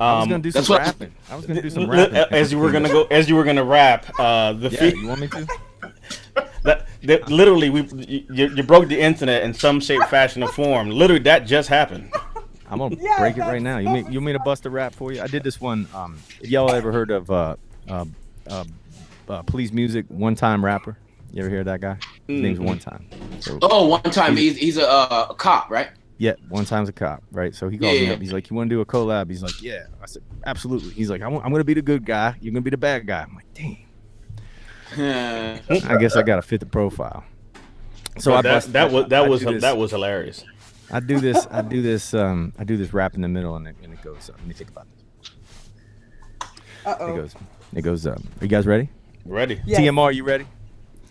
I was gonna do some rapping. I was gonna do some rapping. As you were gonna rap. You want me to? That literally, you broke the internet in some shape, fashion, or form. Literally, that just happened. I'm gonna break it right now. You want me to bust a rap for you? I did this one. If y'all ever heard of Police Music, One Time Rapper? You ever hear that guy? His name's One Time. So, One Time. He's a cop, right? Yeah, One Time's a cop, right? So he calls me up. He's like, "You want to do a collab?" He's like, "Yeah." I said, "Absolutely." He's like, I'm gonna be the good guy. You're gonna be the bad guy." I'm like, "Dang." I guess I gotta fit the profile. So that was hilarious. I do this rap in the middle, and it goes. Let me think about this. It goes. Are you guys ready? Ready. Yes. TMR, you ready?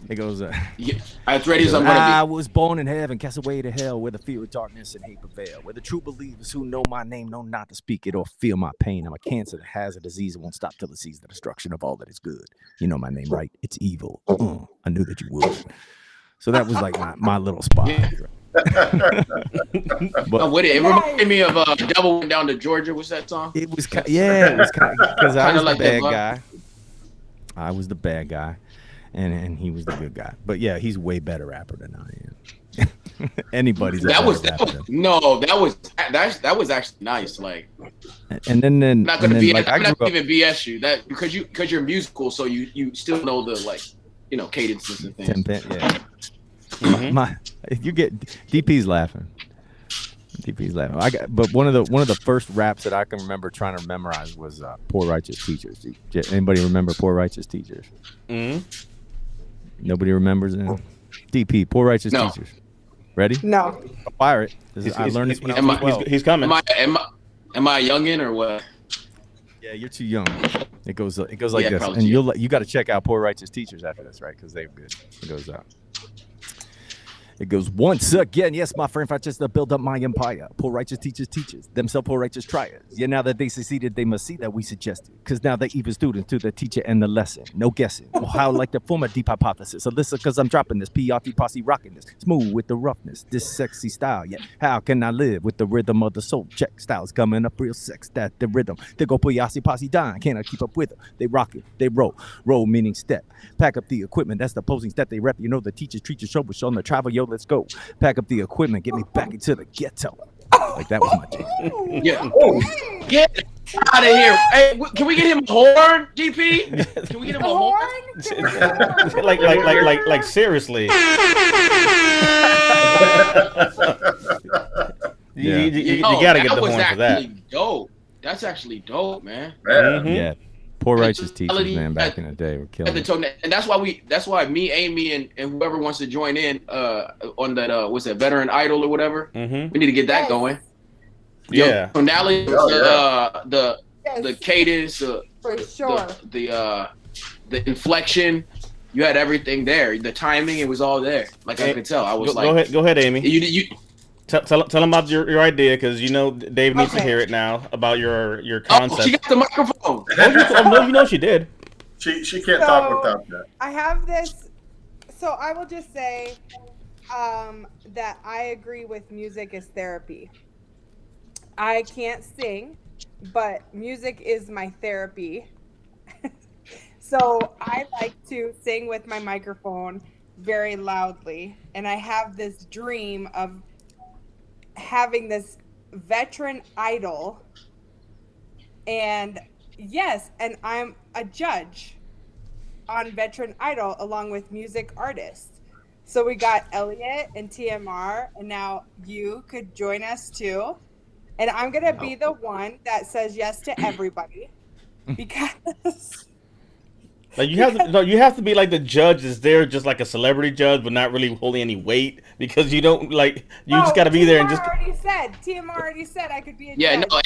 It goes. Yeah, as ready as I'm gonna be. I was born in heaven, cast away to hell, where the fear of darkness and hate prevail. Where the true believers who know my name know not to speak it or feel my pain. I'm a cancer that has a disease that won't stop till it sees the destruction of all that is good. You know my name, right? It's evil. I knew that you would. So that was like my little spot. Yeah. But with it reminded me of Devil Went Down to Georgia. What's that song? It was kind of because I was like the bad guy. I was the bad guy. And he was the good guy, but yeah, he's way better rapper than I am. Anybody's that was actually nice. Like, and then I'm not gonna even BS you that because you're musical, so you still know the cadences and things. Yeah. Mm-hmm. You get DP's laughing. But one of the first raps that I can remember trying to memorize was "Poor Righteous Teachers." Anybody remember "Poor Righteous Teachers"? Mm-hmm. Nobody remembers it. DP, Poor Righteous Teachers. Ready? No. Fire it. I learned this when I was 12. He's coming. Am I a youngin or what? Yeah, you're too young. It goes like this, and you got to check out Poor Righteous Teachers after this, right? Because they're good. It goes out. It goes once again, yes, my friend, just to build up my empire. Poor righteous teachers, themselves poor righteous triers. Yeah, now that they succeeded, they must see that we suggested. Because now they're even students to the teacher and the lesson. No guessing. Well, how like to form a deep hypothesis. So listen, because I'm dropping this. PRT posse rocking this. Smooth with the roughness. This sexy style. Yeah, how can I live with the rhythm of the soul? Check styles coming up real sex. That the rhythm. They go PRT posse dying. Can I keep up with them? They rock it. They roll. Roll meaning step. Pack up the equipment. That's the posing step they rep. You know the teachers treat your show. We're showing the travel. Yo, let's go. Pack up the equipment. Get me back into the ghetto. Like that was my jam. Yeah. Get out of here. Hey, can we get him a horn, DP? Can we get him a horn? like seriously. You gotta get the horn for that. Dope. That's actually dope, man. Mm-hmm. Yeah. Poor righteous teachers, man, back in the day were killing it. And that's why me, Amy, and whoever wants to join in on that what's that, Veteran Idol or whatever. Mm-hmm. We need to get that going. Yeah. Tonality, the cadence, for sure. The inflection, you had everything there. The timing, it was all there. Like I could tell. I was go ahead, Amy. You Tell them about your idea, because Dave needs to hear it now about your concept. Oh, she got the microphone. No, she did. She can't talk without that. I have this. So I will just say that I agree with music as therapy. I can't sing, but music is my therapy. So I like to sing with my microphone very loudly, and I have this dream of having this veteran idol, and I'm a judge on Veteran Idol along with music artists. So we got Elliot and TMR, and now you could join us too. And I'm gonna be the one that says yes to everybody because you have to be like the judge is there, just like a celebrity judge, but not really holding any weight, because you don't just got to be there and just. TMR already said I could be a judge. Yeah, no,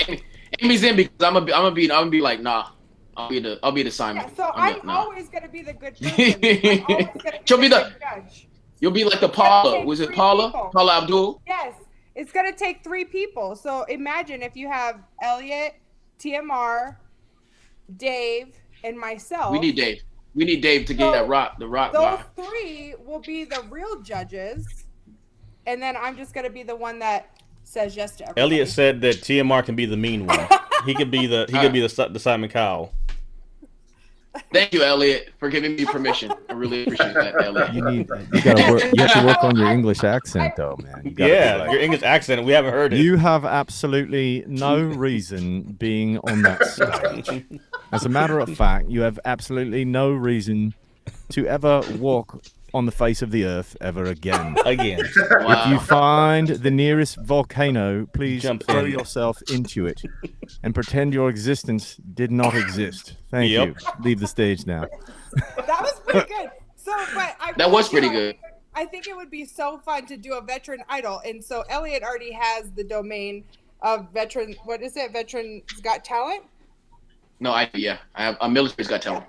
Amy's in because I'm gonna be like, nah, I'll be the Simon. Yeah, so I'm always gonna be the good person. She'll be the judge. You'll be like the Paula. Was it Paula? People. Paula Abdul? Yes, it's gonna take 3 people. So imagine if you have Elliot, TMR, Dave, and myself. We need Dave. We need Dave to get the rock. Those 3 will be the real judges, and then I'm just gonna be the one that says yes to everybody. Elliot said that TMR can be the mean one. He could be the Simon Cowell. Thank you, Elliot, for giving me permission. I really appreciate that, Elliot. You have to work on your English accent, though, man. Your English accent. We haven't heard it. You have absolutely no reason being on that stage. As a matter of fact, you have absolutely no reason to ever walk on the face of the earth ever again. Wow. If you find the nearest volcano, please throw yourself into it and pretend your existence did not exist. Thank you. Leave the stage now. That was pretty good. That was pretty good. I think it would be so fun to do a veteran idol. And so Elliot already has the domain of veteran. What is it? Veterans Got Talent? No, I have a Military's Got Talent.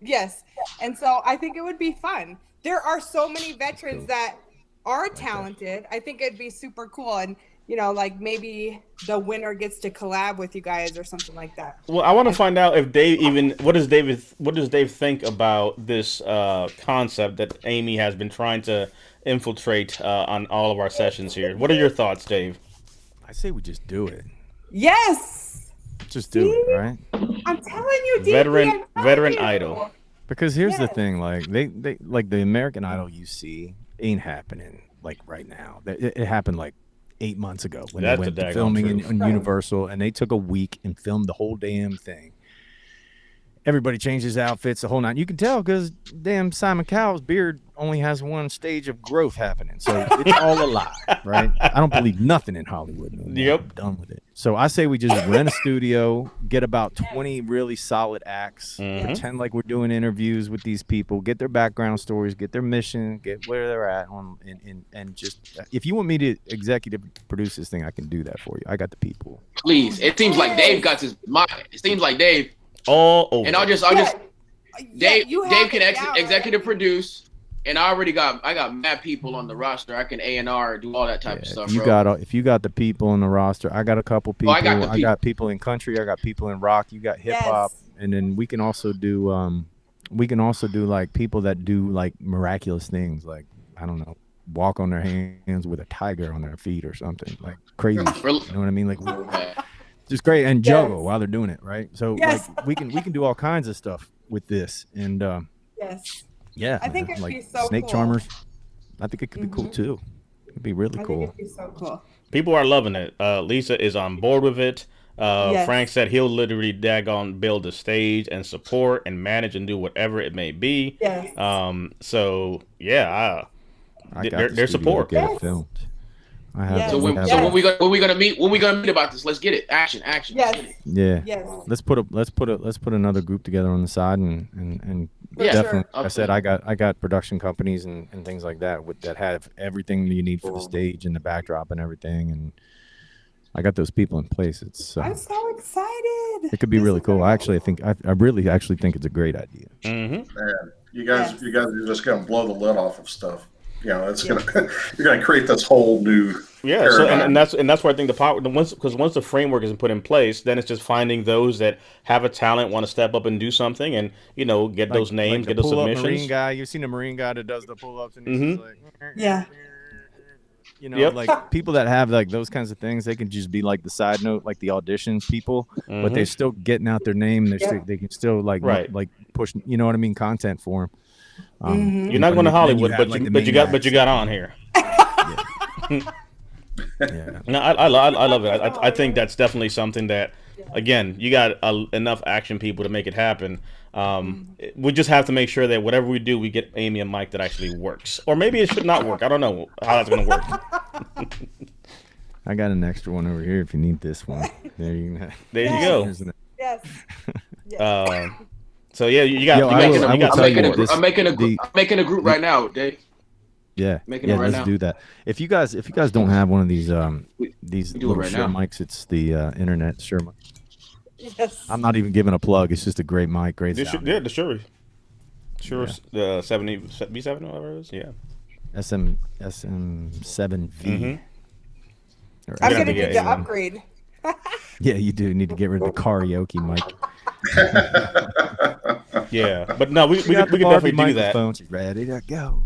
Yes. And so I think it would be fun. There are so many veterans that are talented. I think it'd be super cool. And, like maybe the winner gets to collab with you guys or something like that. Well, I want to find out if Dave what does Dave think about this concept that Amy has been trying to infiltrate on all of our sessions here. What are your thoughts, Dave? I say we just do it. Yes. Just do it, right? I'm telling you, DP, veteran idol. Because here's the thing, like they like the American Idol you see ain't happening like right now. It happened like 8 months ago when they went to filming in Universal, and they took a week and filmed the whole damn thing. Everybody changed his outfits, the whole night. You can tell because damn Simon Cowell's beard only has one stage of growth happening, so it's all a lie, right? I don't believe nothing in Hollywood anymore. Yep, I'm done with it. So I say we just rent a studio, get about 20 really solid acts, pretend like we're doing interviews with these people, get their background stories, get their mission, get where they're at, and just if you want me to executive produce this thing, I can do that for you. I got the people. Please, it seems like Dave got his mind. It seems like Dave. All over. And I'll just Dave can executive produce, and I got mad people on the roster. I can A&R, do all that type of stuff. If you got the people in the roster, I got a couple people. I got people in country, I got people in rock, you got hip hop, and then we can also do like people that do like miraculous things, like I don't know, walk on their hands with a tiger on their feet or something like crazy. You know what I mean? Like just great, and juggle while they're doing it, right? So like we can do all kinds of stuff with this, and I think it'd be so snake cool. Charmers. I think it could be cool too. It'd be really cool. Think it'd be so cool. People are loving it. Lisa is on board with it. Frank said he'll literally build a stage and support and manage and do whatever it may be. Yes. So yeah, their support. Get it filmed. So when we gonna meet about this? Let's get it. Action. Yes. Yeah. Yes. Let's put another group together on the side and definitely. Sure. I said I got production companies and things like that that have everything you need for the stage and the backdrop and everything, and I got those people in place. I'm so excited. It could be really cool. I really actually think it's a great idea. Mm-hmm. Man, you guys are just gonna blow the lid off of stuff. It's you're gonna create this whole new So, and that's where I think once the framework is put in place, then it's just finding those that have a talent, want to step up and do something, and get those names, get those submissions. Marine guy, you've seen a Marine guy that does the pull-ups, and he's just like, like people that have like those kinds of things, they can just be like the side note, like the audition people, but they're still getting out their name. They can still like push, content for them. You're not going to Hollywood, but you got on here. No, I love it. I think that's definitely something that, again, you got enough action people to make it happen. We just have to make sure that whatever we do, we get Amy and Mike that actually works. Or maybe it should not work. I don't know how that's going to work. I got an extra one over here if you need this one. There you go. Yes. So yeah, I'm making a group right now, Dave. Yeah, let's do that. If you guys don't have one of these little Shure mics, it's the internet Shure mic. Yes. I'm not even giving a plug. It's just a great mic, great sound. The Shure 70 V7, whatever it is. Yeah. SM7V. I'm gonna need to upgrade. Yeah, you do need to get rid of the karaoke mic. Yeah, but no, we can definitely do that. She's ready to go.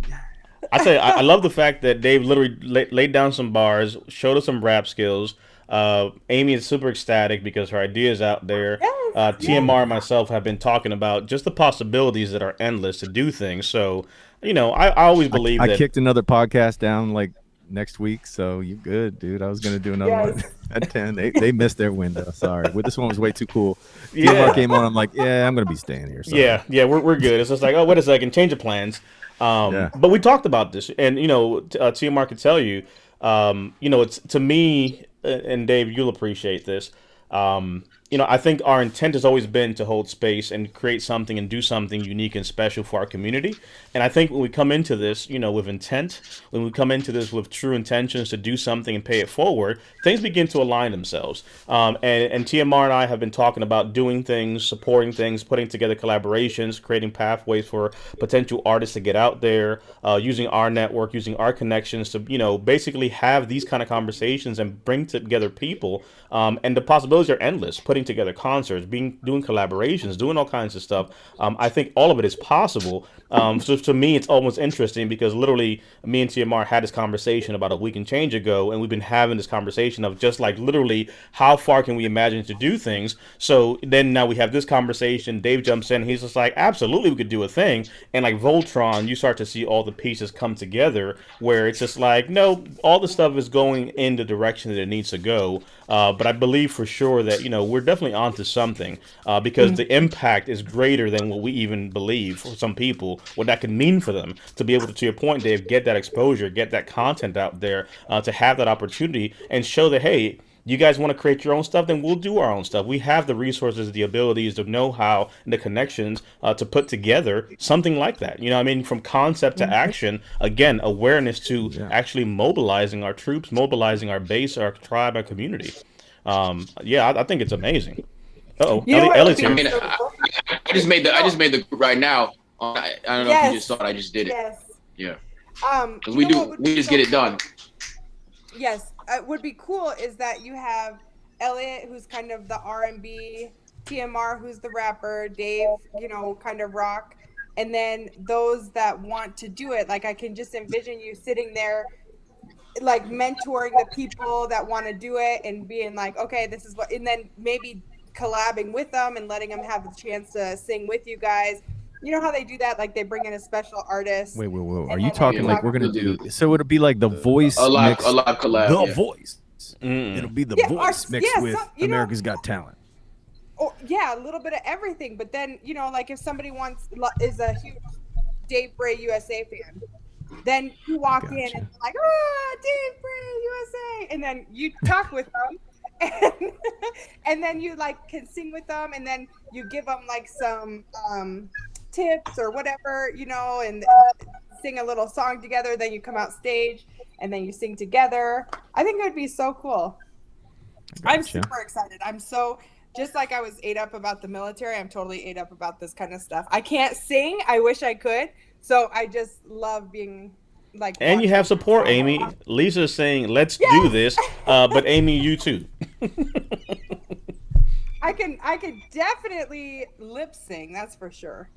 I love the fact that Dave literally laid down some bars, showed us some rap skills, Amy is super ecstatic because her idea is out there. Yes, TMR and myself have been talking about just the possibilities that are endless to do things. So, I always believe I that. kicked another podcast down like next week, so you good, dude. I was gonna do another one at 10. They missed their window. Sorry, but this one was way too cool. TMR came on. I'm like, yeah, I'm gonna be staying here. Sorry. Yeah, we're good. It's just like, oh, wait a second, change of plans. But we talked about this, and TMR could tell you, it's to me, and Dave, you'll appreciate this. I think our intent has always been to hold space and create something and do something unique and special for our community. And I think when we come into this, with intent, when we come into this with true intentions to do something and pay it forward, things begin to align themselves. And TMR and I have been talking about doing things, supporting things, putting together collaborations, creating pathways for potential artists to get out there, using our network, using our connections to, basically have these kind of conversations and bring together people. And the possibilities are endless. Putting together concerts, doing collaborations, doing all kinds of stuff. I think all of it is possible. So to me, it's almost interesting because literally me and TMR had this conversation about a week and change ago, and we've been having this conversation of just like literally how far can we imagine to do things. So then now we have this conversation. Dave jumps in. He's just like, absolutely, we could do a thing. And like Voltron, you start to see all the pieces come together where it's just like, no, all the stuff is going in the direction that it needs to go. But I believe for sure that, we're definitely onto something because the impact is greater than what we even believe for some people, what that could mean for them to be able to your point, Dave, get that exposure, get that content out there, to have that opportunity and show that, hey, you guys want to create your own stuff, then we'll do our own stuff. We have the resources, the abilities, the know-how, and the connections to put together something like that. From concept to action, again, awareness to actually mobilizing our troops, mobilizing our base, our tribe, our community. I think it's amazing. Uh-oh, Elliott's here. I just made the group right now. I don't know if you just saw it. I just did it. Yes. Yeah. Because we just get it done. Yes. Would be cool is that you have Elliot, who's kind of the R&B, TMR, who's the rapper, Dave, kind of rock, and then those that want to do it. Like I can just envision you sitting there, like mentoring the people that want to do it and being like, okay, this is what, and then maybe collabing with them and letting them have the chance to sing with you guys. You know how they do that? Like they bring in a special artist. Wait. Are you talking like we're gonna do? So it'll be like the voice a live mix, collab. The voice. It'll be the voice mixed with America's Got Talent. Oh yeah, a little bit of everything. But then like if somebody is a huge Dave Bray USA fan, then you walk in and you're like, Dave Bray USA, and then you talk with them. And then you like can sing with them, and then you give them like some tips or whatever, and sing a little song together. Then you come out stage and then you sing together. I think it would be so cool. I'm super excited. I'm so, just like I was ate up about the military, I'm totally ate up about this kind of stuff. I can't sing. I wish I could. So I just love being like. And you have support, Amy. Lisa's saying, let's do this. But Amy, you too. I can definitely lip sing. That's for sure.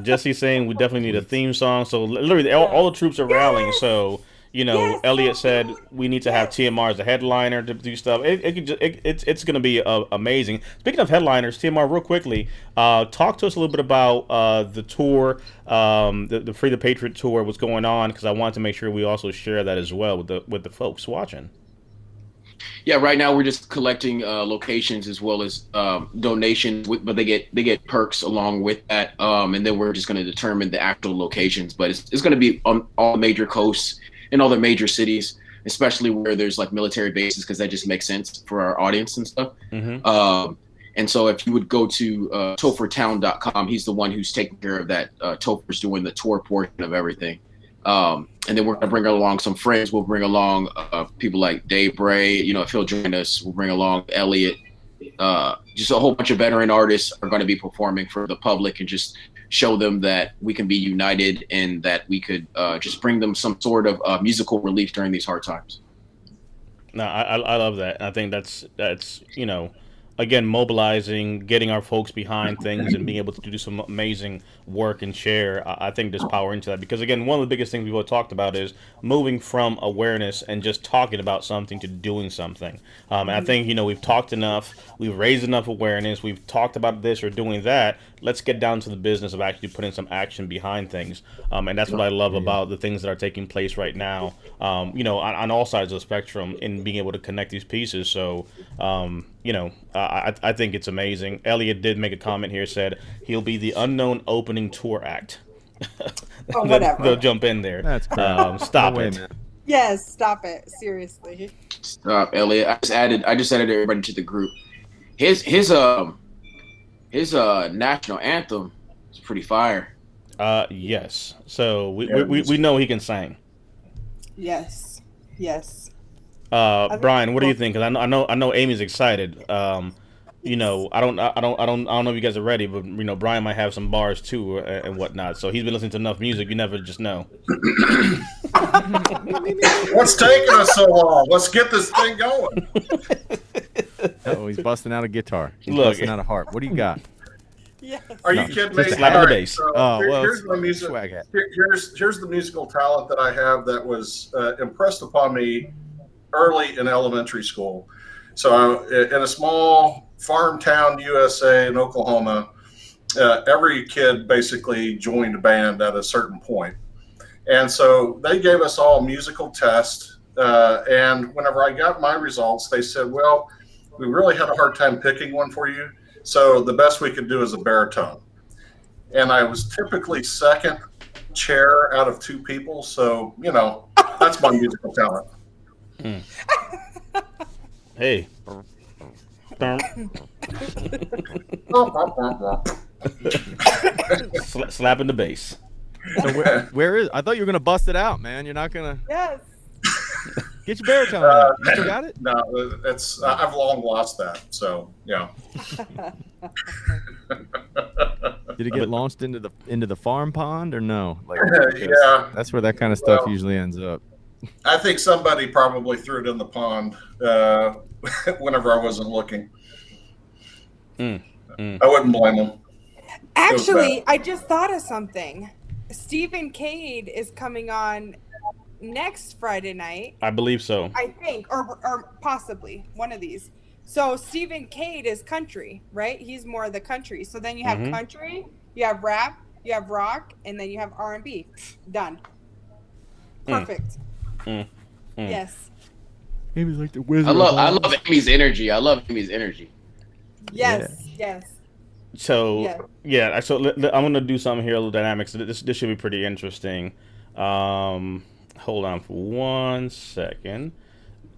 Jesse's saying we definitely need a theme song. So literally all the troops are rallying. So, Elliot said we need to have TMR as a headliner to do stuff. It's going to be amazing. Speaking of headliners, TMR, real quickly, talk to us a little bit about the tour, the Free the Patriot tour, what's going on, because I wanted to make sure we also share that as well with the folks watching. Yeah, right now we're just collecting locations as well as donations, but they get perks along with that, and then we're just going to determine the actual locations. But it's going to be on all major coasts in all the major cities, especially where there's like military bases, because that just makes sense for our audience and stuff. Mm-hmm. And so if you would go to tophertown.com, he's the one who's taking care of that. Topher's doing the tour portion of everything. And then we're going to bring along some friends. We'll bring along people like Dave Bray. If he'll join us, we'll bring along Elliot. Just a whole bunch of veteran artists are going to be performing for the public and just show them that we can be united and that we could just bring them some sort of musical relief during these hard times. No, I love that. I think that's again, mobilizing, getting our folks behind things, and being able to do some amazing work and share. I think there's power into that because, again, one of the biggest things we've all talked about is moving from awareness and just talking about something to doing something. And I think, we've talked enough, we've raised enough awareness, we've talked about this or doing that. Let's get down to the business of actually putting some action behind things. And that's what I love about the things that are taking place right now, on all sides of the spectrum, in being able to connect these pieces. So, I think it's amazing. Elliot did make a comment here, said he'll be the unknown opening tour act. Oh, whatever. They'll jump in there. That's crap. Stop No way, it. man. Yes, stop it. Seriously. Stop, Elliot. I just added everybody to the group. His national anthem is pretty fire. Yes. So we know he can sing. Yes. Brian, what do you think? Because I know Amy's excited. I don't know if you guys are ready, but Brian might have some bars too and whatnot. So he's been listening to enough music. You never just know. What's taking us so long? Let's get this thing going. Oh, he's busting out a guitar. He's Look. busting out a harp. What do you got? Yes. Are you kidding me? Just slap All the right, bass. so here's my music. swag hat. Here's the musical talent that I have that was impressed upon me early in elementary school. So in a small farm town, USA, in Oklahoma, every kid basically joined a band at a certain point. And so they gave us all a musical test. And whenever I got my results, they said, well, we really had a hard time picking one for you. So the best we could do is a baritone. And I was typically second chair out of two people. So, that's my musical talent. Hey. Slapping the bass. So where is? I thought you were gonna bust it out, man. You're not gonna Yes. get your baritone out. You still got it? No, I've long lost that. So, yeah. Did it get launched into the farm pond or no? Yeah. That's where that kind of stuff usually ends up. I think somebody probably threw it in the pond whenever I wasn't looking. I wouldn't blame them. Actually, I just thought of something. Stephen Cade is coming on next Friday night. I believe so. I think, or possibly one of these. So Stephen Cade is country, right? He's more of the country. So then you have country, you have rap, you have rock, and then you have R&B. Done. Perfect. Yes. Amy's like the wizard. I love Amy's energy. Yes. So so I'm gonna do something here, a little dynamics. This should be pretty interesting. Hold on for 1 second,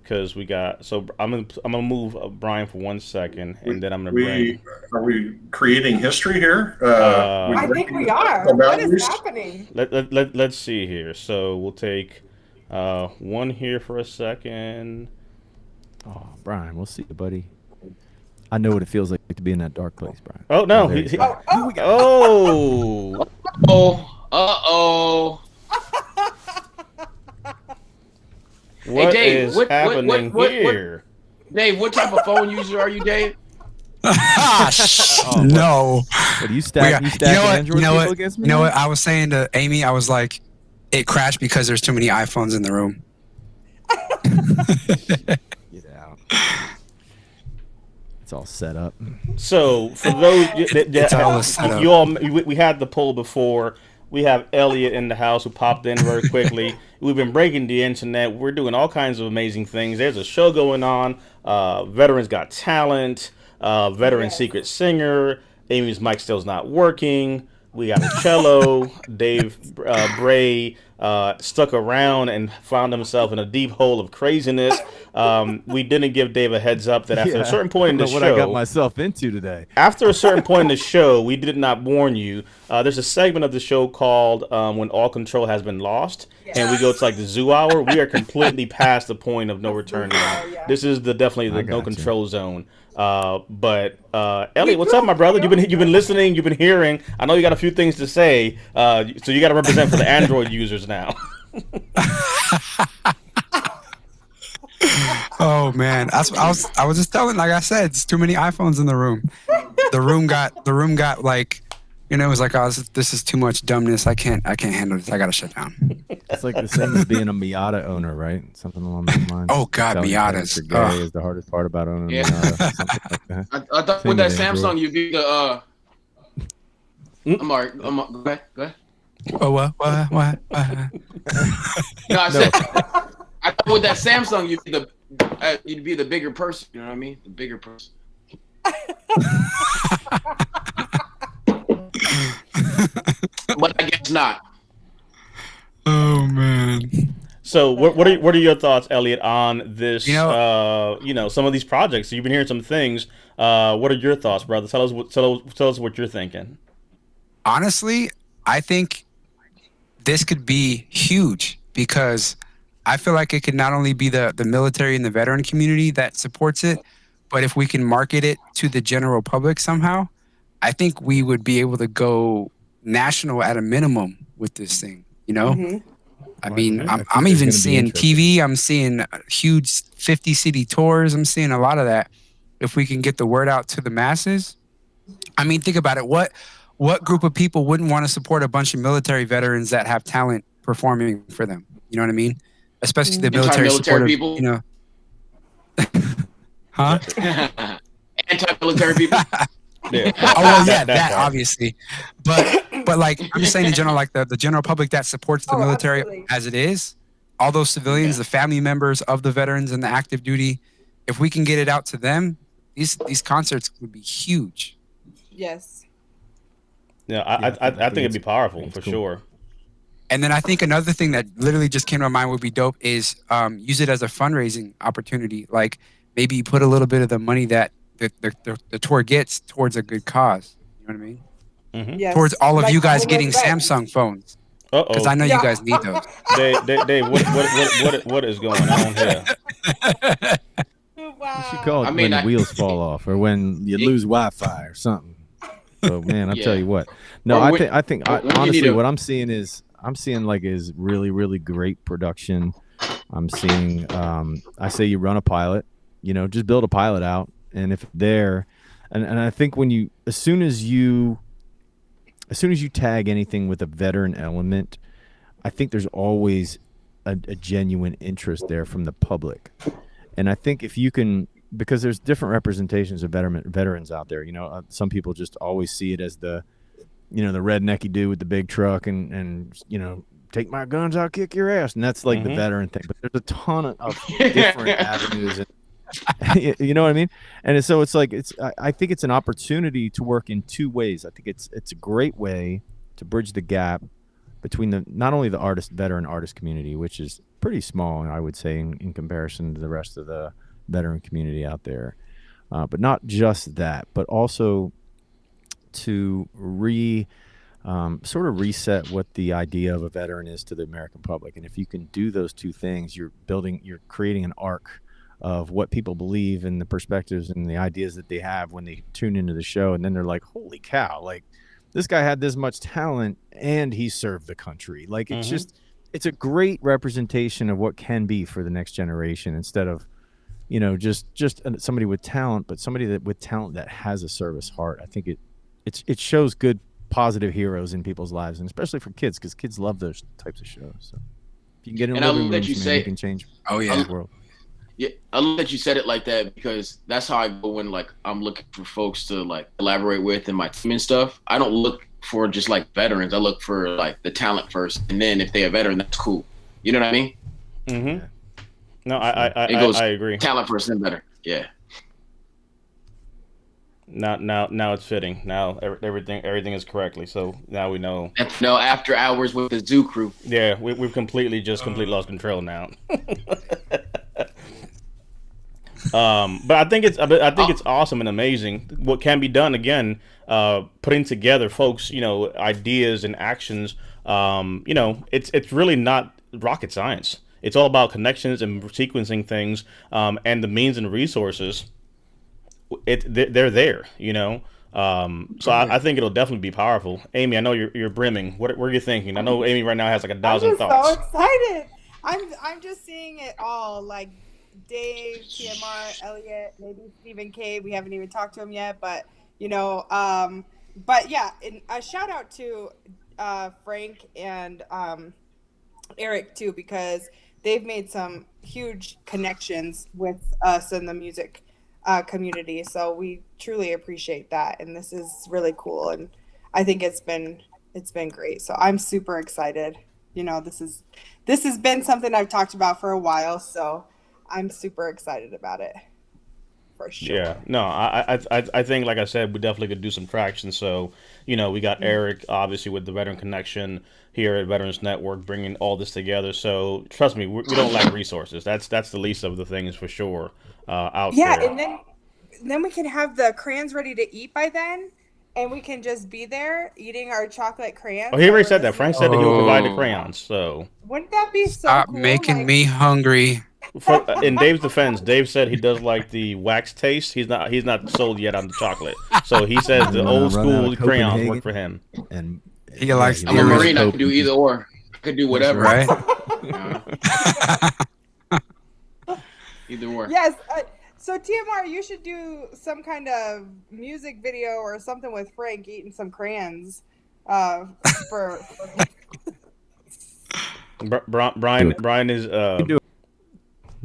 because we got. So I'm gonna move Brian for 1 second, and then I'm gonna bring. Are we creating history here? I think we are. What is happening? Let's see here. So we'll take one here for a second. Oh, Brian, we'll see you, buddy. I know what it feels like to be in that dark place, Brian. Oh no! What Dave, is happening here? Dave, what type of phone user are you, Dave? No. What, you stacking Android people against me? You know what? I was saying to Amy, I was like, it crashed because there's too many iPhones in the room. Get out. It's all set up. So for those you all, we had the poll before. We have Elliot in the house who popped in very quickly. We've been breaking the internet. We're doing all kinds of amazing things. There's a show going on. Veterans Got Talent. Veteran Secret Singer. Amy's mic still's not working. We got a cello. Dave Bray stuck around and found himself in a deep hole of craziness. We didn't give Dave a heads up that after a certain point in the show, what I got myself into today. After a certain point in the show, we did not warn you. There's a segment of the show called "When All Control Has Been Lost," and we go to like the zoo hour. We are completely past the point of no return now. This is definitely the no control zone. But Elliot, what's up, my brother? You've been listening, you've been hearing. I know you got a few things to say. So you got to represent for the Android users now. Oh man, I was just telling, like I said, it's too many iPhones in the room. The room got like, it was like, oh, this is too much dumbness. I can't handle this. I gotta shut down. It's like the same as being a Miata owner, right? Something along those lines. Oh God, Telling Miatas. parents you're gay is the hardest part about owning a Miata. Something like that. I thought Same with that with Samsung, Android. you'd be the. I'm all right. Go ahead. Oh what? No, I said. I thought with that Samsung, you'd be the bigger person. You know what I mean? The bigger person. But I guess not. Oh man. So what are your thoughts, Elliot, on this? Some of these projects. You've been hearing some things. What are your thoughts, brother? Tell us what you're thinking. Honestly, I think this could be huge because I feel like it could not only be the military and the veteran community that supports it, but if we can market it to the general public somehow, I think we would be able to go national at a minimum with this thing. Mm-hmm. I mean, I think I'm there's even gonna be seeing interest. TV. I'm seeing huge 50 city tours. I'm seeing a lot of that. If we can get the word out to the masses, I mean, think about it. What group of people wouldn't want to support a bunch of military veterans that have talent performing for them? You know what I mean? Especially the military Anti-military supportive, people. Huh? Anti-military people. Yeah. Oh well, yeah, that part. obviously, but like I'm just saying in general, like the general public that supports the military Absolutely. as it is, all those civilians, the family members of the veterans and the active duty, if we can get it out to them, these concerts would be huge. Yes. Yeah, I think it'd be powerful for sure. And then I think another thing that literally just came to my mind would be dope is use it as a fundraising opportunity. Like maybe put a little bit of the money that the tour gets towards a good cause. You know what I mean? Mm-hmm. Yes. Towards all of Like you guys homeless getting vets. Samsung phones, because I know you guys need those. Dave, what is going on here? Wow. You should call it I mean, when the wheels fall off or when you lose Wi-Fi or something. So man, I'll tell you what. No, Or I think when you honestly, need what I'm seeing is really, really great production. I'm seeing. I say you run a pilot. Just build a pilot out, and if there, and I think as soon as you tag anything with a veteran element, I think there's always a genuine interest there from the public. And I think if you can, because there's different representations of veterans out there. Some people just always see it as the rednecky dude with the big truck and take my guns, I'll kick your ass, and that's like the veteran thing. But there's a ton of different avenues. You know what I mean? And so it's like I think it's an opportunity to work in two ways. I think it's a great way to bridge the gap between not only the veteran artist community, which is pretty small, I would say, in comparison to the rest of the veteran community out there, but not just that, but also to sort of reset what the idea of a veteran is to the American public. And if you can do those two things, you're creating an arc of what people believe and the perspectives and the ideas that they have when they tune into the show. And then they're like, holy cow, like this guy had this much talent and he served the country. Like it's a great representation of what can be for the next generation, instead of, just somebody with talent, but somebody with talent that has a service heart. I think it shows good, positive heroes in people's lives, and especially for kids, because kids love those types of shows. So if you can get in living rooms, you can change the world. Yeah, I love that you said it like that, because that's how I go when I'm looking for folks to collaborate with in my team and stuff. I don't look for just veterans. I look for the talent first, and then if they're a veteran, that's cool. You know what I mean? Mm-hmm. Yeah. No, I agree. Talent first, then better. Yeah. Now it's fitting. Now everything is correctly. So now we know. No, after hours with the zoo crew. Yeah, we've completely lost control now. But I think it's awesome and amazing what can be done. Again, putting together folks, ideas and actions. It's really not rocket science. It's all about connections and sequencing things, and the means and resources. They're there, So I think it'll definitely be powerful. Amy, I know you're brimming. What are you thinking? I know Amy right now has 1,000 thoughts. I'm so excited. I'm just seeing it all Dave, TMR, Elliot, maybe Stephen K. We haven't even talked to him yet, but but yeah, and a shout out to Frank and Eric too, because they've made some huge connections with us in the music community. So we truly appreciate that, and this is really cool. And I think it's been great. So I'm super excited. This has been something I've talked about for a while. So I'm super excited about it. For sure. Yeah, no, I think, like I said, we definitely could do some traction. So, we got Eric, obviously, with the Veteran Connection here at Veterans Network, bringing all this together. So, trust me, we don't lack resources. That's the least of the things for sure out there. Yeah, and then we can have the crayons ready to eat by then, and we can just be there eating our chocolate crayons. Oh, he already said that. Frank said that he will provide the crayons. So, wouldn't that be so Stop cool? making me hungry. In Dave's defense, Dave said he does like the wax taste. He's not sold yet on the chocolate. So he says the old school crayons work for him. And He likes I'm a Marine. I can do either or. I could do whatever. right? Either or. Yes. So TMR, you should do some kind of music video or something with Frank eating some crayons. For Brian is.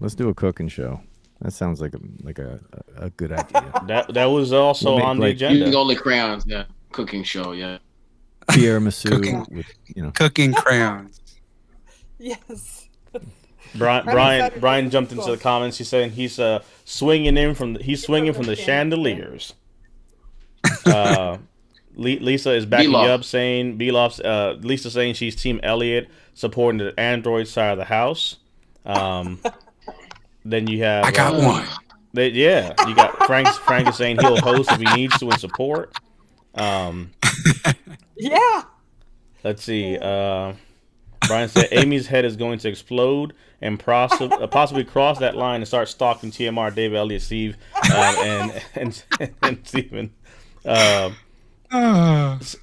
Let's do a cooking show. That sounds like a good idea. That was also We'll make, on the like, agenda. Using only crayons. Yeah. Cooking show. Yeah. Tiramisu with Cooking crayons. yes. Brian jumped into the comments. He's saying he's swinging from the chandeliers. Lisa is backing B-Love. up, saying Lisa saying she's Team Elliot, supporting the Android side of the house. Then you have I got one. You got Frank is saying he'll host if he needs to and support. Yeah. Let's see. Brian said Amy's head is going to explode and possibly cross that line and start stalking TMR, Dave, Elliott, Steve, and Stephen.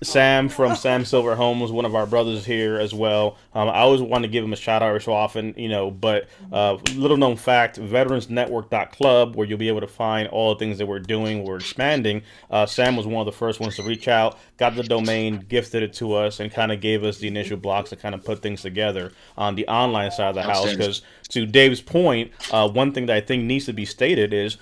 Sam from Sam Silver Home was one of our brothers here as well. I always want to give him a shout out every so often, but little known fact, veteransnetwork.club, where you'll be able to find all the things that we're doing. We're expanding. Sam was one of the first ones to reach out, got the domain, gifted it to us, and kind of gave us the initial blocks to kind of put things together on the online side of the house. Because to Dave's point, one thing that I think needs to be stated is,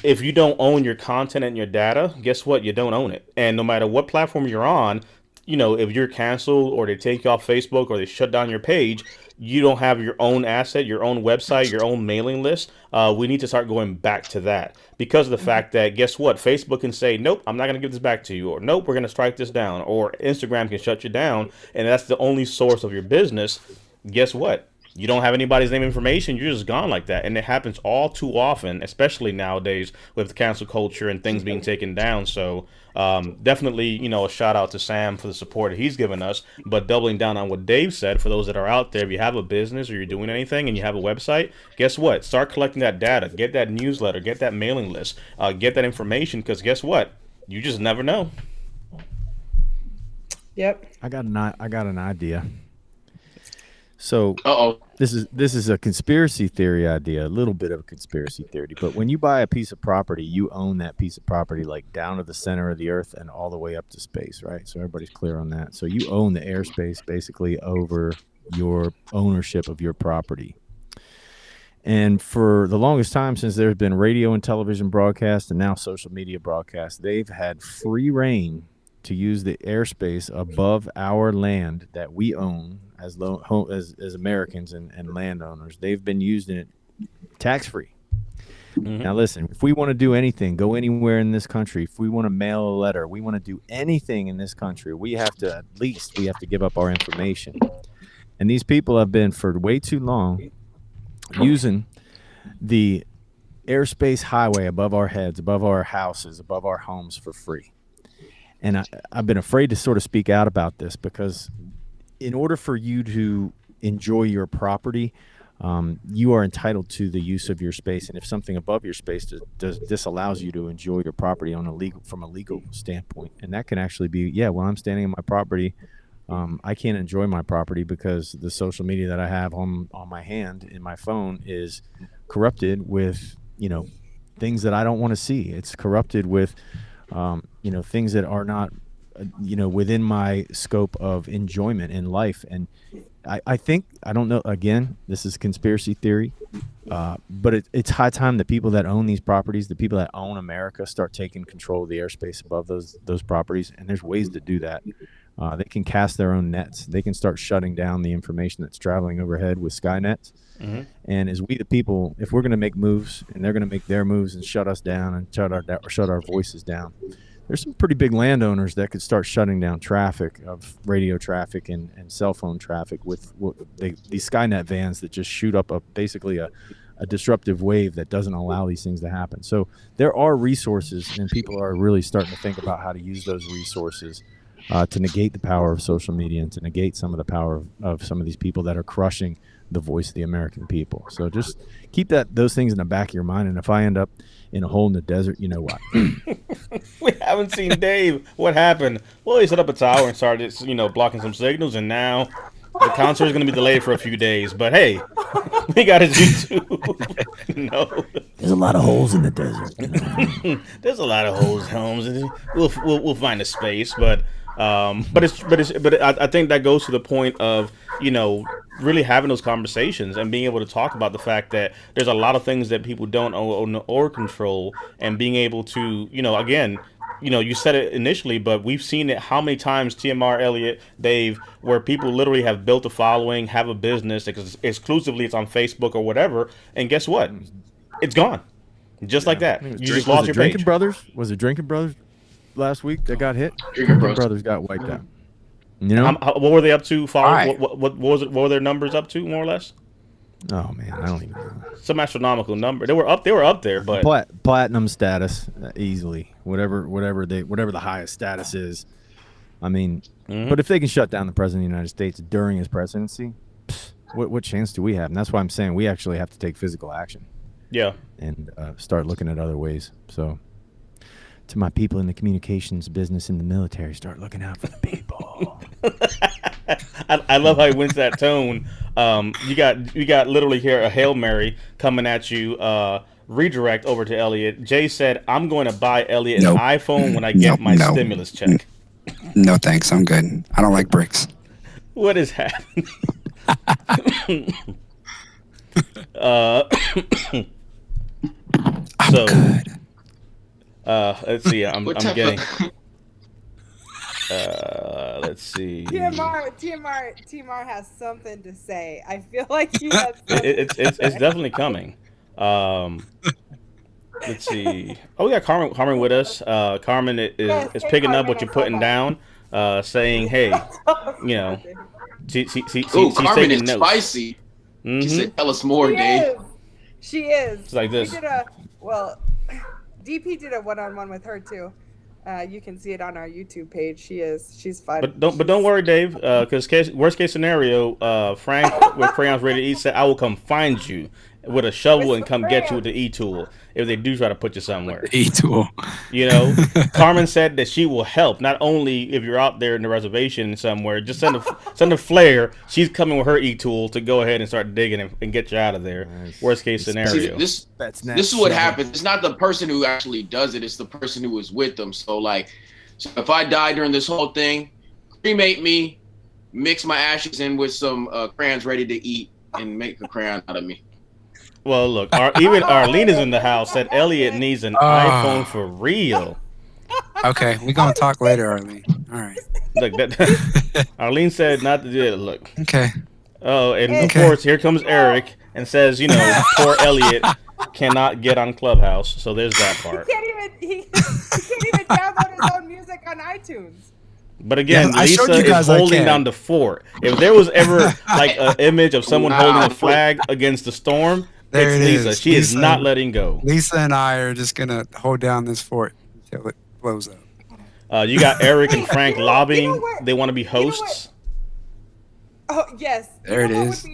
if you don't own your content and your data, guess what? You don't own it. And no matter what platform you're on, if you're canceled or they take you off Facebook or they shut down your page, you don't have your own asset, your own website, your own mailing list. We need to start going back to that because of the fact that, guess what? Facebook can say, nope, I'm not going to give this back to you. Or nope, we're going to strike this down. Or Instagram can shut you down. And that's the only source of your business. Guess what? You don't have anybody's name information, you're just gone like that. And it happens all too often, especially nowadays with cancel culture and things being taken down. So definitely, a shout out to Sam for the support that he's given us. But doubling down on what Dave said, for those that are out there, if you have a business or you're doing anything and you have a website, guess what? Start collecting that data. Get that newsletter. Get that mailing list. Get that information, because guess what? You just never know. Yep. I got an idea. So Uh-oh. this is a conspiracy theory idea, a little bit of a conspiracy theory. But when you buy a piece of property, you own that piece of property like down to the center of the earth and all the way up to space, right? So everybody's clear on that. So you own the airspace basically over your ownership of your property. And for the longest time, since there's been radio and television broadcasts and now social media broadcasts, they've had free reign to use the airspace above our land that we own as Americans and landowners. They've been using it tax-free. Mm-hmm. Now, listen, if we want to do anything, go anywhere in this country, if we want to mail a letter, we want to do anything in this country, we have to give up our information. And these people have been for way too long using the airspace highway above our heads, above our houses, above our homes for free. And I've been afraid to sort of speak out about this because in order for you to enjoy your property, you are entitled to the use of your space. And if something above your space disallows you to enjoy your property from a legal standpoint, and that can actually be, I'm standing on my property, I can't enjoy my property because the social media that I have on my hand in my phone is corrupted with, things that I don't want to see. It's corrupted with, things that are not, within my scope of enjoyment in life. And I think, I don't know, again, this is conspiracy theory, but it's high time the people that own these properties, the people that own America, start taking control of the airspace above those properties. And there's ways to do that. They can cast their own nets. They can start shutting down the information that's traveling overhead with Skynets. Mm-hmm. And as we, the people, if we're going to make moves and they're going to make their moves and shut us down and shut our voices down, there's some pretty big landowners that could start shutting down traffic of radio traffic and cell phone traffic with these Skynet vans that just shoot up basically a disruptive wave that doesn't allow these things to happen. So there are resources, and people are really starting to think about how to use those resources to negate the power of social media and to negate some of the power of some of these people that are crushing the voice of the American people. So just keep those things in the back of your mind. And if I end up in a hole in the desert, you know what? We haven't seen Dave. What happened? Well, he set up a tower and started, blocking some signals, and now the concert is going to be delayed for a few days. But hey, we got his YouTube. No, there's a lot of holes in the desert. There's a lot of holes, Holmes. We'll find a space, but I think that goes to the point of really having those conversations and being able to talk about the fact that there's a lot of things that people don't own or control, and being able to again, you said it initially, but we've seen it how many times, TMR, Elliot, Dave, where people literally have built a following, have a business exclusively, it's on Facebook or whatever, and guess what? It's gone, just like that. You just lost your page. Was it Drinking Brothers last week that got hit? Drinking Brothers got wiped out. What were they up to? What were their numbers up to, more or less? Oh man, I don't even know. Some astronomical number. They were up there, but platinum status easily. Whatever the highest status is. I mean, but if they can shut down the president of the United States during his presidency, what chance do we have? And that's why I'm saying we actually have to take physical action. Yeah. And start looking at other ways. So, to my people in the communications business in the military, start looking out for the people. I love how he went to that tone. You got literally here a Hail Mary coming at you. Redirect over to Elliot. Jay said, "I'm going to buy Elliot an iPhone when I get my stimulus check." No thanks, I'm good. I don't like bricks. What is happening? I'm good. Let's see. I'm getting. Let's see. TMR has something to say. I feel like he has. It's definitely coming. Let's see. Oh, we got Carmen with us. Carmen is picking up what you're putting down, saying, "Hey, she's Carmen is taking notes." Spicy. Mm-hmm. She said, "Tell us more, Dave." She is. It's like this. DP did a one-on-one with her too. You can see it on our YouTube page. She's fun. But don't worry, Dave, because worst case scenario, Frank with Crayons Ready to Eat said, "I will come find you with a shovel and come get you with the e-tool if they do try to put you somewhere." E-tool. Carmen said that she will help, not only if you're out there in the reservation somewhere, just send a flare. She's coming with her e-tool to go ahead and start digging and get you out of there. Nice. Worst case scenario. See, this is what happens. It's not the person who actually does it. It's the person who is with them. So if I die during this whole thing, cremate me, mix my ashes in with some crayons ready to eat, and make a crayon out of me. Well, look, even Arlene is in the house. Said Elliot needs an iPhone for real. Okay, we're gonna talk later, Arlene. All right. Look, Arlene said not to do it. Look. Okay. Oh, and of course, here comes Eric and says, poor Elliot cannot get on Clubhouse. So there's that part. He can't even download his own music on iTunes. But again, Lisa is holding down the fort. If there was ever an image of someone holding a flag against the storm, it's Lisa. She is not letting go. Lisa and I are just gonna hold down this fort until it blows up. You got Eric and Frank lobbying. They want to be hosts. Oh yes. There it is.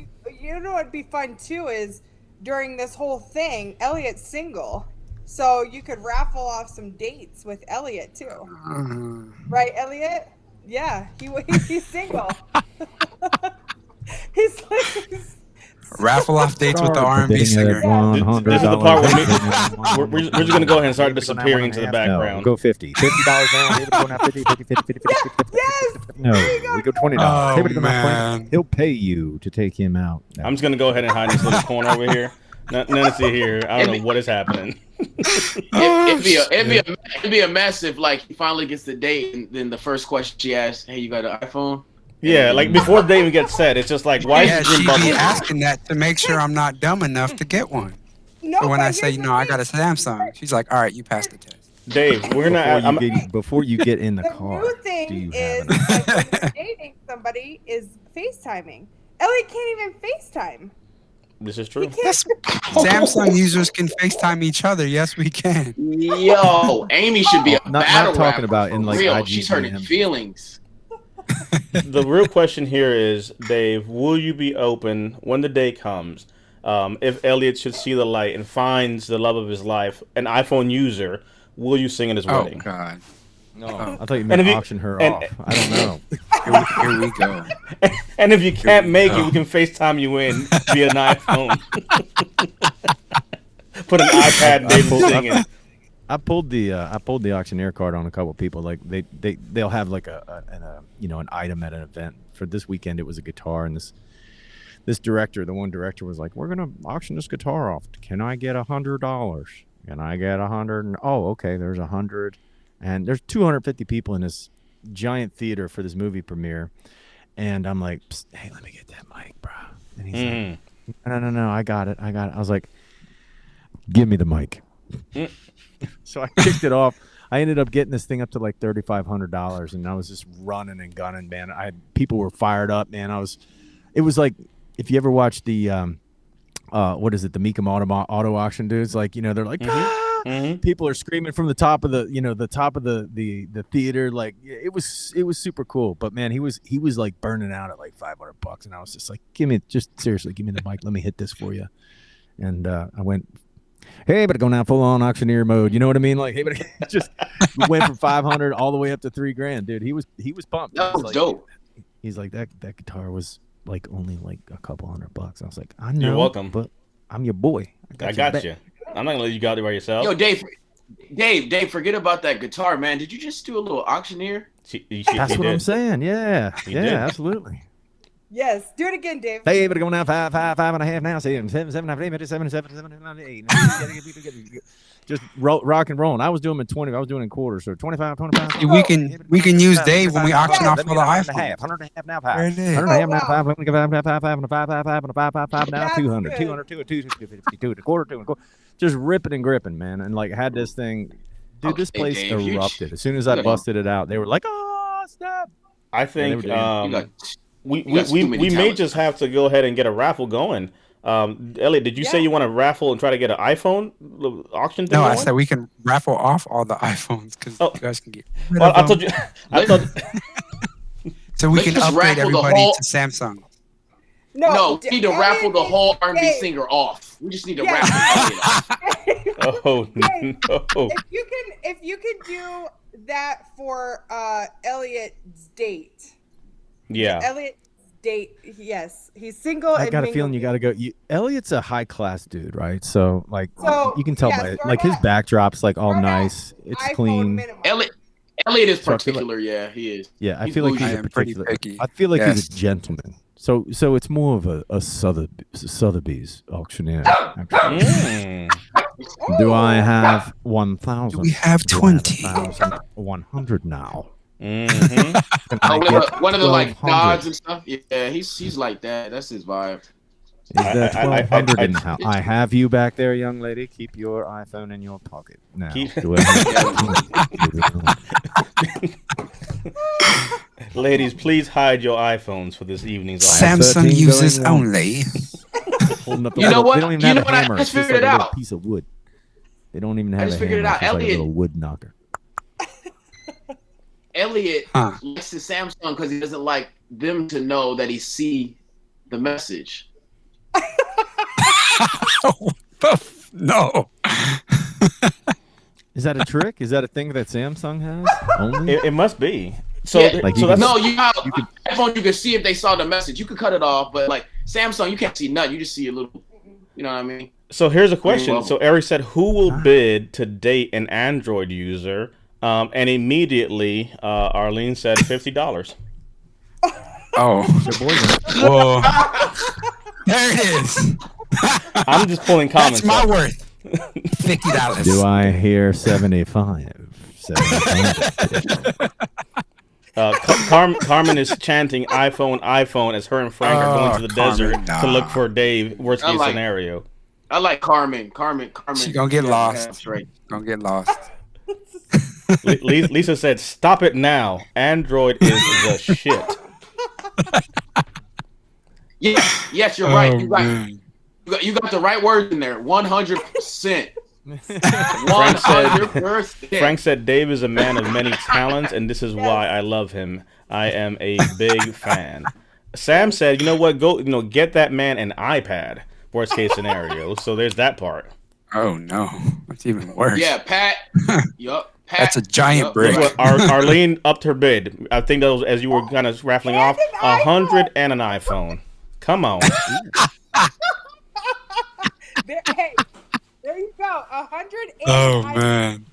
What'd be fun too is during this whole thing, Elliot's single. So you could raffle off some dates with Elliot too. Right, Elliot? Yeah, he's single. he's like. Raffle off dates with the R&B singer. This is the part where we're just going to go ahead and start disappearing into the background. No, go $50 now. David go now 50. Yes. No, we go $20. Oh, David go now man. $20. He'll pay you to take him out. No. I'm just going to go ahead and hide in this little corner over here. None to see here. I don't know what is happening. It'd be a mess if like he finally gets the date and then the first question she asks, "Hey, you got an iPhone?" Yeah, like before they even get set, it's just like, why Yeah, is the she'd green be bubble? asking that to make sure I'm not dumb enough to get one. No, So when but I say, here's the I thing. got a Samsung, she's like, all right, you passed the test. Dave, we're not. Before you get in the The car, new do thing you is have like, when you're dating somebody is FaceTiming. Elliot can't even FaceTime. This is He true. can't. Yes, Samsung users can FaceTime each other. Yes, we can. Yo, Amy should be a Not battle talking rapper about for in, like, real. She's hurting IGDM. feelings. The real question here is, Dave, will you be open when the day comes? If Elliot should see the light and finds the love of his life, an iPhone user, will you sing at his Oh wedding? God, No, I thought you And meant if you- auction her and- off. I don't know. here we go. And if you can't make it, we can FaceTime you in via an iPhone. Put an iPad in David singing. I pulled the auctioneer card on a couple of people. Like they'll have like an item at an event. For this weekend, it was a guitar, and this director, the one director, was like, "We're gonna auction this guitar off. Can I get $100? Can I get 100?" Oh, okay. There's 100, and there's 250 people in this giant theater for this movie premiere. And I'm like, "Psst, hey, let me get that mic, bro." And he's like, no, I got it. I was like, give me the mic. So I kicked it off. I ended up getting this thing up to like $3,500, and I was just running and gunning, man. People were fired up, man. It was like, if you ever watched the what is it, the Meekum auto auction dudes, like, they're like, people are screaming from the top of the theater. Like, it was super cool. But man, he was like burning out at like $500, and I was just like, seriously, give me the mic. Let me hit this for you. And I went, hey, but go now full on auctioneer mode. You know what I mean? Like, hey, but just went from 500 all the way up to $3,000, dude. He was pumped. That was like, dope. He's like, that guitar was like only like a couple $100. I was like, I know. You're welcome. But I'm your boy. I got you. I'm not gonna let you go out there by yourself. Yo, Dave, forget about that guitar, man. Did you just do a little auctioneer? That's what I'm saying. Yeah, He did. absolutely. Yes, do it again, Dave. Hey, but go now 5.5 now. 7, 8. Just rock and roll. I was doing them in 20. I was doing it in quarters. So 25. See, we can use Dave when we auction off all the iPhones. 100 and a half now. There it is. 100 and a half now. Oh, wow. 5. Let me give 5 and a 5 and a 5 now. That's 200. good. 252, a quarter, 2 and a quarter. Just ripping and gripping, man. And like had this thing, dude. This place Dave, erupted as soon as I busted it out. They were like, "Oh, stop!" I think we got too many may talents. just have to go ahead and get a raffle going. Elliot, did you say you want to raffle and try to get an iPhone auction thing No, I going? said we can raffle off all the iPhones because you guys can get. rid Well, of I them. told you. I thought. So we Let's can just upgrade raffle the everybody whole- to Samsung. No, we need to raffle the Elliot whole R&B Dave, singer off. We just need to Yeah. raffle Elliot off. Oh Dave, no! if you can do that for Elliot's date. Yeah. Elliot's date, yes. He's single I and got a feeling you got to go. Elliot's a high class dude, right? So like, you can tell yeah, by start like his at- backdrop's like all start at nice. It's iPhone clean. minimum. Elliot is So I feel like- particular, yeah, he is. Yeah, I He's feel like bougie. he's I a am pretty particular. picky. I feel like Yes. he's a gentleman. So it's more of a Sotheby's auctioneer. actually. Do I have 1,000? Do we have Do I 20? 100 now. Mm-hmm. Can I Oh, get one of the like 1,200? nods and stuff. Yeah, he's like that. That's his vibe. Is that I- 1,200 in the house? I have you back there, young lady. Keep your iPhone in your pocket. Now, Keep- do I Ladies, please hide your iPhones for this evening's Sam- auction. Samsung 13 users going on. only. holding up a You know little, what? They don't even You have know a what? I hammer. just It's just figured like it a little out. piece of wood. They don't even have just a figured hammer. it out. It's just like a Elliot- little wood knocker. Elliot Huh. likes his Samsung because he doesn't like them to know that he see the message. No. Is that a trick? Is that a thing that Samsung has? Only? It must be. So, Yeah. Like so that's No, iPhone you can see if they saw the message. You could cut it off, but like Samsung, you can't see nothing. You just see a little. You know what I mean? So here's a question. So Eric said, "Who will bid to date an Android user?" And immediately, Arlene said $50. Oh, well, there it is. I'm just pulling comments. That's my up. worth. $50. Do I hear 75? 75. Carmen is chanting "iPhone, iPhone" as her and Frank are going to the desert to look for Dave. Worst case scenario. I like Carmen. She gonna get lost. That's right. Gonna get lost. Lisa said, "Stop it now. Android is the shit." Yes, you're right. You got the right words in there. 100%. 100%. Frank said, "Dave is a man of many talents, and this is why I love him. I am a big fan." Sam said, "You know what? Go, get that man an iPad. Worst case scenario." So there's that part. Oh no, that's even worse. Yeah, Pat. Yup. That's a giant brick. Arlene upped her bid. I think that was, as you were kind of raffling off, 100 and an iPhone. Come on. There you go. 100. Oh man.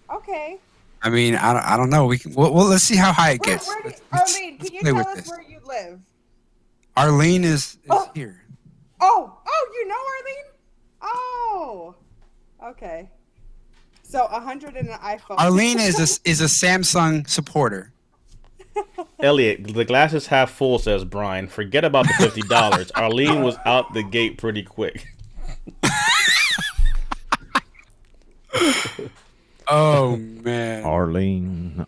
Okay. I mean, I don't know. Well, let's see how high it gets. Arlene, can you tell us where you live? Arlene is here. Oh, you know Arlene? Oh, okay. So 100 and an iPhone. Arlene is a Samsung supporter. Elliot, the glass is half full, says Brian. Forget about the $50. Arlene was out the gate pretty quick. Oh man, Arlene.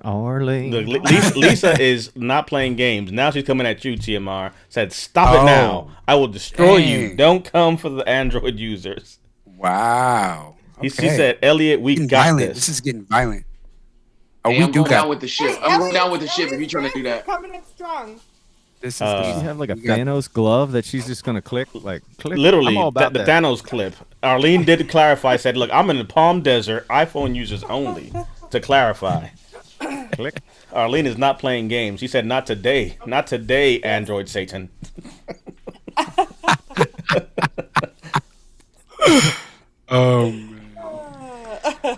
Look, Lisa is not playing games. Now she's coming at you, TMR. Said, "Stop it now. I will destroy you. Don't come for the Android users." Wow. Okay. She said, "Elliot, we got violent. this." This is getting violent. Oh, hey, I'm going down with the ship. I'm going down with the ship if you're trying to do that. Coming in strong. This is Does she have like a Thanos glove that she's just gonna click? Literally, I'm all about the that. Thanos clip. Arlene did clarify, said, "Look, I'm in the Palm Desert, iPhone users only." To clarify. Click. Arlene is not playing games. She said, "Not today. Not today, Android Satan." Oh man.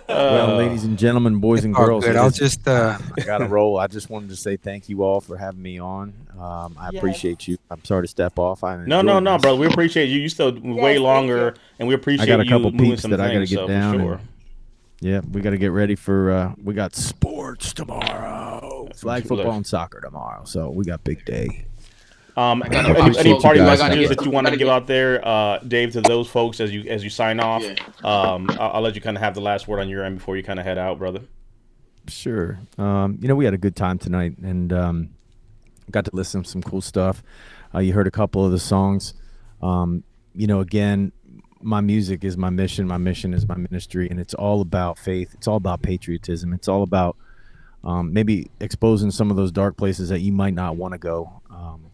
Well, ladies and gentlemen, boys and girls, I'll just I got to roll. I just wanted to say thank you all for having me on. I appreciate you. I'm sorry to step off. No, brother. We appreciate you. You still way longer, and we appreciate you. I got a couple peeps some that I got to things, get down. Sure. Yeah, we got to get ready for. We got sports tomorrow. Flag football and soccer tomorrow. So we got big day. Any party messages that you want to give out there, Dave, to those folks as you sign off? Yeah. I'll let you kind of have the last word on your end before you kind of head out, brother. Sure. We had a good time tonight and got to listen to some cool stuff. You heard a couple of the songs. Again, my music is my mission. My mission is my ministry, and it's all about faith. It's all about patriotism. It's all about maybe exposing some of those dark places that you might not want to go.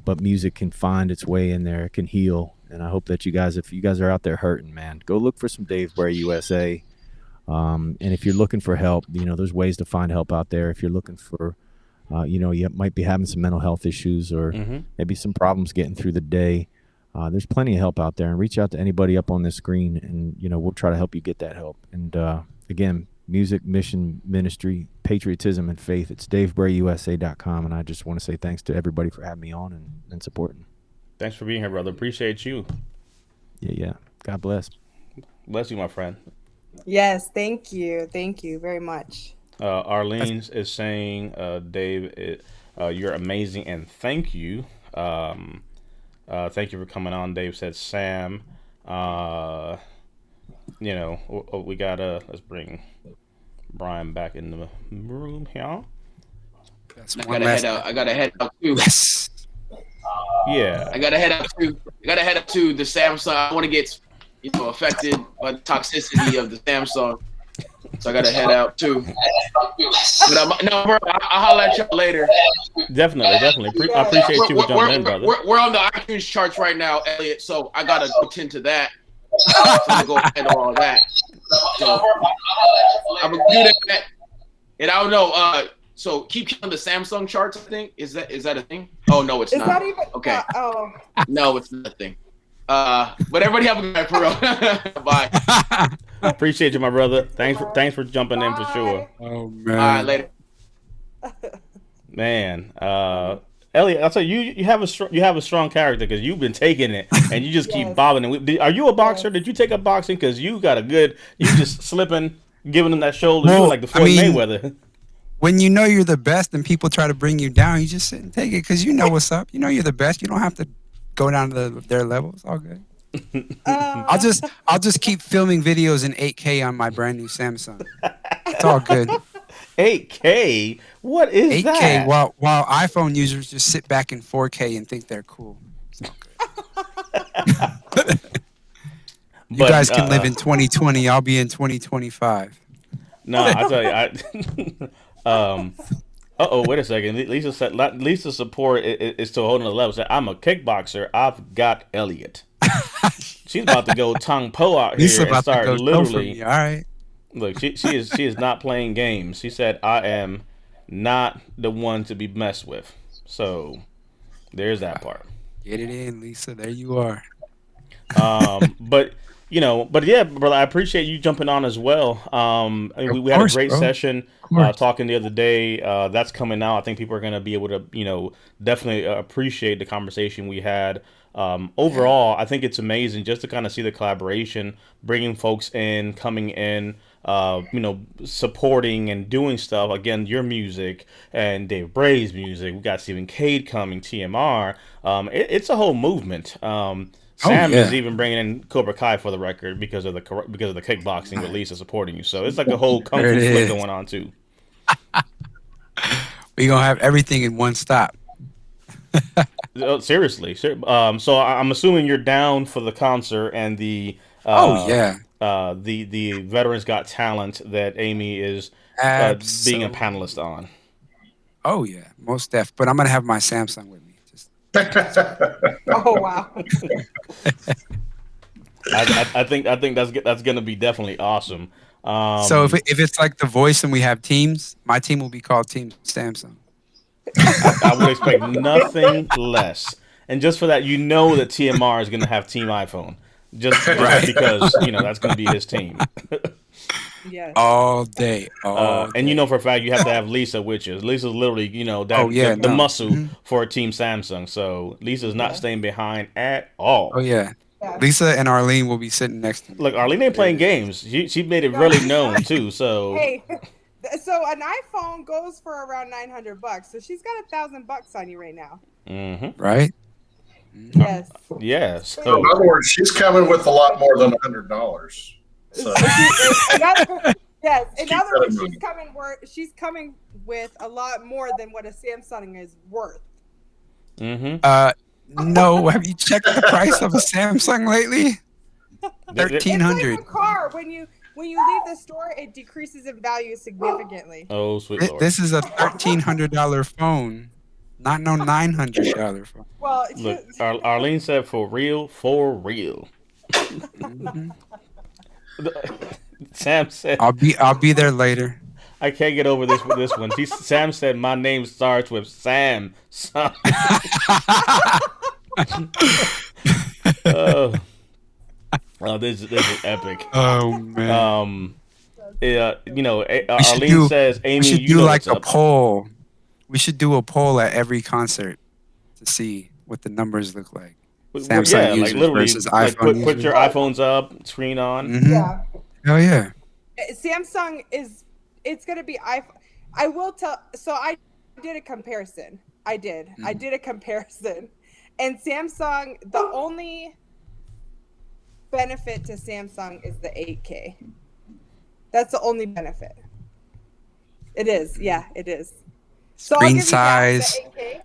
But music can find its way in there. It can heal. And I hope that you guys, if you guys are out there hurting, man, go look for some Dave Bray USA. And if you're looking for help, there's ways to find help out there. If you're looking for, you might be having some mental health issues or maybe some problems getting through the day. There's plenty of help out there. And reach out to anybody up on this screen, and, we'll try to help you get that help. And again, music, mission, ministry, patriotism, and faith. It's DaveBrayUSA.com, and I just want to say thanks to everybody for having me on and supporting. Thanks for being here, brother. Appreciate you. Yeah. God bless. Bless you, my friend. Yes, thank you. Thank you very much. Arlene is saying, Dave, you're amazing, and thank you. Thank you for coming on. Dave said, Sam, we gotta, let's bring Brian back in the room here. I gotta head out too. Yes. Yeah. I gotta head out to the Samsung. I want to get affected by the toxicity of the Samsung, so I gotta head out too. But bro, I'll holler at y'all later. Definitely. I appreciate you for jumping in, brother. We're on the iTunes charts right now, Elliot. So I gotta attend to that. So go handle all that. So I'm gonna do that. And I don't know. So keep on the Samsung charts. I think is that a thing? Oh no, it's Is not. that even? Okay. No, it's not a thing. But everybody have a good night for real. Bye. Appreciate you, my brother. Thanks for jumping in for sure. Oh man. All right, later. Man, Elliot, I'll tell you, you have a strong character because you've been taking it and you just keep bobbing. Are you a boxer? Did you take up boxing? Because you got you just slipping, giving them that shoulder. You're like the Floyd Mayweather. When you know you're the best and people try to bring you down, you just sit and take it because you know what's up. You know you're the best. You don't have to go down to their level. It's all good. I'll just keep filming videos in 8K on my brand new Samsung. It's all good. 8K? What is 8K, that? while iPhone users just sit back in 4K and think they're cool. It's all good. You guys can live in 2020. I'll be in 2025. No, I tell you, wait a second. Lisa said Lisa's support is to a whole nother level. Said, I'm a kickboxer. I've got Elliot. She's about to go Tong Po out here and start literally. All right. Look, she is not playing games. She said, I am not the one to be messed with. So there's that part. Get it in, Lisa. There you are. But yeah, brother, I appreciate you jumping on as well. We had a great session talking the other day. That's coming out. I think people are going to be able to, definitely appreciate the conversation we had. Overall, I think it's amazing just to kind of see the collaboration, bringing folks in, coming in, supporting and doing stuff. Again, your music and Dave Bray's music. We got Stephen Cade coming, TMR. It's a whole movement. Sam is even bringing in Cobra Kai for the record because of the kickboxing with Lisa supporting you. So it's like a whole kung fu flick going on too. We're gonna have everything in one stop. Seriously. So I'm assuming you're down for the concert and the the Veterans Got Talent that Amy is being a panelist on. Oh yeah, most def. But I'm gonna have my Samsung with me. Oh wow! I think that's gonna be definitely awesome. So if it's like The Voice and we have teams, my team will be called Team Samsung. I would expect nothing less. And just for that, that TMR is gonna have Team iPhone, just because that's gonna be his team. Yes. All day. And for a fact you have to have Lisa with you. Lisa's literally, the muscle for Team Samsung. So Lisa's not staying behind at all. Oh yeah. Lisa and Arlene will be sitting next to me. Look, Arlene ain't playing games. She made it really known too. So hey, so an iPhone goes for around $900. So she's got $1,000 on you right now. Mm-hmm. Right. Yes. Yes. So in other words, she's coming with a lot more than $100. So. In other words, she's coming with a lot more than what a Samsung is worth. Mm-hmm. No, have you checked the price of a Samsung lately? $1,300. It's like a car. When you leave the store, it decreases in value significantly. Oh, sweet Lord. This is a $1,300 phone, not no $900 phone. Well, look, Arlene said for real. Mm-hmm. Sam said, "I'll be there later." I can't get over this one. Sam said, "My name starts with Sam." Oh, this is epic. Oh man. Arlene says, "Amy, we should do like a poll. We should do a poll at every concert to see what the numbers look like." Samsung users versus iPhone users. Put your iPhones up, screen on. Mm-hmm. Yeah. Oh yeah. Samsung it's gonna be iPhone. I will tell. So I did a comparison. I did a comparison, and Samsung. The only benefit to Samsung is the 8K. That's the only benefit. It is. Yeah, it is. So screen size,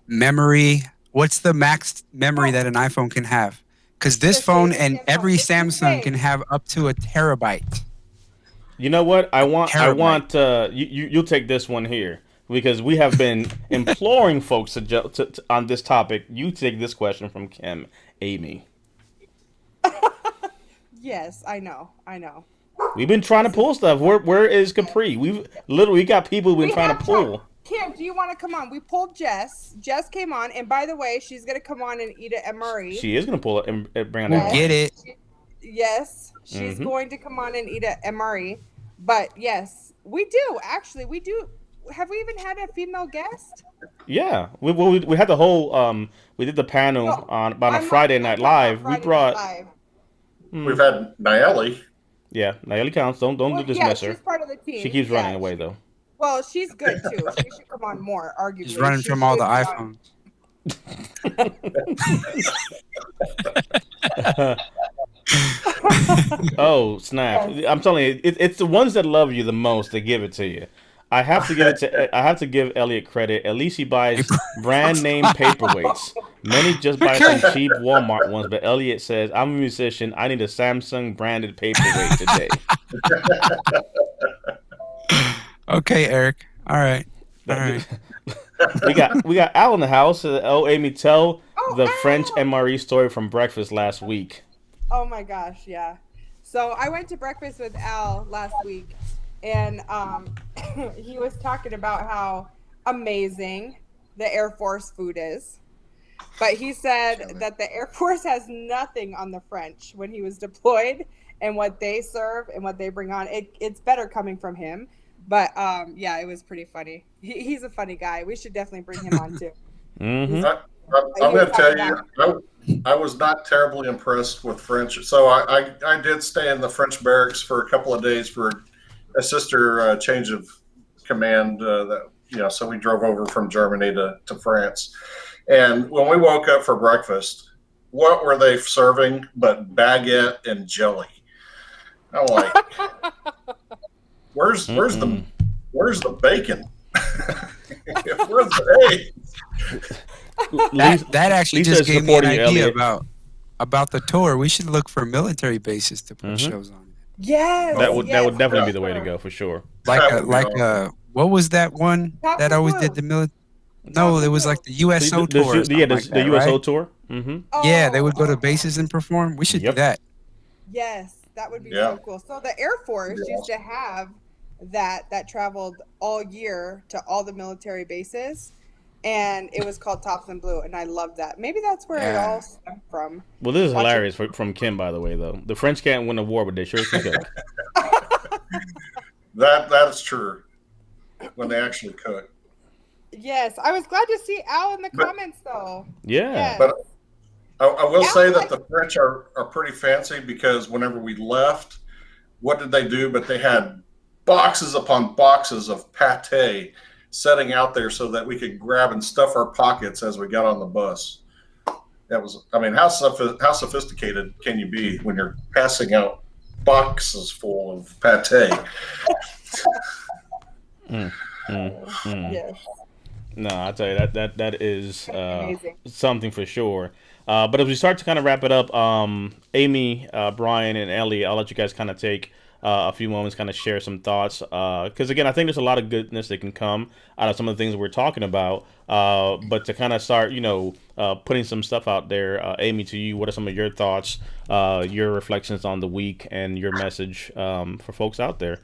memory. What's the max memory that an iPhone can have? Because this phone and every Samsung can have up to a terabyte. You know what? I want. You'll take this one here because we have been imploring folks to on this topic. You take this question from Kim, Amy. Yes, I know. We've been trying to pull stuff. Where is Capri? We've literally got people who've been trying to pull. Kim, do you want to come on? We pulled Jess. Jess came on, and by the way, she's gonna come on and eat at MRE. She is gonna pull it and bring on. We'll get it. Yes, she's going to come on and eat at MRE. But yes, we do actually. We do. Have we even had a female guest? Yeah, we had the whole we did the panel on a Friday Night Live. We brought. We've had Nayeli. Yeah, Nayeli counts. Don't dismiss her. She's part of the team. She keeps running away though. Well, she's good too. She should come on more. Arguably, She's running from all the iPhones. Oh snap! I'm telling you, it's the ones that love you the most that give it to you. I have to give Elliot credit. At least he buys brand name paperweights. Many just buy some cheap Walmart ones, but Elliot says, "I'm a musician. I need a Samsung branded paperweight today." Okay, Eric. All right. We got Al in the house. Amy, tell the French MRE story from breakfast last week. Oh my gosh, yeah. So I went to breakfast with Al last week, and he was talking about how amazing the Air Force food is. But he said that the Air Force has nothing on the French when he was deployed, and what they serve and what they bring on. It's better coming from him. But yeah, it was pretty funny. He's a funny guy. We should definitely bring him on too. I'm going to tell you, I was not terribly impressed with French. So I did stay in the French barracks for a couple of days for a sister change of command. So we drove over from Germany to France. And when we woke up for breakfast, what were they serving but baguette and jelly? I'm like, where's the bacon? Where's the eggs? That actually just gave me an idea about the tour. We should look for military bases to put shows on. Yes, that would definitely be the way to go for sure. What was that one that always did the military? No, it was like the USO tour. The USO tour. Yeah, they would go to bases and perform. We should do that. Yes, that would be so cool. So the Air Force used to have that traveled all year to all the military bases, and it was called Tops and Blue, and I love that. Maybe that's where it all stemmed from. Well, this is hilarious from Kim, by the way, though. The French can't win a war, but they sure can cook. That is true. When they actually cook. Yes, I was glad to see Al in the comments, though. Yeah. Yes. But I will say that the French are pretty fancy, because whenever we left, what did they do? But they had boxes upon boxes of pate setting out there so that we could grab and stuff our pockets as we got on the bus. That was, how sophisticated can you be when you're passing out boxes full of pate? Yes. No, I tell you that is something for sure. But as we start to kind of wrap it up, Amy, Brian, and Ellie, I'll let you guys kind of take a few moments, kind of share some thoughts. Because again, I think there's a lot of goodness that can come out of some of the things we're talking about. But to kind of start, putting some stuff out there, Amy, to you, what are some of your thoughts, your reflections on the week, and your message for folks out there?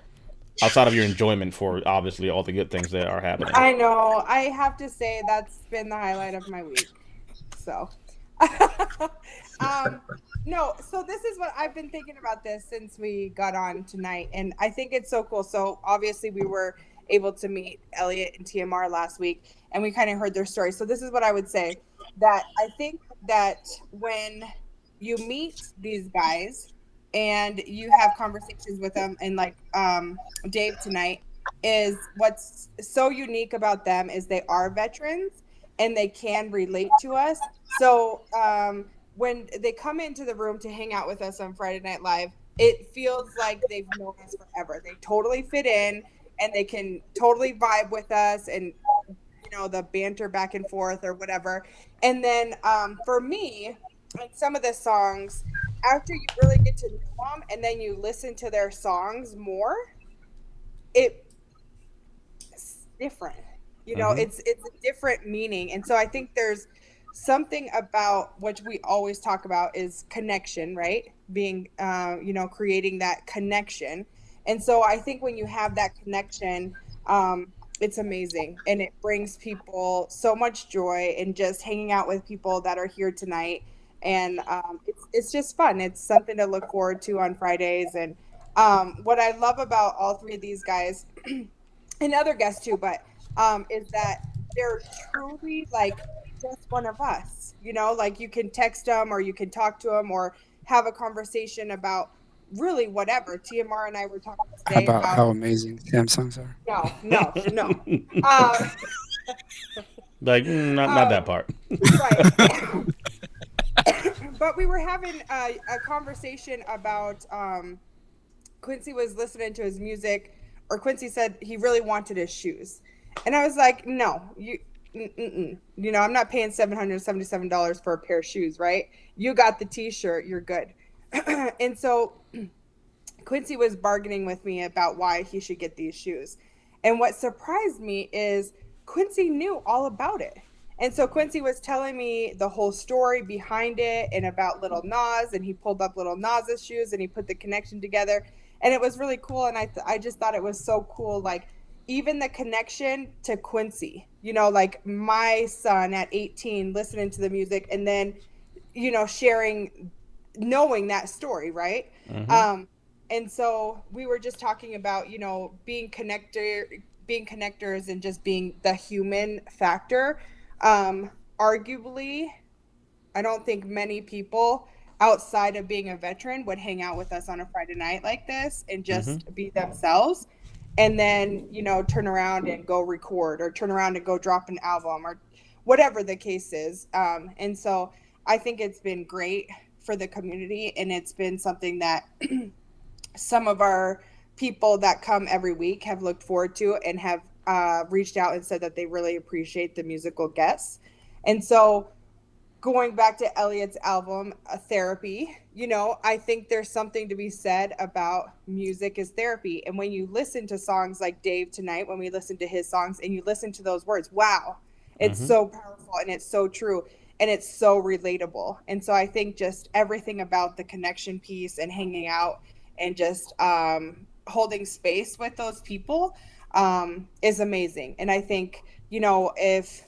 Outside of your enjoyment for obviously all the good things that are happening. I know. I have to say that's been the highlight of my week. So, no. So this is what I've been thinking about this since we got on tonight, and I think it's so cool. So obviously we were able to meet Elliot and TMR last week, and we kind of heard their story. So this is what I would say, that I think that when you meet these guys and you have conversations with them, and like Dave tonight, is what's so unique about them is they are veterans and they can relate to us. So when they come into the room to hang out with us on Friday Night Live, it feels like they've known us forever. They totally fit in, and they can totally vibe with us, and the banter back and forth or whatever. And then for me, in some of the songs, after you really get to know them and then you listen to their songs more, it's different. It's a different meaning. And so I think there's something about what we always talk about is connection, right? Being, creating that connection. And so I think when you have that connection, it's amazing, and it brings people so much joy, and just hanging out with people that are here tonight. And it's just fun. It's something to look forward to on Fridays. And what I love about all three of these guys and other guests too, but is that they're truly like just one of us. You know, like you can text them, or you can talk to them, or have a conversation about really whatever. TMR and I were talking How today about about how amazing Samsungs are? no. Um, Like, not that part. right. But we were having a conversation about Quincy was listening to his music, or Quincy said he really wanted his shoes, and I was like, no, you know, I'm not paying $777 for a pair of shoes, right? You got the T-shirt, you're good. And so Quincy was bargaining with me about why he should get these shoes. And what surprised me is Quincy knew all about it. And so Quincy was telling me the whole story behind it, and about Little Nas, and he pulled up Little Nas's shoes and he put the connection together. And it was really cool. And I just thought it was so cool. Like, even the connection to Quincy, you know, like my son at 18 listening to the music, and then, you know, knowing that story, right? Mm-hmm. And so we were just talking about, you know, being connectors, and just being the human factor. Arguably, I don't think many people outside of being a veteran would hang out with us on a Friday night like this and just be themselves, and then, you know, turn around and go record, or turn around and go drop an album, or whatever the case is. And so I think it's been great for the community, and it's been something that some of our people that come every week have looked forward to, and have reached out and said that they really appreciate the musical guests. And so going back to Elliot's album, Therapy, you know, I think there's something to be said about music as therapy. And when you listen to songs like Dave tonight, when we listen to his songs and you listen to those words, wow, it's so powerful, and it's so true, and it's so relatable. And so I think just everything about the connection piece, and hanging out, and just holding space with those people is amazing. And I think, you know, if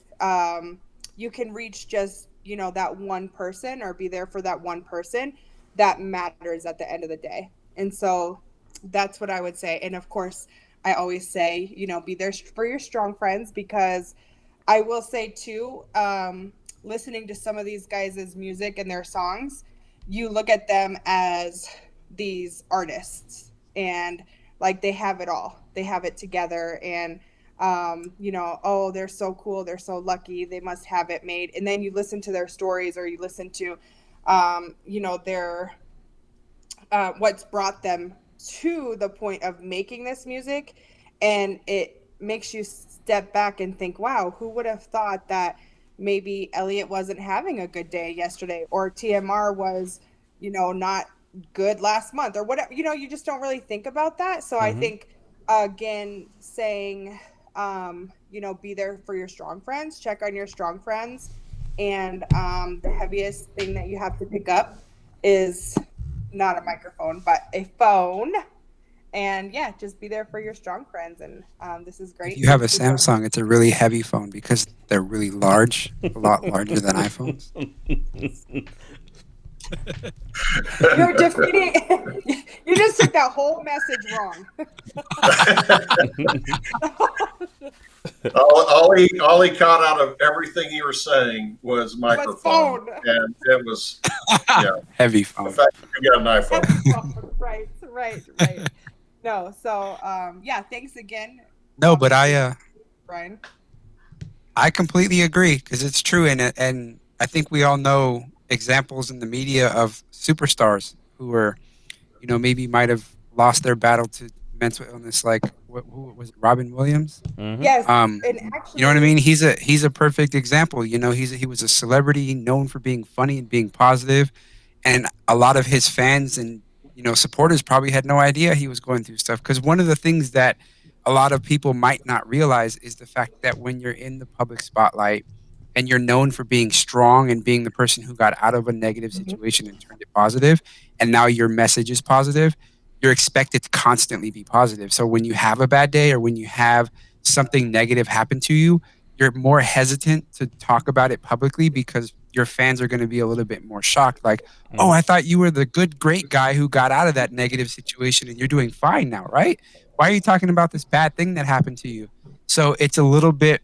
you can reach just, you know, that one person, or be there for that one person, that matters at the end of the day. And so that's what I would say. And of course, I always say, you know, be there for your strong friends, because I will say too, listening to some of these guys' music and their songs, you look at them as these artists, and like they have it all. They have it together, and you know, oh, they're so cool, they're so lucky, they must have it made. And then you listen to their stories, or you listen to you know, their what's brought them to the point of making this music, and it makes you step back and think, wow, who would have thought that maybe Elliot wasn't having a good day yesterday, or TMR was, you know, not good last month, or whatever. You know, you just don't really think about that. So I think, again, saying, you know, be there for your strong friends, check on your strong friends. And the heaviest thing that you have to pick up is not a microphone, but a phone. And yeah, just be there for your strong friends. And this is great. If you have a Samsung, it's a really heavy phone, because they're really large, a lot larger than iPhones. You're defeating. You just took that whole message wrong. All he caught out of everything you were saying was microphone, and it was heavy phone. The fact that you got an iPhone. Right. No, so yeah, thanks again. No, but Brian, I completely agree, because it's true, and I think we all know examples in the media of superstars who are, you know, maybe might have lost their battle to mental illness, like who was it, Robin Williams? Yes. And actually, you know what I mean? He's a perfect example. You know, he was a celebrity known for being funny and being positive, and a lot of his fans and, you know, supporters probably had no idea he was going through stuff. Because one of the things that a lot of people might not realize is the fact that when you're in the public spotlight and you're known for being strong and being the person who got out of a negative situation and turned it positive, and now your message is positive, you're expected to constantly be positive. So when you have a bad day, or when you have something negative happened to you, you're more hesitant to talk about it publicly because your fans are going to be a little bit more shocked. Like, oh, I thought you were the good, great guy who got out of that negative situation and you're doing fine now, right? Why are you talking about this bad thing that happened to you? So it's a little bit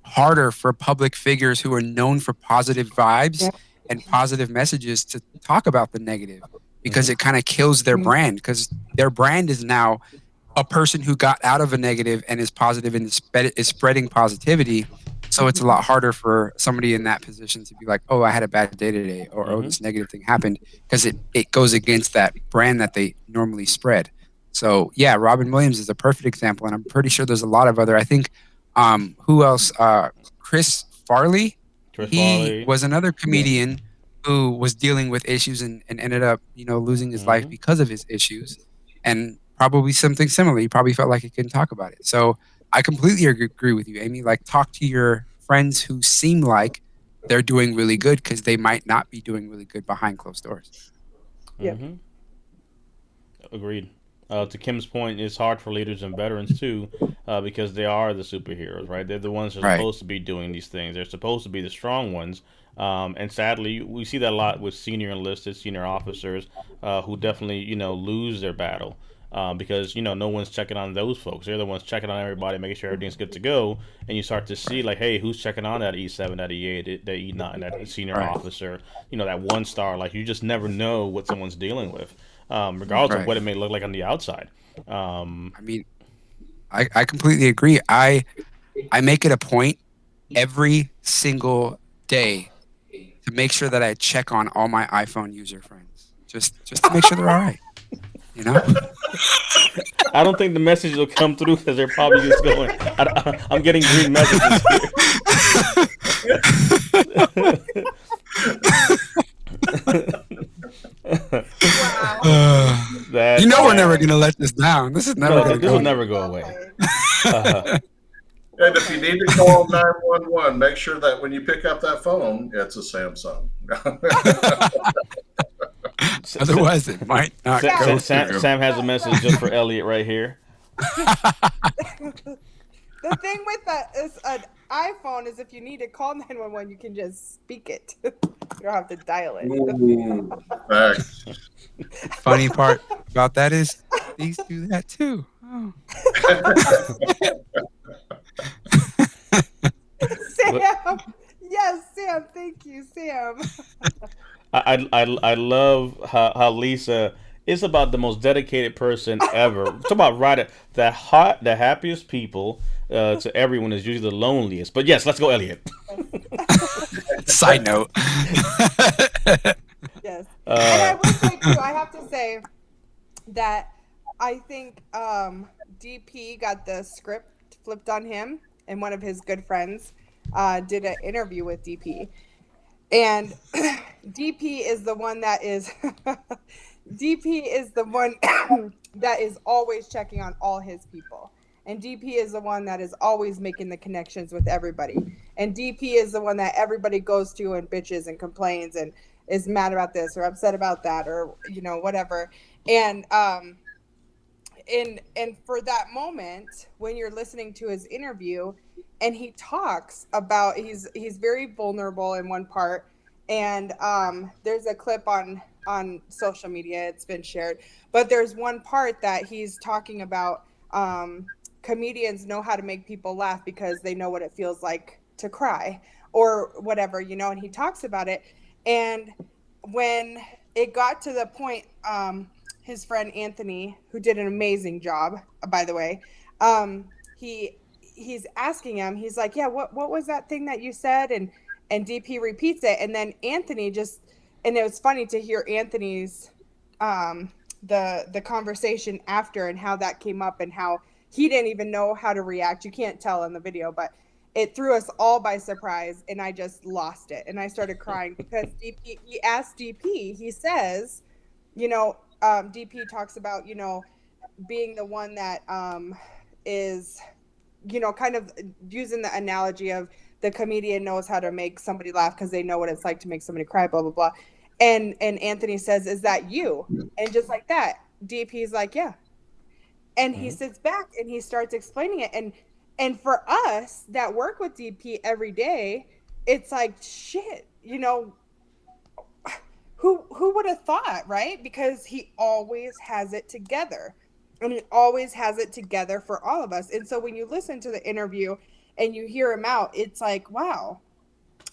harder for public figures who are known for positive vibes and positive messages to talk about the negative because it kind of kills their brand, because their brand is now a person who got out of a negative and is positive and is spreading positivity. So it's a lot harder for somebody in that position to be like, oh, I had a bad day today, or oh, this negative thing happened, because it goes against that brand that they normally spread. So yeah, Robin Williams is a perfect example, and I'm pretty sure there's a lot of other. I think who else? Chris Farley. He was another comedian who was dealing with issues and ended up, losing his life because of his issues, and probably something similar. He probably felt like he couldn't talk about it. So I completely agree with you, Amy. Like, talk to your friends who seem like they're doing really good, because they might not be doing really good behind closed doors. Yeah. Agreed. To Kim's point, it's hard for leaders and veterans too, because they are the superheroes, right? They're the ones that are supposed to be doing these things. They're supposed to be the strong ones. And sadly, we see that a lot with senior enlisted, senior officers, who definitely, lose their battle. Because no one's checking on those folks. They're the ones checking on everybody, making sure everything's good to go. And you start to see, like, hey, who's checking on that E7, that E8, that E9, that senior officer? That 1-star. Like, you just never know what someone's dealing with, regardless of what it may look like on the outside. I mean, I completely agree. I make it a point every single day to make sure that I check on all my iPhone user friends, just to make sure they're all right. I don't think the message will come through because they're probably just going, I'm getting green messages Wow. We're never going to let this down. This is never going to go. This will never go away. And if you need to call 911, make sure that when you pick up that phone, it's a Samsung. Otherwise, it might not go. Sam has a message just for Elliot right here. The thing with an iPhone is if you need to call 911, you can just speak it. You don't have to dial it. Funny part about that is these do that too. Oh. Sam. Yes, Sam. Thank you, Sam. I love how Lisa is about the most dedicated person ever. Talk about the happiest people to everyone is usually the loneliest. But yes, let's go, Elliot. Side note. Yes. And I will say too, I have to say that I think DP got the script flipped on him, and one of his good friends did an interview with DP. And DP is the one that is that is always checking on all his people. And DP is the one that is always making the connections with everybody. And DP is the one that everybody goes to and bitches and complains and is mad about this or upset about that or whatever. And for that moment when you're listening to his interview and he talks about he's very vulnerable in one part, and there's a clip on social media, it's been shared, but there's one part that he's talking about comedians know how to make people laugh because they know what it feels like to cry or whatever, and he talks about it. And when it got to the point, his friend Anthony, who did an amazing job, by the way, he's asking him, he's like, yeah, what was that thing that you said? And DP repeats it. And then Anthony and it was funny to hear Anthony's, the conversation after and how that came up and how he didn't even know how to react. You can't tell in the video, but it threw us all by surprise. And I just lost it. And I started crying because DP, he asked DP, he says, DP talks about, being the one that is, kind of using the analogy of the comedian knows how to make somebody laugh because they know what it's like to make somebody cry, blah, blah, blah. And Anthony says, is that you? And just like that, DP's like, yeah. And he sits back and he starts explaining it. And for us that work with DP every day, it's like, shit, you know, who would have thought, right? Because he always has it together. And he always has it together for all of us. And so when you listen to the interview and you hear him out, it's like, wow.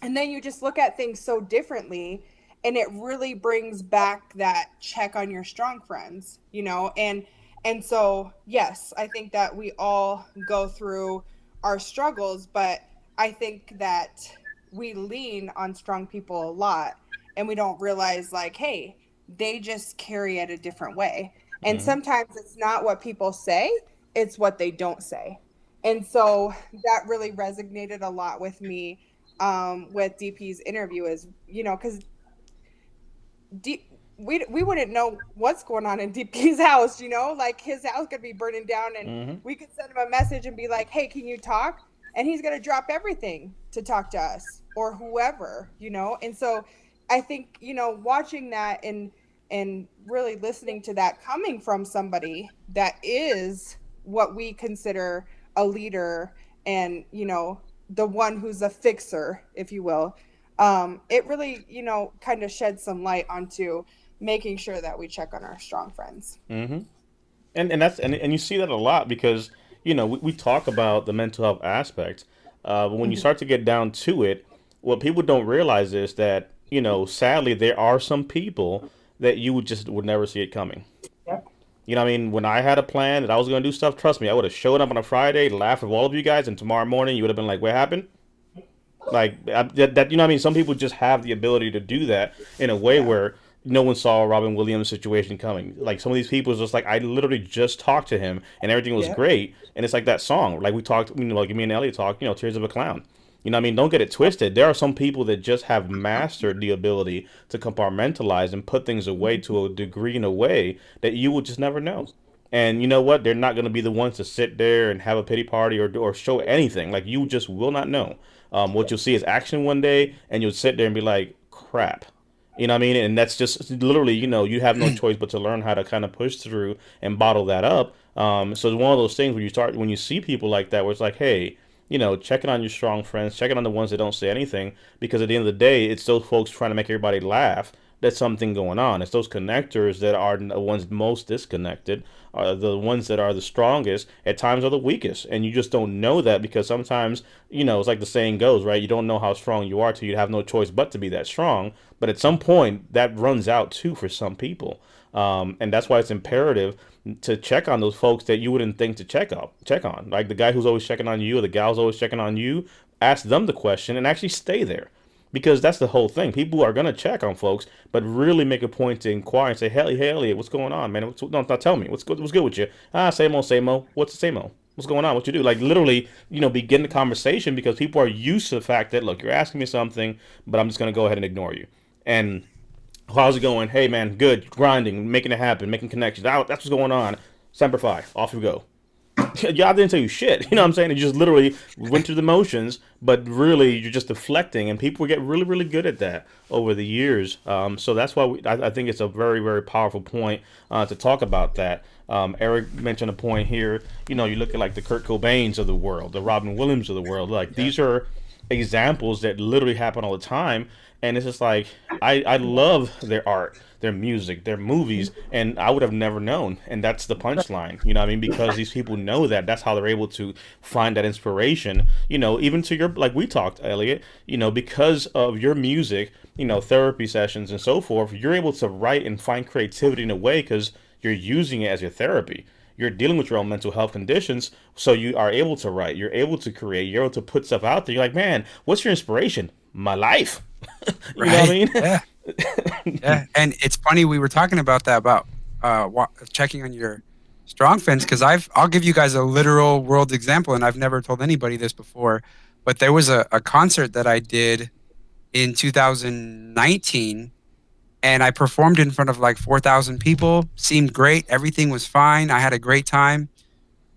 And then you just look at things so differently, and it really brings back that check on your strong friends, you know? And so, yes, I think that we all go through our struggles, but I think that we lean on strong people a lot, and we don't realize, like, hey, they just carry it a different way. And sometimes it's not what people say, it's what they don't say. And so that really resonated a lot with me with DP's interview, is, you know, because we wouldn't know what's going on in DP's house, you know, like his house could be burning down, and we could send him a message and be like, hey, can you talk? And he's going to drop everything to talk to us or whoever, you know? And so I think, you know, watching that and really listening to that coming from somebody that is what we consider a leader, and, you know, the one who's a fixer, if you will, it really, you know, kind of sheds some light onto making sure that we check on our strong friends. And that's and you see that a lot because, you know, we talk about the mental health aspect, but when you start to get down to it, what people don't realize is that, you know, sadly there are some people that you would never see it coming. Yep. You know what I mean? When I had a plan that I was going to do stuff, trust me, I would have showed up on a Friday, laughed with all of you guys, and tomorrow morning you would have been like, what happened? Like, that you know what I mean? Some people just have the ability to do that in a way where no one saw Robin Williams' situation coming. Like, some of these people is just like, I literally just talked to him, and everything was great. And it's like that song. Like, we talked, you know, like me and Elliot talked, you know, Tears of a Clown. You know what I mean? Don't get it twisted. There are some people that just have mastered the ability to compartmentalize and put things away to a degree in a way that you will just never know. And you know what? They're not going to be the ones to sit there and have a pity party or show anything. Like, you just will not know. What you'll see is action one day, and you'll sit there and be like, crap. You know what I mean? And that's just literally, you know, you have no choice but to learn how to kind of push through and bottle that up. So it's one of those things when you see people like that, where it's like, hey, you know, checking on your strong friends, checking on the ones that don't say anything, because at the end of the day, it's those folks trying to make everybody laugh. That's something going on. It's those connectors that are the ones most disconnected, are the ones that are the strongest, at times are the weakest. And you just don't know that, because sometimes, you know, it's like the saying goes, right? You don't know how strong you are till you have no choice but to be that strong. But at some point, that runs out too for some people. And that's why it's imperative to check on those folks that you wouldn't think to check on. Like the guy who's always checking on you, or the gal who's always checking on you, ask them the question and actually stay there. Because that's the whole thing. People are going to check on folks, but really make a point to inquire and say, hey, Elliot, what's going on, man? No, tell me. What's good with you? Same old. What's the same old? What's going on? What you do? Like, literally, you know, begin the conversation, because people are used to the fact that, look, you're asking me something, but I'm just going to go ahead and ignore you. And how's it going? Hey, man, good. Grinding, making it happen, making connections. That's what's going on. Semper Fi. Off we go. Y'all didn't tell you shit. You know what I'm saying? You just literally went through the motions, but really you're just deflecting, and people get really, really good at that over the years. So that's why I think it's a very, very powerful point to talk about that. Eric mentioned a point here. You know, you look at like the Kurt Cobains of the world, the Robin Williams of the world. Like, these are examples that literally happen all the time. And it's just like, I love their art, their music, their movies, and I would have never known. And that's the punchline, you know what I mean? Because these people know that. That's how they're able to find that inspiration, you know, even to your, like we talked, Elliot, you know, because of your music, you know, therapy sessions and so forth, you're able to write and find creativity in a way because you're using it as your therapy. You're dealing with your own mental health conditions, so you are able to write, you're able to create, you're able to put stuff out there. You're like, man, what's your inspiration? My life. You know what I mean? Yeah. Yeah. And it's funny, we were talking about that, about checking on your strong friends, because I'll give you guys a literal world example, and I've never told anybody this before, but there was a concert that I did in 2019, and I performed in front of like 4,000 people. Seemed great. Everything was fine. I had a great time.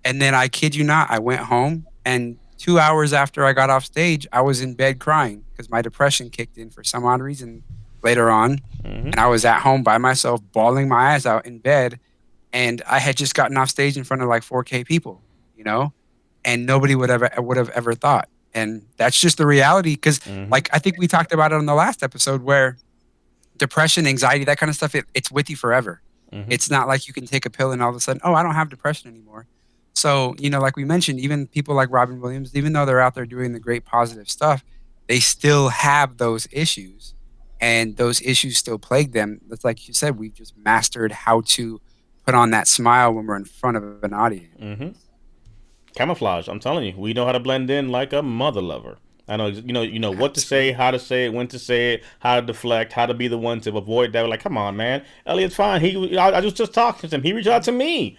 And then, I kid you not, I went home, and 2 hours after I got off stage, I was in bed crying because my depression kicked in for some odd reason later on. And I was at home by myself, bawling my eyes out in bed. And I had just gotten off stage in front of like 4K people, you know? and nobody would have ever thought. And that's just the reality. Because like I think we talked about it on the last episode, where depression, anxiety, that kind of stuff, it's with you forever. It's not like you can take a pill and all of a sudden, oh, I don't have depression anymore. So, like we mentioned, even people like Robin Williams, even though they're out there doing the great positive stuff, they still have those issues, and those issues still plague them. That's like you said, we've just mastered how to put on that smile when we're in front of an audience. Camouflage. I'm telling you, we know how to blend in like a mother lover. I know, you know what to say, how to say it, when to say it, how to deflect, how to be the one to avoid that. We're like, come on, man, Elliot's fine. I was just talking to him. He reached out to me.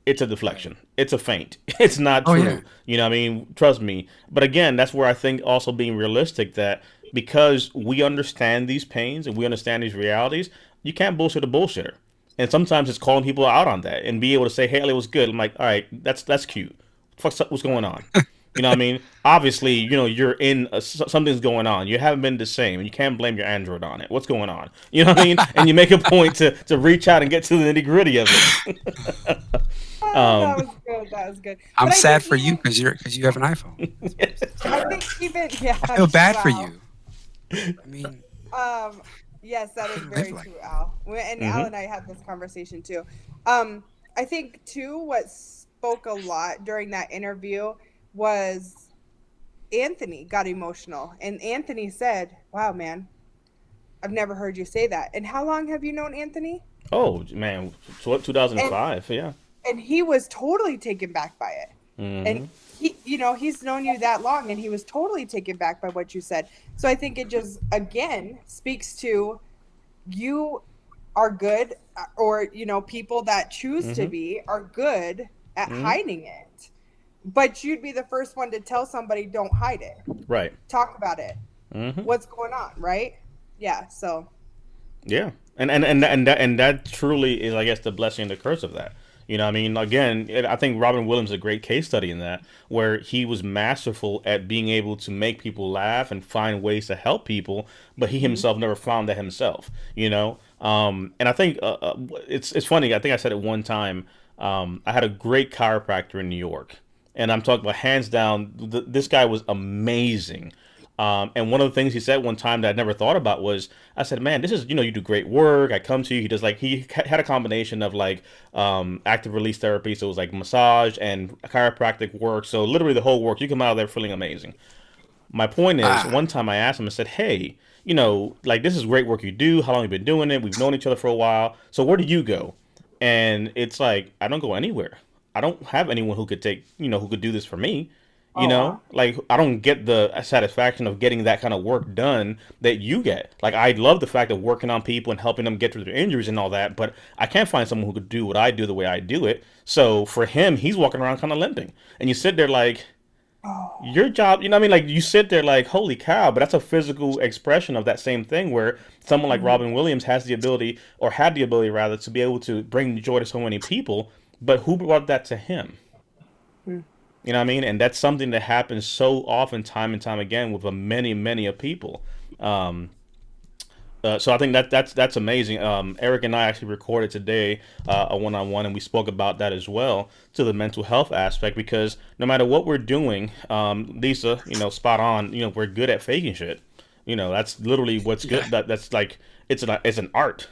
It's a deflection. It's a feint. It's not true. Yeah. You know what I mean? Trust me. But again, that's where I think also being realistic, that because we understand these pains and we understand these realities, you can't bullshit a bullshitter. And sometimes it's calling people out on that and be able to say, hey, Elliot was good. I'm like, all right, that's cute. What's going on? You know what I mean? Obviously, you're in something's going on. You haven't been the same, and you can't blame your Android on it. What's going on? You know what I mean? And you make a point to reach out and get to the nitty gritty of it. That was good. That was good. I'm sad for you because you have an iPhone. I think even I feel bad for you. I mean, yes, that is very true, Al. And Al and I had this conversation too. I think too, what spoke a lot during that interview was Anthony got emotional, and Anthony said, wow, man, I've never heard you say that. And how long have you known Anthony? Oh man, 2005. Yeah. And he was totally taken back by it. And he, he's known you that long, and he was totally taken back by what you said. So I think it just, again, speaks to you are good, or, people that choose to be are good at hiding it. But you'd be the first one to tell somebody, don't hide it. Right. Talk about it. What's going on, right? Yeah, so. Yeah. And that truly is, I guess, the blessing and the curse of that. You know what I mean? Again, I think Robin Williams is a great case study in that, where he was masterful at being able to make people laugh and find ways to help people, but he himself never found that himself, And I think it's funny. I think I said it one time. I had a great chiropractor in New York, and I'm talking about hands down, this guy was amazing. And one of the things he said one time that I never thought about was, I said, man, this is, you do great work. I come to you. He had a combination of active release therapy. So it was like massage and chiropractic work. So literally the whole work, you come out of there feeling amazing. My point is, one time I asked him, I said, hey, this is great work you do. How long have you been doing it? We've known each other for a while. So where do you go? And it's like, I don't go anywhere. I don't have anyone who could who could do this for me. I don't get the satisfaction of getting that kind of work done that you get. I love the fact of working on people and helping them get through their injuries and all that, but I can't find someone who could do what I do the way I do it. So for him, he's walking around kind of limping. And you sit there your job, you sit there holy cow, but that's a physical expression of that same thing, where someone like Robin Williams has the ability, or had the ability rather, to be able to bring joy to so many people, but who brought that to him? You know what I mean? And that's something that happens so often, time and time again, with many of people. So I think that's amazing. Eric and I actually recorded today a one-on-one, and we spoke about that as well, to the mental health aspect, because no matter what we're doing, Lisa, spot on. We're good at faking shit. That's literally what's good. That's it's an art.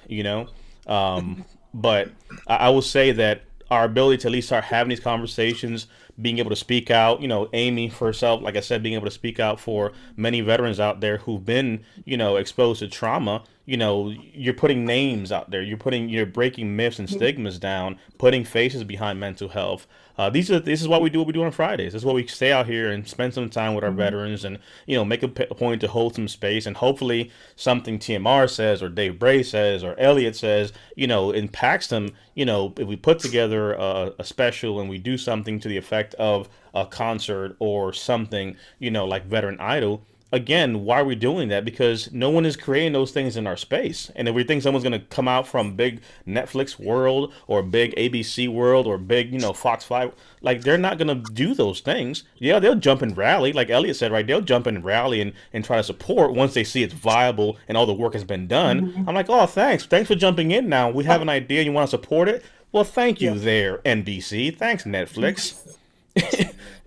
But I will say that our ability to at least start having these conversations, being able to speak out, Amy for herself, like I said, being able to speak out for many veterans out there who've been, exposed to trauma. You're putting names out there, you're breaking myths and stigmas down, putting faces behind mental health. This is what we do on Fridays. This is what we stay out here and spend some time with our veterans, and make a point to hold some space, and hopefully something TMR says, or Dave Bray says, or Elliot says, impacts them. If we put together a special and we do something to the effect of a concert or something, like Veteran Idol. Again, why are we doing that? Because no one is creating those things in our space. And if we think someone's going to come out from big Netflix world, or big ABC world, or big, Fox 5, they're not going to do those things. Yeah, they'll jump and rally. Like Elliot said, right? They'll jump and rally and try to support once they see it's viable and all the work has been done. I'm like, oh, thanks. Thanks for jumping in now. We have an idea. You want to support it? Well, thank you there, NBC. Thanks, Netflix.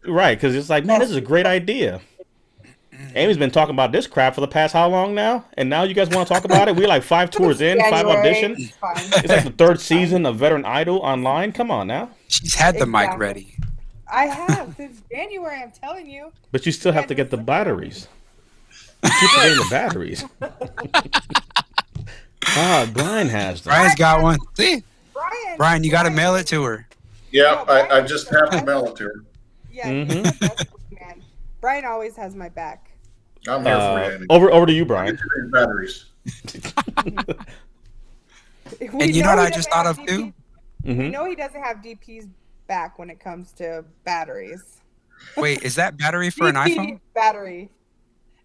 Right, because it's like, man, this is a great idea. Amy's been talking about this crap for the past how long now? And now you guys want to talk about it? We're like 5 tours in, 5 auditions. It's fine. It's like the 3rd season of Veteran Idol online. Come on now. She's had the mic Exactly. ready. I have since January. I'm telling you. But you still have to get the batteries. You keep forgetting the batteries. Brian has them. Brian's got one. See, Brian. Brian, you got to mail it to her. Yeah, I just have to mail it to her. Yeah, he's the best man. Brian always has my back. I'm here for you, Andy. Over to you, Brian. Get your batteries. And you know what I just thought of too? We know he doesn't have DP's back when it comes to batteries. Wait, is that battery for an iPhone? Battery.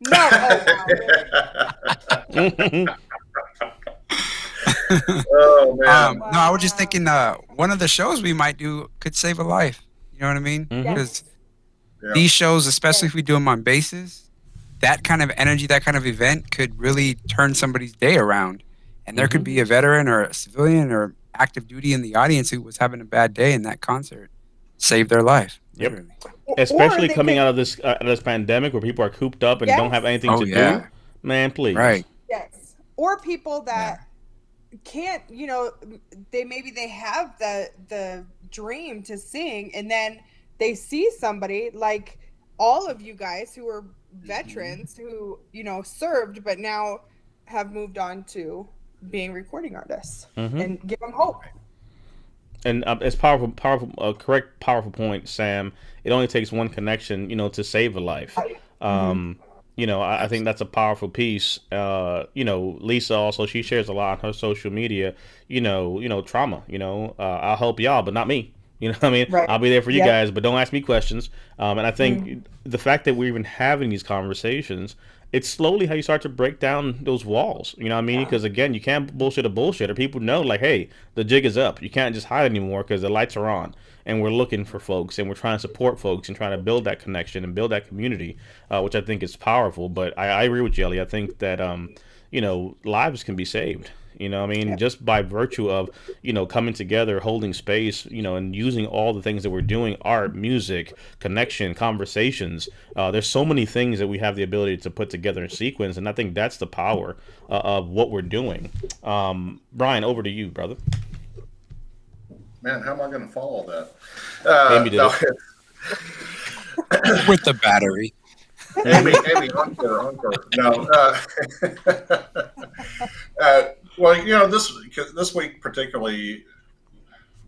No. Oh, wow, really? Oh man. No, I was just thinking one of the shows we might do could save a life. You know what I mean? Because these shows, especially if we do them on bases, that kind of energy, that kind of event could really turn somebody's day around. And there could be a veteran or a civilian or active duty in the audience who was having a bad day, and that concert saved their life. Yep. Literally. Especially coming out of this pandemic where people are cooped up and don't have anything to do. Man, please. Right. Yes. Or people that can't, they have the dream to sing, and then they see somebody like all of you guys who are veterans who, served, but now have moved on to being recording artists and give them hope. And it's powerful, correct, powerful point, Sam. It only takes one connection, to save a life. I think that's a powerful piece. Lisa also, she shares a lot on her social media, trauma, I'll help y'all, but not me. You know what I mean? Right. I'll be there for you guys, but don't ask me questions. And I think the fact that we're even having these conversations, it's slowly how you start to break down those walls. You know what I mean? Because again, you can't bullshit a bullshitter. People know, like, hey, the jig is up. You can't just hide anymore because the lights are on. And we're looking for folks, and we're trying to support folks and trying to build that connection and build that community, which I think is powerful. But I agree with you, Ellie. I think that, lives can be saved. Just by virtue of, coming together, holding space, and using all the things that we're doing, art, music, connection, conversations. There's so many things that we have the ability to put together in sequence, and I think that's the power of what we're doing. Brian, over to you, brother. Man, how am I going to follow that? Amy did With the battery. Amy, encore. No. Well, this week particularly,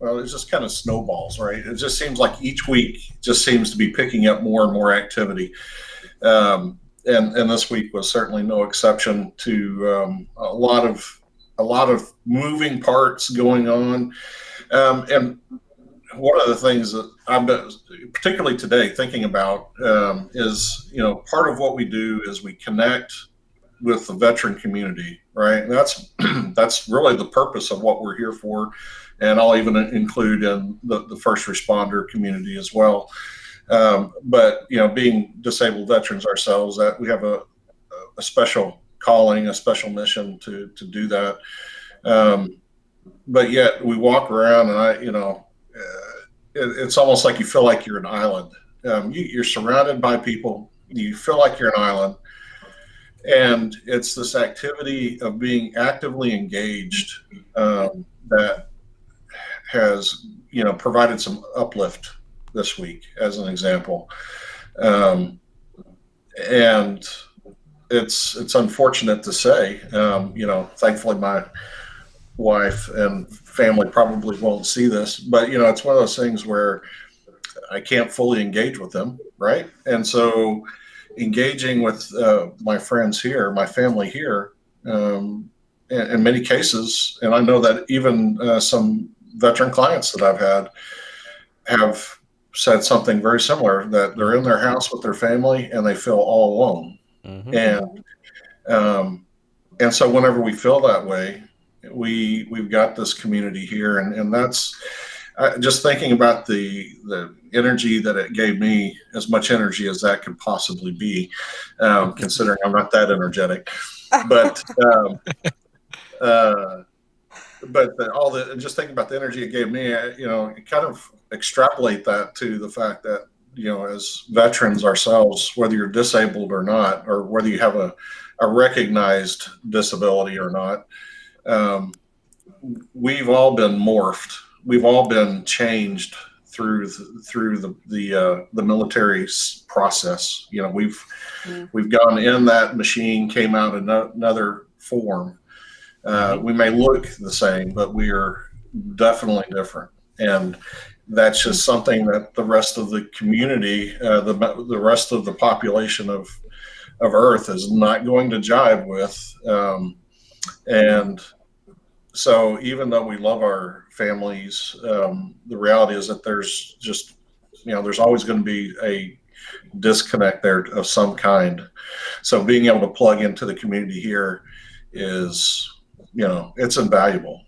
it just kind of snowballs, right? It just seems like each week just seems to be picking up more and more activity. And this week was certainly no exception to a lot of moving parts going on. And one of the things that I've been, particularly today, thinking about is, part of what we do is we connect with the veteran community, right? And that's really the purpose of what we're here for. And I'll even include in the first responder community as well. But, being disabled veterans ourselves, that we have a special calling, a special mission to do that. But yet we walk around and it's almost like you feel like you're an island. You're surrounded by people. You feel like you're an island. And it's this activity of being actively engaged that has, provided some uplift this week, as an example. And it's unfortunate to say, thankfully my wife and family probably won't see this, but it's one of those things where I can't fully engage with them, right? And so engaging with my friends here, my family here, in many cases, and I know that even some veteran clients that I've had have said something very similar, that they're in their house with their family and they feel all alone. And so whenever we feel that way, we've got this community here, and that's just thinking about the energy that it gave me, as much energy as that could possibly be, considering I'm not that energetic. But but just thinking about the energy it gave me, you kind of extrapolate that to the fact that, as veterans ourselves, whether you're disabled or not, or whether you have a recognized disability or not, we've all been morphed. We've all been changed through the military process. We've gone in that machine, came out in another form. We may look the same, but we are definitely different, and that's just something that the rest of the community, the rest of the population of Earth is not going to jive with. And so, even though we love our families, the reality is that there's just, there's always going to be a disconnect there of some kind. So, being able to plug into the community here is, it's invaluable.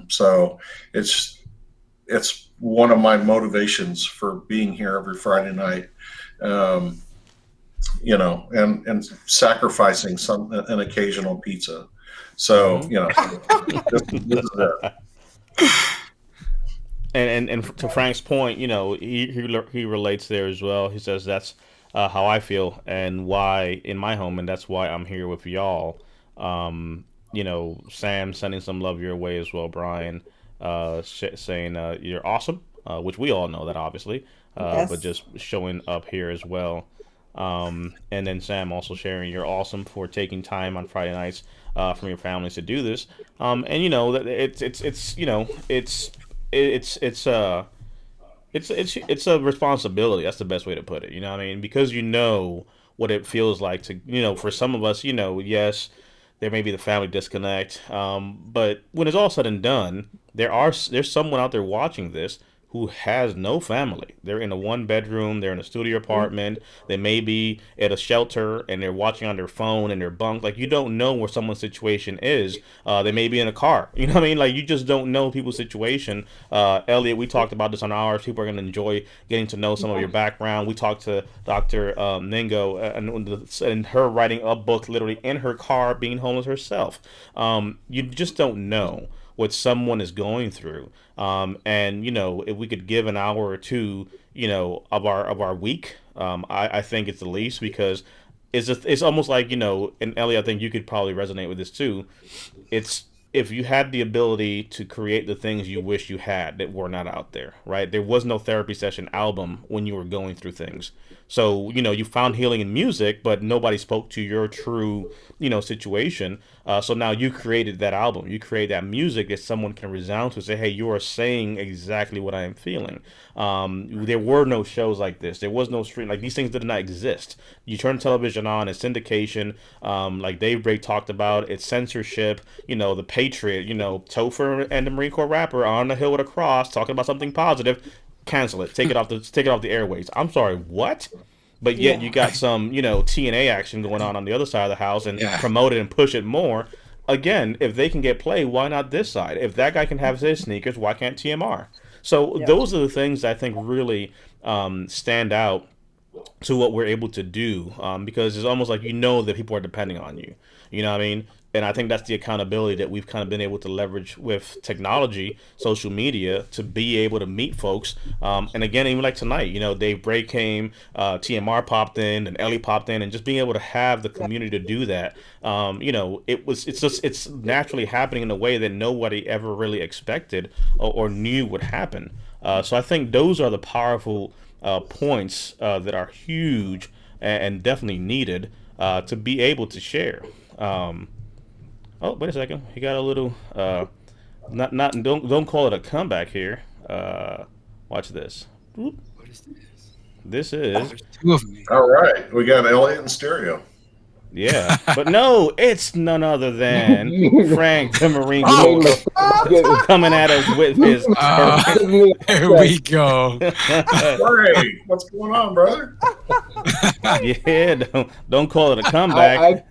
So it's one of my motivations for being here every Friday night, and sacrificing an occasional pizza. So, this is it. And to Frank's point, he relates there as well. He says that's how I feel and why in my home, and that's why I'm here with y'all. Sam sending some love your way as well, Brian, saying you're awesome, which we all know that obviously, Yes. but just showing up here as well. And then Sam also sharing you're awesome for taking time on Friday nights from your families to do this. And that it's a responsibility. That's the best way to put it. You know what I mean? Because what it feels like to, for some of us, yes, there may be the family disconnect. But when it's all said and done, there's someone out there watching this who has no family. They're in a one bedroom, they're in a studio apartment, they may be at a shelter and they're watching on their phone in their bunk. Like, you don't know where someone's situation is. They may be in a car. You know what I mean? Like, you just don't know people's situation. Elliot, we talked about this on ours. People are going to enjoy getting to know some of your background. We talked to Dr. Ningo and her writing a book literally in her car, being homeless herself. You just don't know what someone is going through. And if we could give an hour or two, of our week, I think it's the least, because it's almost like, and Ellie, I think you could probably resonate with this too. It's if you had the ability to create the things you wish you had that were not out there, right? There was no therapy session album when you were going through things. So, you found healing in music, but nobody spoke to your true, situation. So now you created that album. You create that music that someone can resound to, say, hey, you are saying exactly what I am feeling. There were no shows like this. There was no stream. Like, these things did not exist. You turn television on, it's syndication. Like Dave Bray talked about, it's censorship. The Patriot, Topher and the Marine Corps rapper on the hill with a cross talking about something positive. Cancel it. Take it off the airways. I'm sorry, what? But yet you got some, TNA action going on the other side of the house and promote it and push it more. Again, if they can get play, why not this side? If that guy can have his sneakers, why can't TMR? So those are the things that I think really stand out to what we're able to do, because it's almost like that people are depending on you. You know what I mean? And I think that's the accountability that we've kind of been able to leverage with technology, social media, to be able to meet folks. And again, even like tonight, Dave Bray came, TMR popped in, and Ellie popped in, and just being able to have the community to do that, it's naturally happening in a way that nobody ever really expected or knew would happen. So I think those are the powerful points that are huge and definitely needed to be able to share. Oh, wait a second. He got a little don't call it a comeback here. Watch this. Whoop. What is this? This is There's two of me. All right, we got Elliot in stereo. yeah. But no, it's none other than Frank the Marine Corps coming at us with his Here we go. Hey, what's going on, brother? yeah, don't call it a comeback.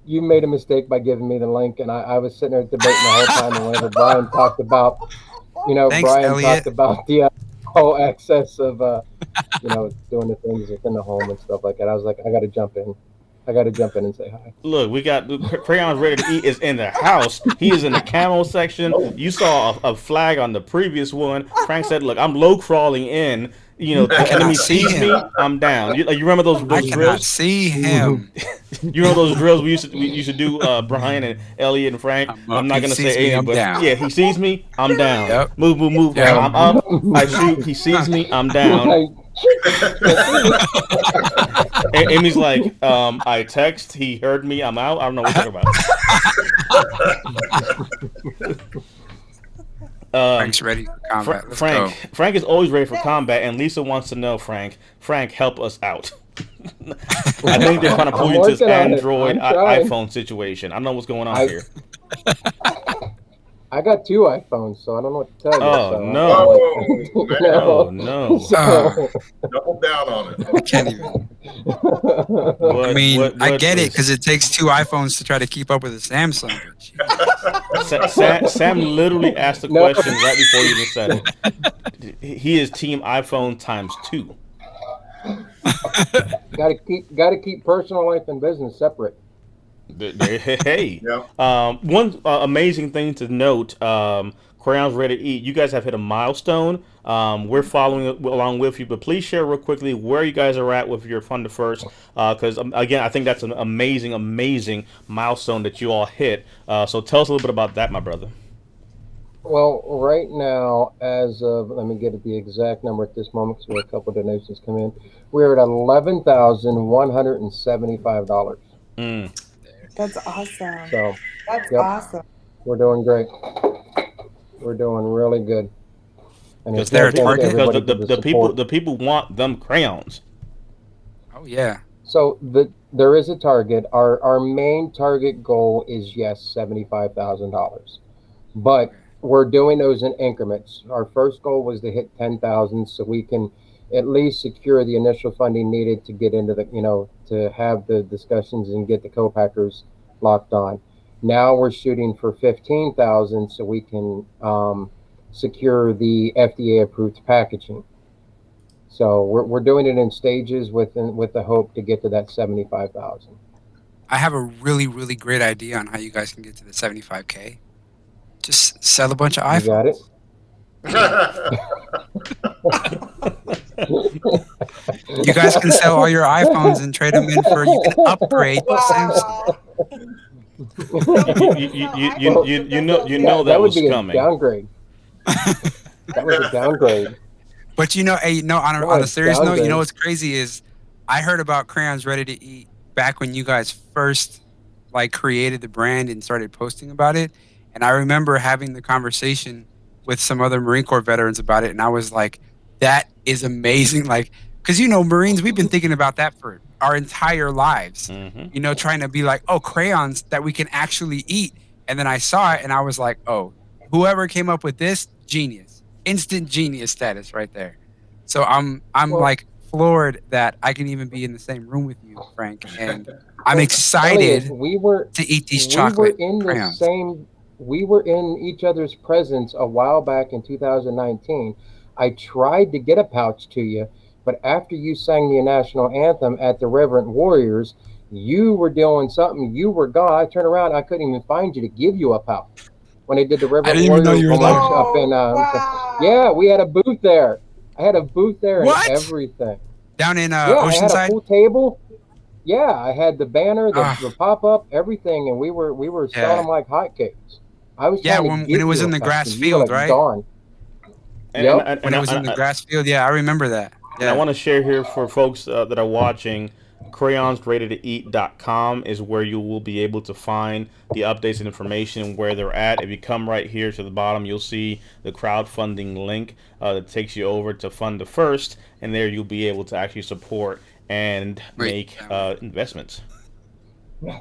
You made a mistake by giving me the link, and I was sitting there debating the whole time. And whenever Brian talked about, Thanks, Brian Elliot. talked about the whole excess of, doing the things within the home and stuff like that. I was like, I got to jump in. I got to jump in and say hi. Look, we got Crayons Ready to Eat is in the house. He is in the camo section. You saw a flag on the previous one. Frank said, "Look, I'm low crawling in. You know, the enemy sees me, I'm down." You remember those I cannot drills? see him. You know those drills we used to do, Brian and Elliot and Frank. I'm not gonna say anything, but yeah, he sees me, I'm down. Yep. Move. Yep. I'm up. I shoot. He sees me, I'm down. Amy's like, I text. He heard me. I'm out. I don't know what you're talking about. Frank's ready for combat. Let's go. Frank is always ready for combat, and Lisa wants to know, Frank, help us out. I think they're trying to pull you to this Android iPhone situation. I don't know what's going on here. I got 2 iPhones, so I don't know what to tell you. Oh no! Double down on it. I can't even. I get it because it takes 2 iPhones to try to keep up with a Samsung. Sam literally asked the question right before you even said it. He is Team iPhone ×2. Got to keep personal life and business separate. Hey, yeah. One amazing thing to note, Crayons Ready to Eat, you guys have hit a milestone. We're following along with you, but please share real quickly where you guys are at with your Fund the First, because again, I think that's an amazing milestone that you all hit. So tell us a little bit about that, my brother. Well, right now, as of, let me get the exact number at this moment because we had a couple of donations come in. We're at $11,175. That's awesome. So that's awesome. We're doing great. We're doing really good. And Is there a target? Because the people want them crayons. Oh yeah. So there is a target. Our main target goal is $75,000, but we're doing those in increments. Our first goal was to hit 10,000, so we can at least secure the initial funding needed to get into the, to have the discussions and get the co-packers locked on. Now we're shooting for 15,000 so we can secure the FDA approved packaging. So we're doing it in stages with the hope to get to that 75,000. I have a really great idea on how you guys can get to the 75K. Just sell a bunch of iPhones. You got it. You guys can sell all your iPhones and trade them in for. You can upgrade to Samsung. That was be coming. A downgrade. That was a downgrade. But on a serious note, what's crazy is I heard about Crayons Ready to Eat back when you guys first created the brand and started posting about it. And I remember having the conversation with some other Marine Corps veterans about it, and I was like, that is amazing. Because Marines, we've been thinking about that for our entire lives. Mm-hmm. Trying to be crayons that we can actually eat. And then I saw it and I was like, oh, whoever came up with this, genius. Instant genius status right there. So I'm floored that I can even be in the same room with you, Frank. And I'm excited to eat these chocolate crayons. We were in each other's presence a while back in 2019. I tried to get a pouch to you, but after you sang the national anthem at the Reverend Warriors, you were doing something. You were gone. I turned around. I couldn't even find you to give you a pouch. When they did the Reverend Warriors up in, wow. Yeah, we had a booth there. I had a booth there what? and everything. Down in Oceanside? I had a full table. Yeah, I had the banner, the pop-up, everything, and we were selling them like hotcakes. I was when it was in the grass field, right? Gone. When it was in the grass field, yeah, I remember that. Yeah. And I want to share here for folks that are watching, crayonsreadytoeat.com is where you will be able to find the updates and information where they're at. If you come right here to the bottom, you'll see the crowdfunding link that takes you over to Fund the First, and there you'll be able to actually support and make investments. Yeah.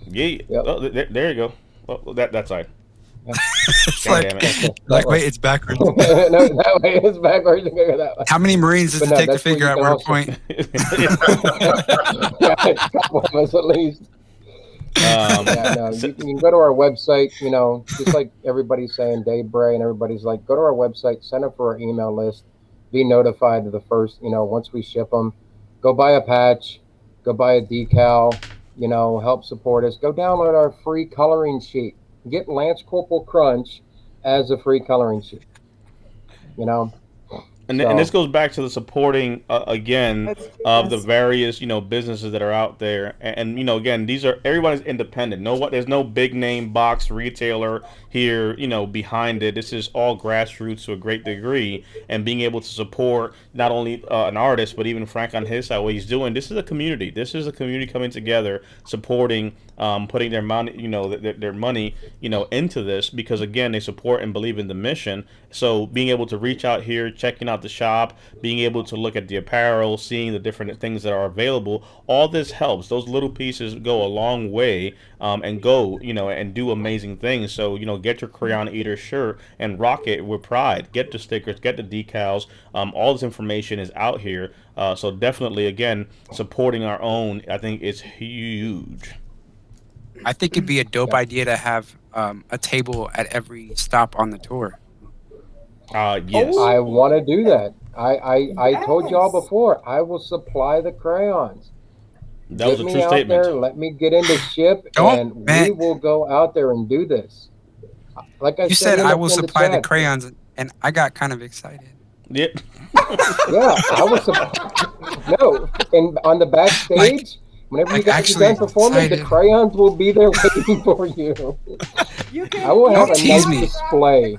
Yep. Oh, there you go. Oh, that's right. It's wait, it's backwards. No, that way it's backwards. How many Marines does it take to figure out where to point? A couple of us at least. You can go to our website, just like everybody's saying, Dave Bray and everybody's like, go to our website, sign up for our email list, be notified of the first, once we ship them, go buy a patch, go buy a decal, help support us. Go download our free coloring sheet. Get Lance Corporal Crunch as a free coloring sheet. And this goes back to the supporting again of the various businesses that are out there, and again, everybody's independent. There's no big name box retailer here behind it. This is all grassroots to a great degree, and being able to support not only an artist but even Frank on his side, what he's doing. This is a community. This is a community coming together, supporting, putting their money their money into this, because again, they support and believe in the mission. So being able to reach out here, checking out the shop, being able to look at the apparel, seeing the different things that are available, all this helps. Those little pieces go a long way, and go and do amazing things. So get your Crayon Eater shirt and rock it with pride. Get the stickers, get the decals. All this information is out here. So definitely, again, supporting our own, I think, is huge. I think it'd be a dope idea to have a table at every stop on the tour. Yes. I want to do that. I told y'all before, I will supply the crayons. That was a true out statement. There, let me get into ship, we will go out there and do this. Like I said, I will supply the crayons, and I got kind of excited. Yep. Yeah, I was surprised. No, and on the backstage, whenever you guys are done performing, the crayons will be there waiting for you. I will have a nice display.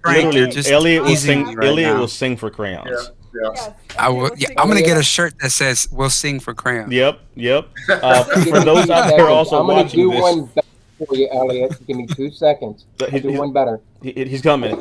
Frank, literally, Elliot will sing. Elliot will sing for crayons. Yeah. Yes, I will. Yeah, I'm gonna get a shirt that says "We'll sing for crayons." Yep. For those out there also watching this, I'm gonna do one better for you, Elliot. Give me 2 seconds. I'll do one better. He's coming.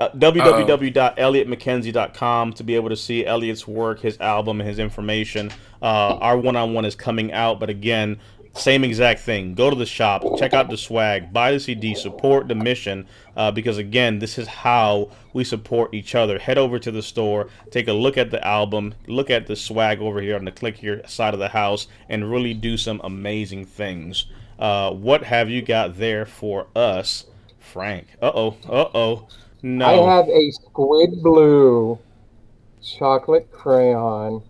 www.elliotmckenzie.com to be able to see Elliot's work, his album, and his information. Our one-on-one is coming out, but again, same exact thing. Go to the shop, check out the swag, buy the CD, support the mission, because again, this is how we support each other. Head over to the store, take a look at the album, look at the swag over here on the Click Here side of the house, and really do some amazing things. What have you got there for us, Frank? No. I have a squid blue chocolate crayon.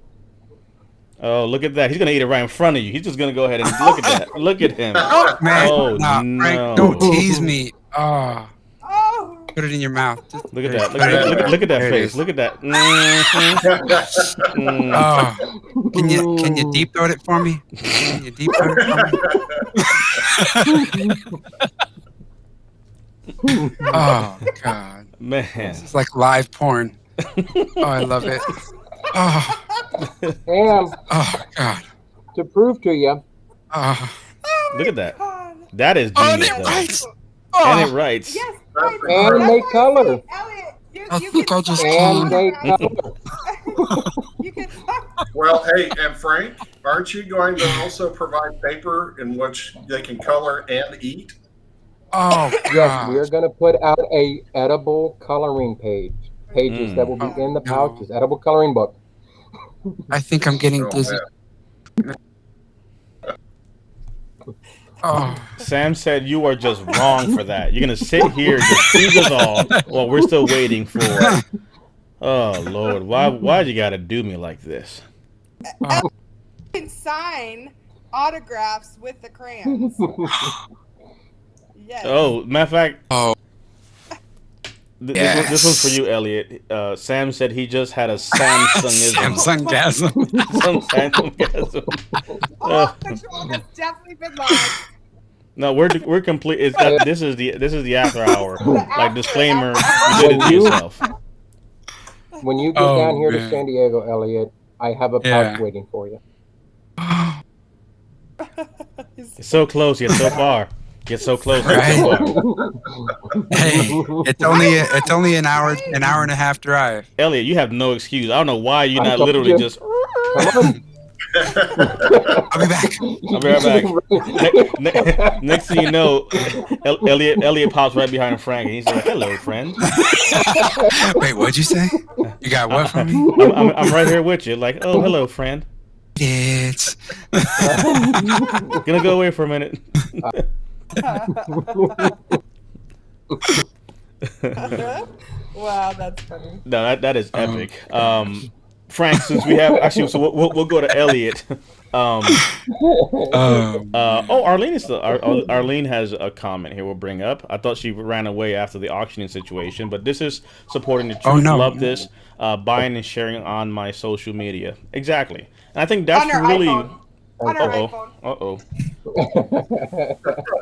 Oh, look at that. He's going to eat it right in front of you. He's just going to go ahead and look at that. Look at him. Oh, man. Oh, no. Frank, don't tease me. Oh. Put it in your mouth. Look at that. Look at that face. Look at that. Oh. Can you deep throat it for me? Can you deep throat it for me? Oh, God. Man. It's like live porn. Oh, I love it. Oh. And oh, God. To prove to you. Look at that. That is genius, though. Writes. And it writes. Yes, and they color. Elliot, I think I just and they color. Well, hey, and Frank, aren't you going to also provide paper in which they can color and eat? Oh, yes, we are going to put out a edible coloring pages that will be in the pouches. Edible coloring book. I think I'm getting dizzy. Oh. Sam said you are just wrong for that. You're gonna sit here and just tease us all while we're still waiting for. Oh Lord, why you gotta do me like this? You can sign autographs with the crayons. Yes. Oh, matter of fact. Oh. This one's for you, Elliot. Sam said he just had a Samsung-ism. Samsung-gasm. Samsung-gasm. That's definitely been lost. No, we're complete. This is the after hour. Like disclaimer, you did it to yourself. When you get down here to San Diego, Elliot, I have a pouch waiting for you. It's so close yet so far. Get so close. Right? Hey, it's only an hour and a half drive. Elliot, you have no excuse. I don't know why you're not literally just. I'll be back. I'll be right back. Next thing you know, Elliot pops right behind Frank and he said, "Hello, friend." Wait, what'd you say? You got what from me? I'm right here with you. Like, oh, hello, friend. It's gonna go away for a minute. Wow, that's funny. No, that is epic. Frank, since we have actually, so we'll go to Elliot. Arlene is still. Arlene has a comment here. We'll bring up. I thought she ran away after the auctioning situation, but this is supporting the truth. Oh, no. Love this. Buying and sharing on my social media. Exactly, and I think that's On her really. iPhone. On her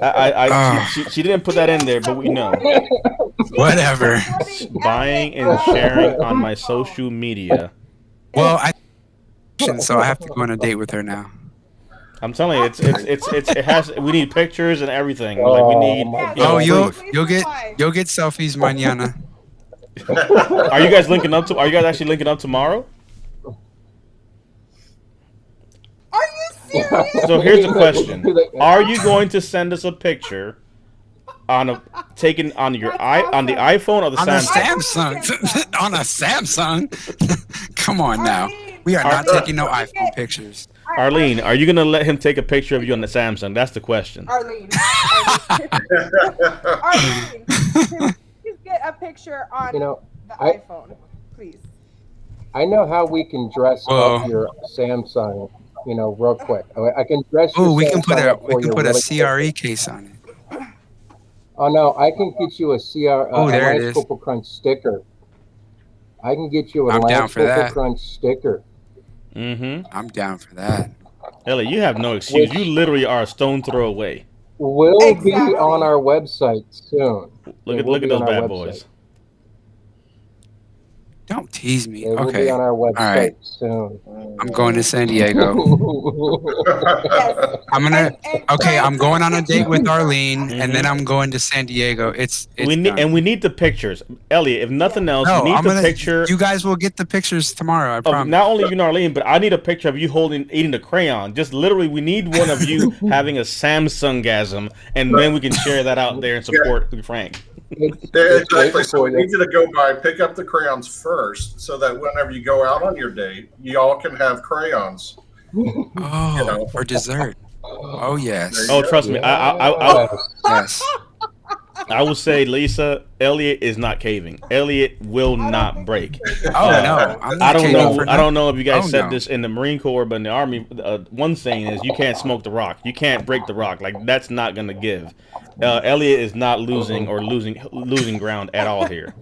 iPhone. She didn't put that in there, but we know. Whatever. Buying and sharing on my social media. Well, so I have to go on a date with her now. I'm telling you, it has. We need pictures and everything. Like we need. You'll get selfies mañana. Are you guys linking up? Are you guys actually linking up tomorrow? Are you serious? So here's the question: are you going to send us a picture taken on the iPhone or the Samsung? On a Samsung? Come on now. We are not taking no iPhone pictures. Arlene, are you going to let him take a picture of you on the Samsung? That's the question. Arlene, please get a picture on the iPhone, please. I know how we can dress up your Samsung, real quick. I can dress your we can Samsung put a really CRE quick. case on it. Oh no, I can get you a there it is. Landscape Crunch sticker. I can get you a I'm down for that. Landscape Crunch sticker. Mm-hmm. I'm down for that. Ellie, you have no excuse. You literally are a stone throw away. Will be on our website soon. Look at those bad boys. Don't tease me. It will Okay. be on our website All right. soon. I'm going to San Diego. Yes. I'm going on a date with Arlene, and then I'm going to San Diego. We need the pictures, Elliot. If nothing else, No, we need the picture. You guys will get the pictures tomorrow. I promise. Not only you and Arlene, but I need a picture of you eating the crayon. Just literally, we need one of you having a Samsung-gasm, and then we can share that out there and support Frank. Exactly. So we need you to go by, pick up the crayons first, so that whenever you go out on your date, you all can have crayons. For dessert. Oh yes. Oh, trust me. Yes. I will say, Lisa, Elliot is not caving. Elliot will not break. No, I'm not caving for nothing. I don't know if you guys said no. this in the Marine Corps, but in the Army, one saying is you can't smoke the rock. You can't break the rock. Like that's not gonna give. Elliot is not losing ground at all here.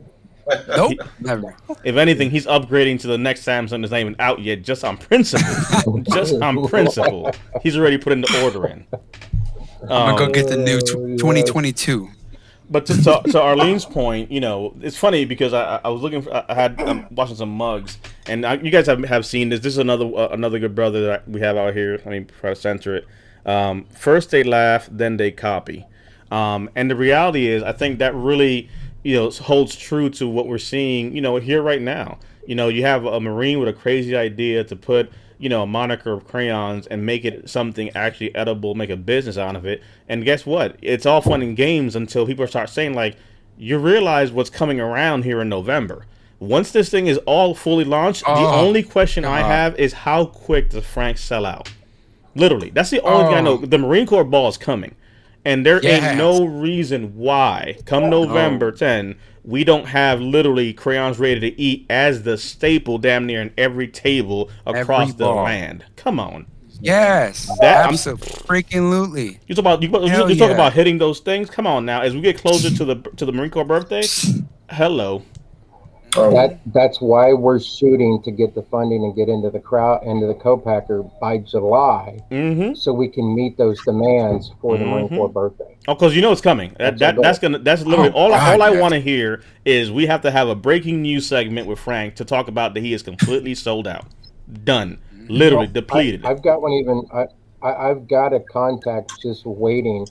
Nope, never. If anything, he's upgrading to the next Samsung that's not even out yet, just on principle. Just on principle. He's already put in the order in. I'm gonna go get the new 2022. But to Arlene's point, it's funny because I was looking for, I'm watching some mugs, and you guys have seen this. This is another good brother that we have out here. Let me try to censor it. First they laugh, then they copy. And the reality is, I think that really, holds true to what we're seeing, here right now. You have a Marine with a crazy idea to put, a moniker of crayons and make it something actually edible, make a business out of it. And guess what? It's all fun and games until people start saying, like, you realize what's coming around here in November. Once this thing is all fully launched, the only question I have is how quick does Frank sell out? Literally. That's the only thing I know. The Marine Corps ball is coming. And there ain't no reason why, come November 10, we don't have literally crayons ready to eat as the staple damn near in every table across the land. Come on. Yes, absolutely. You talk about hitting those things. Come on now, as we get closer to the Marine Corps birthday, hello. That's why we're shooting to get the funding and get into the co-packer by July, so we can meet those demands for the Marine Corps birthday. Oh, because it's coming. That's literally all I want to hear is we have to have a breaking news segment with Frank to talk about that he is completely sold out, done, literally depleted. I've got one even. I've got a contact just waiting,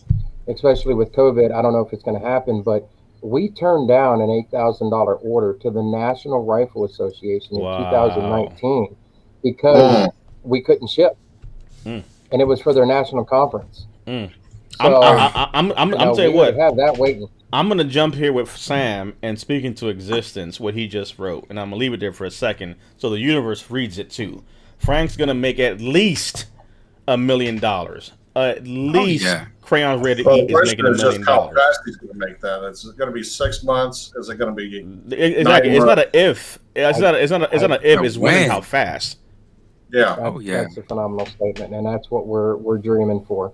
especially with COVID. I don't know if it's going to happen, but. We turned down an $8,000 order to the National Rifle Association in 2019 because we couldn't ship, and it was for their national conference. So I'm telling you what. Have that waiting. I'm gonna jump here with Sam and speak into existence what he just wrote, and I'm gonna leave it there for a second so the universe reads it too. Frank's gonna make at least $1 million. At least crayons ready to eat is making $1 million. How fast he's going to make that? It's going to be 6 months. Is it going to be exactly? It's not an if. It's not an if. It's when and how fast. Yeah. That's a phenomenal statement, and that's what we're dreaming for.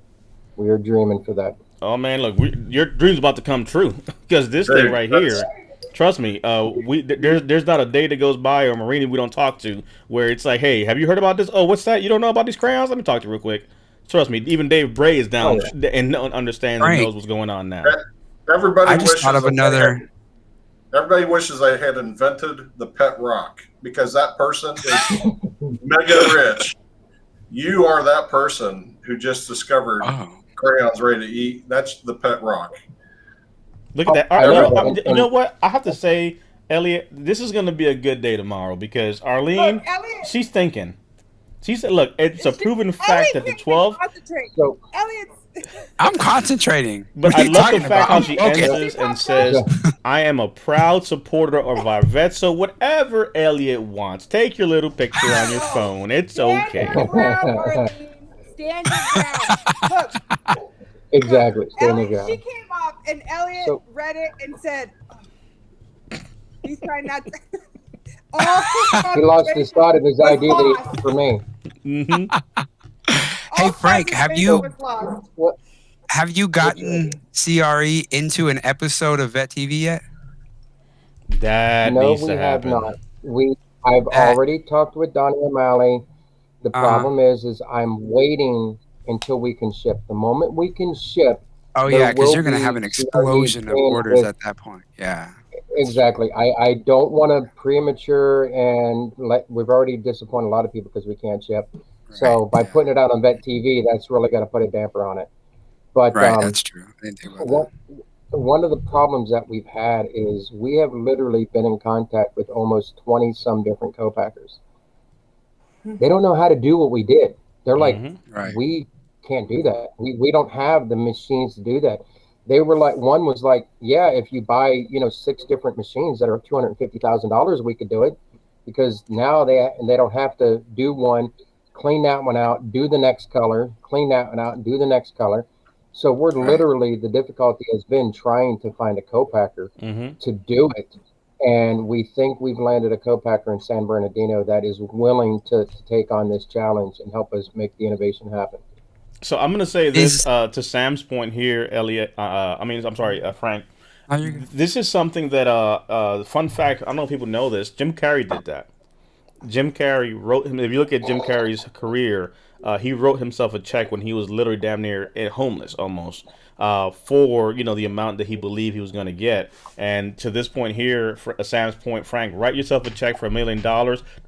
We are dreaming for that. Oh man, look, your dream's about to come true because this thing right here. Trust me, there's not a day that goes by or Marini we don't talk to where it's like, hey, have you heard about this? Oh, what's that? You don't know about these crayons? Let me talk to you real quick. Trust me, even Dave Bray is down and understands and knows what's going on now. Everybody wishes they had invented the pet rock because that person is mega rich. You are that person who just discovered crayons ready to eat. That's the pet rock. Look at that. You know what? I have to say, Elliot, this is going to be a good day tomorrow because Arlene, she's thinking. She said, look, it's a proven fact that the 12. So, I'm concentrating. But I love the fact how she ends this and says, I am a proud supporter of our vets. So whatever Elliot wants, take your little picture on your phone. It's okay. Stand your ground. Look. Exactly. She came up and Elliot read it and said, he's trying not to. He lost his thought of his idea that he had for me. Mm-hmm. Hey Frank, have you gotten CRE into an episode of Vet TV yet? That needs to happen. No, we have not. I've already talked with Donnie O'Malley. The problem is I'm waiting until we can ship. The moment we can ship. Oh yeah, because you're going to have an explosion of orders at that point. Yeah. Exactly. I don't want to premature and we've already disappointed a lot of people because we can't ship. So by putting it out on Vet TV, that's really going to put a damper on it. But that's true. I didn't think about that. One of the problems that we've had is we have literally been in contact with almost 20 some different co-packers. They don't know how to do what we did. They're like, we can't do that. We don't have the machines to do that. They were like, one was like, yeah, if you buy, 6 different machines that are $250,000, we could do it, because now they don't have to do one, clean that one out, do the next color, clean that one out, and do the next color. So we're literally, the difficulty has been trying to find a co-packer to do it. And we think we've landed a co-packer in San Bernardino that is willing to take on this challenge and help us make the innovation happen. So I'm going to say this to Sam's point here, Elliot. Frank. This is something that, fun fact, I don't know if people know this, Jim Carrey did that. Jim Carrey wrote him. If you look at Jim Carrey's career, he wrote himself a check when he was literally damn near homeless almost for the amount that he believed he was going to get. And to this point here, for Sam's point, Frank, write yourself a check for $1 million,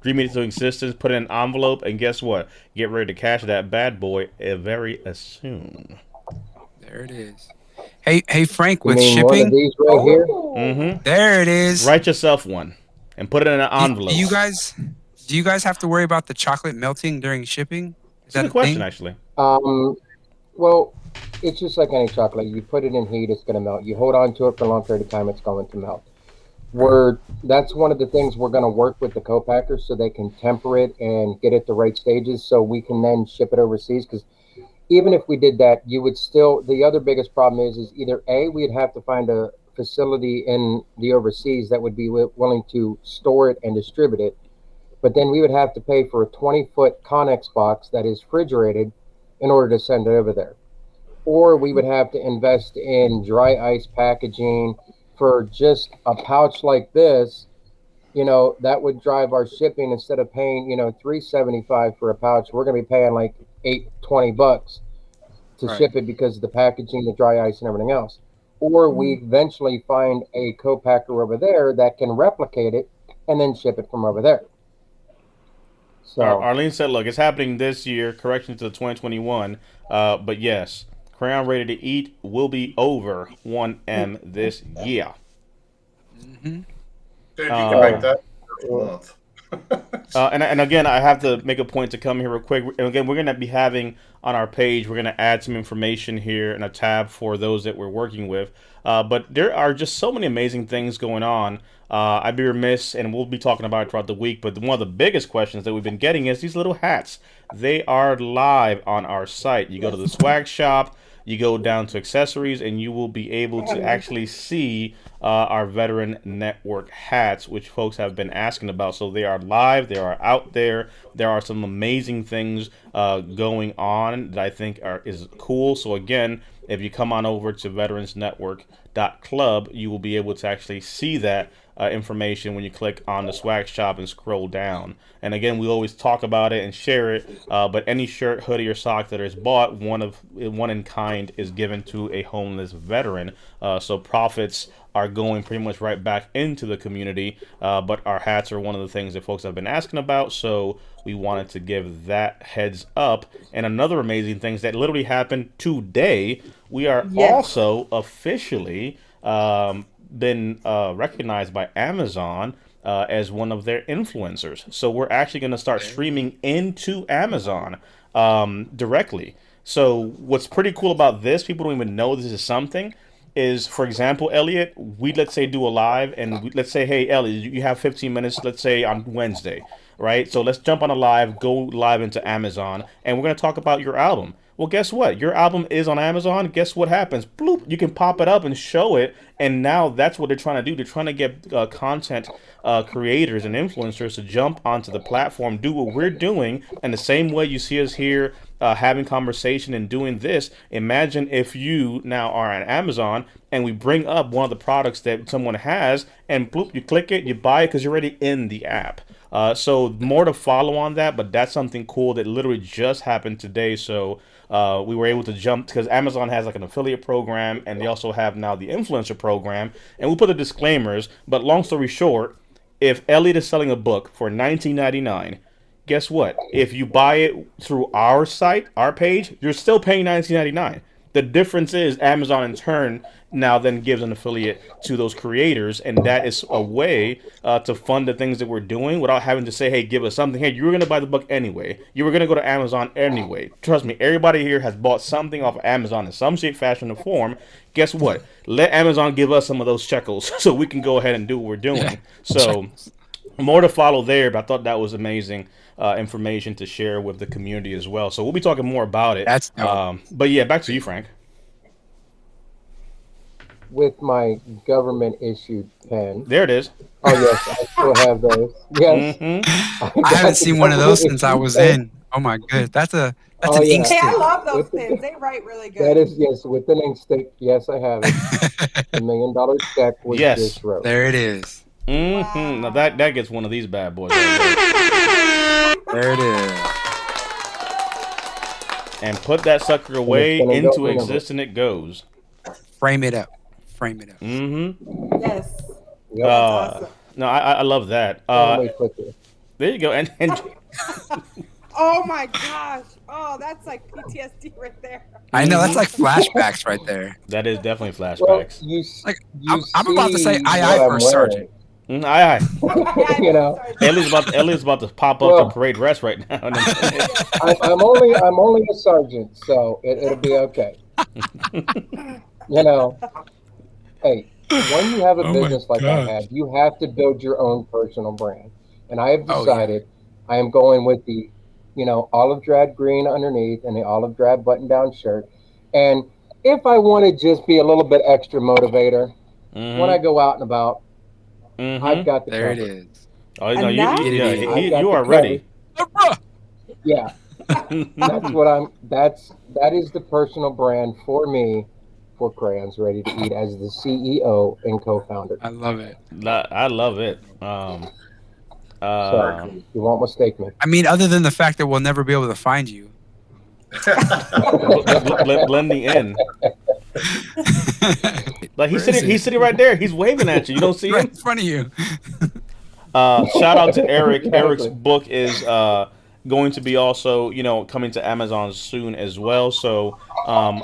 dream it into existence, put it in an envelope, and guess what? Get ready to cash that bad boy very soon. There it is. Hey Frank, with shipping, one of these right here? There it is. Write yourself one and put it in an envelope. Do you guys have to worry about the chocolate melting during shipping? Is that a question, thing? actually? Well, it's just like any chocolate. You put it in heat, it's going to melt. You hold on to it for a long period of time, it's going to melt. That's one of the things we're going to work with the co-packers so they can temper it and get it the right stages so we can then ship it overseas. Because even if we did that, you would still, the other biggest problem is either A, we'd have to find a facility in the overseas that would be willing to store it and distribute it. But then we would have to pay for a 20-foot Connex box that is refrigerated in order to send it over there. Or we would have to invest in dry ice packaging for just a pouch like this. That would drive our shipping. Instead of paying, $3.75 for a pouch, we're going to be paying like $20 to ship it because of the packaging, the dry ice, and everything else. Or we eventually find a co-packer over there that can replicate it and then ship it from over there. So Arlene said, look, it's happening this year, correction to 2021. But yes, Crayon Ready to Eat will be over 1M this year. Dude, you can make that for a month. And again, I have to make a point to come here real quick. And again, we're going to be having on our page, we're going to add some information here in a tab for those that we're working with. But there are just so many amazing things going on. I'd be remiss, and we'll be talking about it throughout the week, but one of the biggest questions that we've been getting is these little hats. They are live on our site. You go to the swag shop, you go down to accessories, and you will be able to actually see our Veteran Network hats, which folks have been asking about. So they are live, they are out there. There are some amazing things going on that I think is cool. So again, if you come on over to veteransnetwork.club, you will be able to actually see that information when you click on the swag shop and scroll down. And again, we always talk about it and share it, but any shirt, hoodie, or sock that is bought, one in kind is given to a homeless veteran. So profits are going pretty much right back into the community, but our hats are one of the things that folks have been asking about, so we wanted to give that heads up. And another amazing thing is that literally happened today. We are also officially been recognized by Amazon as one of their influencers. So we're actually going to start streaming into Amazon directly. So what's pretty cool about this, people don't even know this is something, is, for example, Elliot, let's say do a live, and let's say, hey, Elliot, you have 15 minutes, let's say on Wednesday, right? So let's jump on a live, go live into Amazon, and we're going to talk about your album. Well, guess what? Your album is on Amazon. Guess what happens? Bloop, you can pop it up and show it. And now that's what they're trying to do. They're trying to get content creators and influencers to jump onto the platform, do what we're doing. And the same way you see us here having conversation and doing this, imagine if you now are on Amazon and we bring up one of the products that someone has, and bloop, you click it, you buy it because you're already in the app. So more to follow on that, but that's something cool that literally just happened today. So we were able to jump, because Amazon has like an affiliate program, and they also have now the influencer program. And we put the disclaimers, but long story short, if Elliot is selling a book for $19.99, guess what? If you buy it through our site, our page, you're still paying $19.99. The difference is Amazon in turn now then gives an affiliate to those creators, and that is a way to fund the things that we're doing without having to say, hey, give us something. Hey, you were going to buy the book anyway. You were going to go to Amazon anyway. Trust me, everybody here has bought something off of Amazon in some shape, fashion, or form. Guess what? Let Amazon give us some of those shekels so we can go ahead and do what we're doing. Yeah. So more to follow there, but I thought that was amazing information to share with the community as well. So we'll be talking more about it. That's but yeah, back to you, Frank. With my government issued pen. There it is. Oh yes, I still have those. Yes. Mm-hmm. I haven't seen one of those since I was in. Oh my good. That's an ink stick. Hey, I love those pins. They write really good. That is, yes, with an ink stick. Yes, I have it. $1 million check was just wrote. There it is. Mm-hmm. Wow. Now that gets one of these bad boys. There it is. And put that sucker away into existence, and it goes. Frame it up. Frame it up. Mm-hmm. Yes. Yep. Awesome. No, I love that. There you go. And oh my gosh. Oh, that's like PTSD right there. I know, that's like flashbacks right there. That is definitely flashbacks. Well, I'm about to say aye first sergeant. Aye. You know, Elliot's about to pop up to parade rest right now. I'm only a sergeant, so it'll be okay. You know, hey, when you have a business like I have, you have to build your own personal brand. And I have decided I am going with the, olive drab green underneath and the olive drab button-down shirt. And if I want to just be a little bit extra motivator, when I go out and about, I've got the there cover. It is. Oh, no, you are ready. Yeah. That is the personal brand for me, for Crayons Ready to Eat, as the CEO and co-founder. I love it. I love it. Sorry, you won't mistake me. I mean, other than the fact that we'll never be able to find you. Blending in. Like he's sitting right there. He's waving at you. You don't see him? Right in front of you. Shout out to Eric. Eric's book is going to be also, coming to Amazon soon as well. So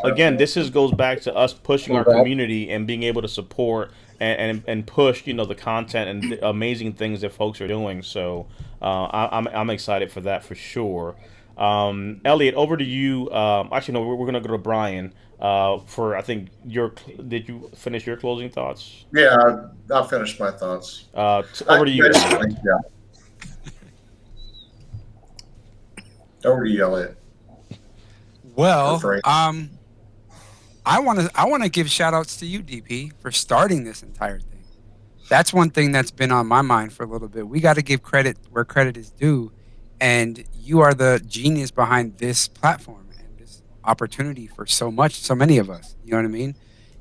again, this goes back to us pushing our community and being able to support and push, the content and the amazing things that folks are doing. So I'm excited for that for sure. Elliot, over to you. Actually, no, we're gonna go to Brian. For I think did you finish your closing thoughts? Yeah, I'll finish my thoughts. Over to you. Over to you, Elliot. Well, I want to give shout outs to you, DP, for starting this entire thing. That's one thing that's been on my mind for a little bit. We got to give credit where credit is due, and you are the genius behind this platform and this opportunity for so many of us. You know what I mean?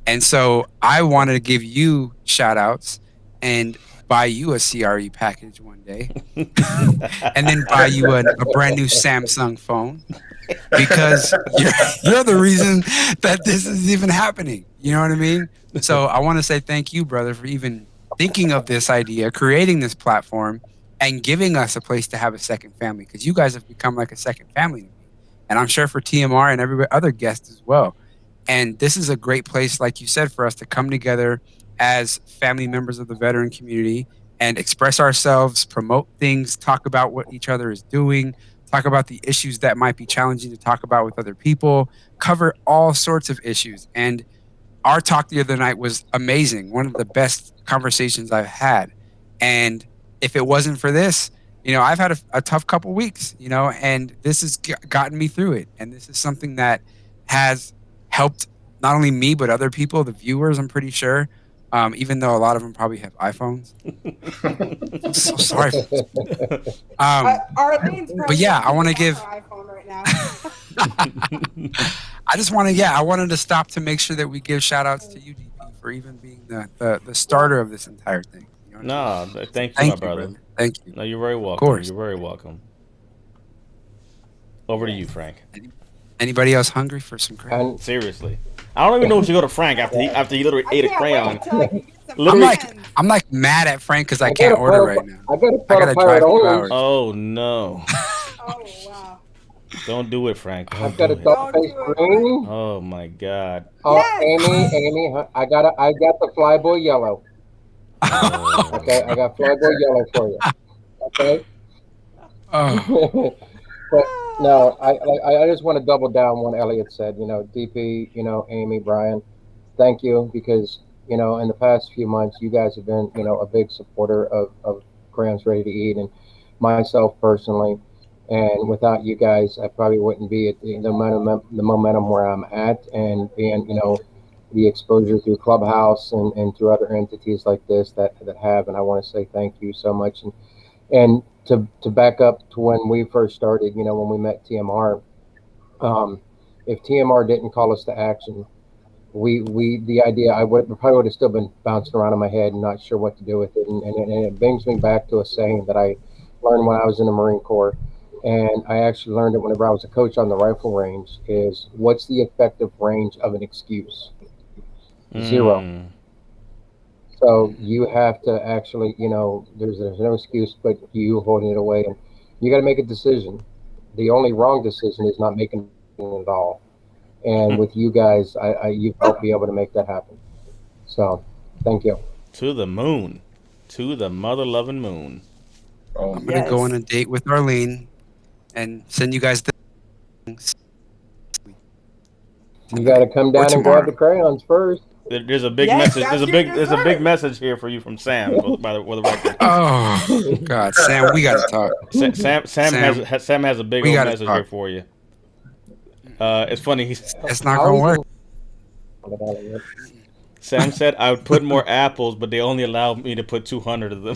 And so I wanted to give you shout outs and buy you a CRE package one day and then buy you a brand new Samsung phone because you're the reason that this is even happening. You know what I mean? So I want to say thank you, brother, for even thinking of this idea, creating this platform, and giving us a place to have a second family, because you guys have become like a second family to me. And I'm sure for TMR and every other guest as well. And this is a great place, like you said, for us to come together as family members of the veteran community and express ourselves, promote things, talk about what each other is doing, talk about the issues that might be challenging to talk about with other people, cover all sorts of issues. And our talk the other night was amazing. One of the best conversations I've had. And if it wasn't for this, I've had a tough couple weeks, and this has gotten me through it. And this is something that has helped not only me, but other people, the viewers, I'm pretty sure, even though a lot of them probably have iPhones. I'm so sorry. But yeah, I want to give. iPhone right now. I wanted to stop to make sure that we give shout outs to you, DP, for even being the starter of this entire thing. No, thank you, my brother. Thank you. No, you're very welcome. Of course. You're very welcome. Over to you, Frank. Anybody else hungry for some crayon? Seriously, I don't even know if you go to Frank after he literally ate a crayon. I'm like mad at Frank because I can't order right now. I gotta drive 2 hours. Oh no! Oh wow! Don't do it, Frank. I've got a double face ring. Oh my God! Oh, Yes. Amy, I got the flyboy yellow. Oh. Okay, I got flyboy yellow for you. Okay. Oh. But no, I just want to double down on what Elliot said. DP, Amy, Brian, thank you, because in the past few months you guys have been a big supporter of Crayons Ready to Eat, and myself personally. And without you guys, I probably wouldn't be at the momentum where I'm at, and being the exposure through Clubhouse and through other entities like this that have. And I want to say thank you so much. And to back up to when we first started, when we met TMR, if TMR didn't call us to action, the idea, I probably would have still been bouncing around in my head and not sure what to do with it. And it brings me back to a saying that I learned when I was in the Marine Corps. And I actually learned it whenever I was a coach on the rifle range, is what's the effective range of an excuse? 0. So you have to actually, there's no excuse but you holding it away, and you got to make a decision. The only wrong decision is not making it at all. And with you guys, you've helped be able to make that happen. So thank you. To the moon, to the mother-loving moon. I'm gonna go on a date with Arlene and send you guys the. You got to come down and grab the crayons first. There's a big message. There's a big message here for you from Sam. By the record. Oh God, Sam, we gotta talk. Sam has a big old message here for you. It's funny. It's not gonna work. Sam said I would put more apples, but they only allowed me to put 200 of them.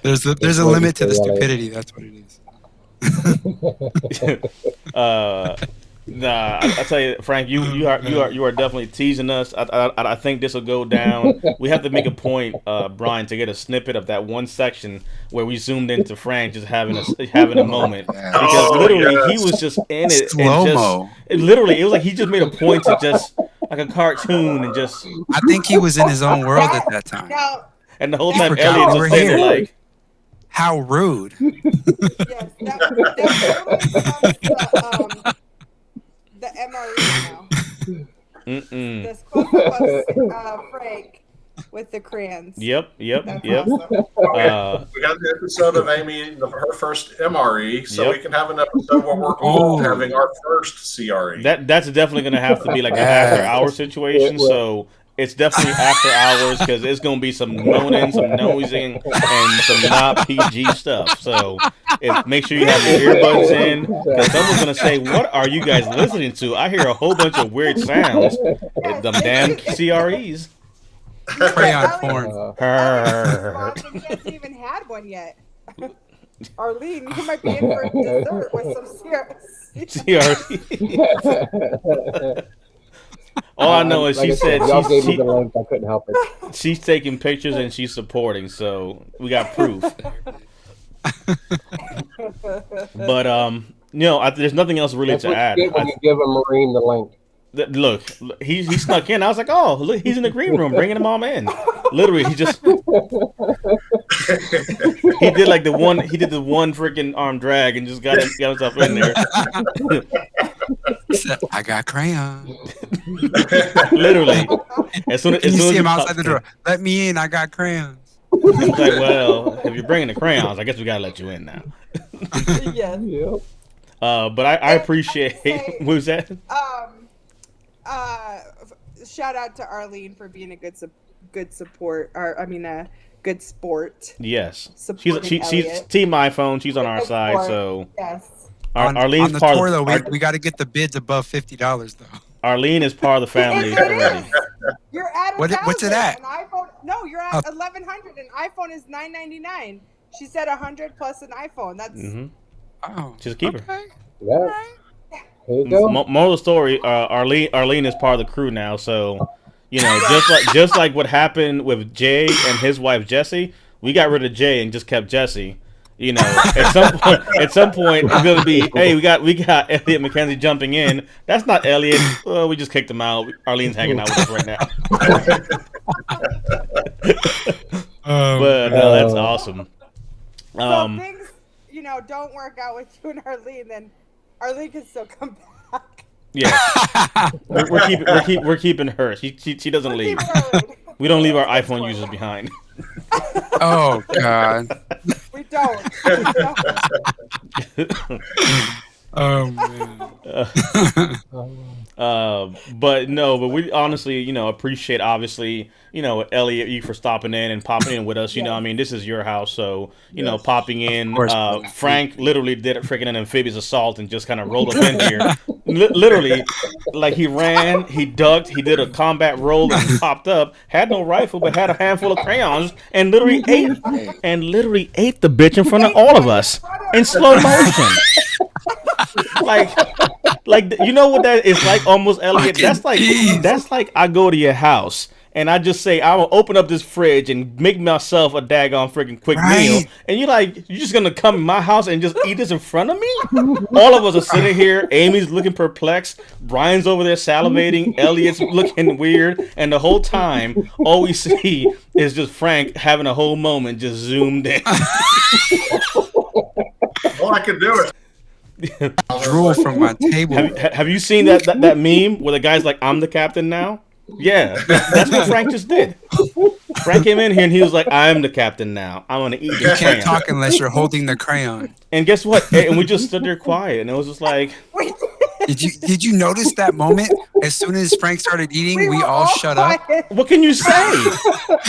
There's a limit to the stupidity. That's what it is. Nah, I tell you, Frank, you are definitely teasing us. I think this will go down. We have to make a point, Brian, to get a snippet of that one section where we zoomed into Frank just having a moment, because literally he was just in it. Slow-mo. Literally, it was like he just made a point to just like a cartoon and just. I think he was in his own world at that time. Now, And the whole time Elliot was sitting there like, how rude. yes, that the MRE now. This close Frank with the crayons. Yep. That's Yep. awesome. We got the episode of Amy, her first MRE, so we can have an episode where we're having our first CRE. That's definitely going to have to be like an after-hour situation. So it's definitely after hours because it's gonna be some moaning, some nosing, and some not PG stuff. So make sure you have your earbuds in because someone's gonna say, "What are you guys listening to?" I hear a whole bunch of weird sounds. Them damn CREs. Crayon porn. He hasn't even had one yet. Arlene, you might be in for dessert with some CRE. All I know is like she said y'all gave me the link. I couldn't help it. She's taking pictures and she's supporting, so we got proof. But there's nothing else really That's to what add. you get when you give a Marine the link. Look, he snuck in. I was like, oh, look, he's in the green room, bringing them all in. Literally, he just he did like the one freaking arm drag and just got himself in there. I got crayon. Literally, as soon as you see him outside the door, let me in. I got crayons. He's like, well, if you're bringing the crayons, I guess we gotta let you in now. Yes. Yep. But I appreciate. What was that? Shout out to Arlene for being a good support. A good sport. Yes, Supporting she's Elliot. Team iPhone. She's on our side, Sport. so Yes. Arlene's on the part tour, of though, we got to get the bids above $50 though. Arlene is part of the family already. You're at What's it at? An iPhone? No, you're at 1,100. An iPhone is $999. She said 100 plus an iPhone. That's Oh, she's a keeper. Okay. Yeah. Here you go. Moral of the story: Arlene is part of the crew now. So, just like what happened with Jay and his wife Jessie, we got rid of Jay and just kept Jessie. At some point, it's gonna be, hey, we got Elliot McKenzie jumping in. That's not Elliot. Well, we just kicked him out. Arlene's hanging out with us right now. But that's awesome. So things, don't work out with you and Arlene, then Arlene can still come back. Yeah, we're keeping her. She doesn't leave. We don't leave our iPhone users behind. Oh God. We don't. Oh man. But we honestly, appreciate obviously, Elliot, you for stopping in and popping in with us. This is your house, so popping in. Frank literally did a freaking amphibious assault and just kind of rolled up in here. Literally, like he ran, he ducked, he did a combat roll and popped up. Had no rifle, but had a handful of crayons and literally ate the bitch in front of all of us in slow motion. like you know what that is like almost, Elliot? That's like I go to your house and I just say I will open up this fridge and make myself a daggone freaking quick meal, and you're just gonna come in my house and just eat this in front of me? All of us are sitting here. Amy's looking perplexed. Brian's over there salivating. Elliot's looking weird, and the whole time, all we see is just Frank having a whole moment, just zoomed in. Well, I can do it. Drool from my table. Have you seen that meme where the guy's like, I'm the captain now? Yeah, that's what Frank just did. Frank came in here and he was like, I'm the captain now. I'm going to eat this crayon. You can't talk unless you're holding the crayon. And guess what? And we just stood there quiet, and it was just like... Did you notice that moment? As soon as Frank started eating, we all shut up. What can you say?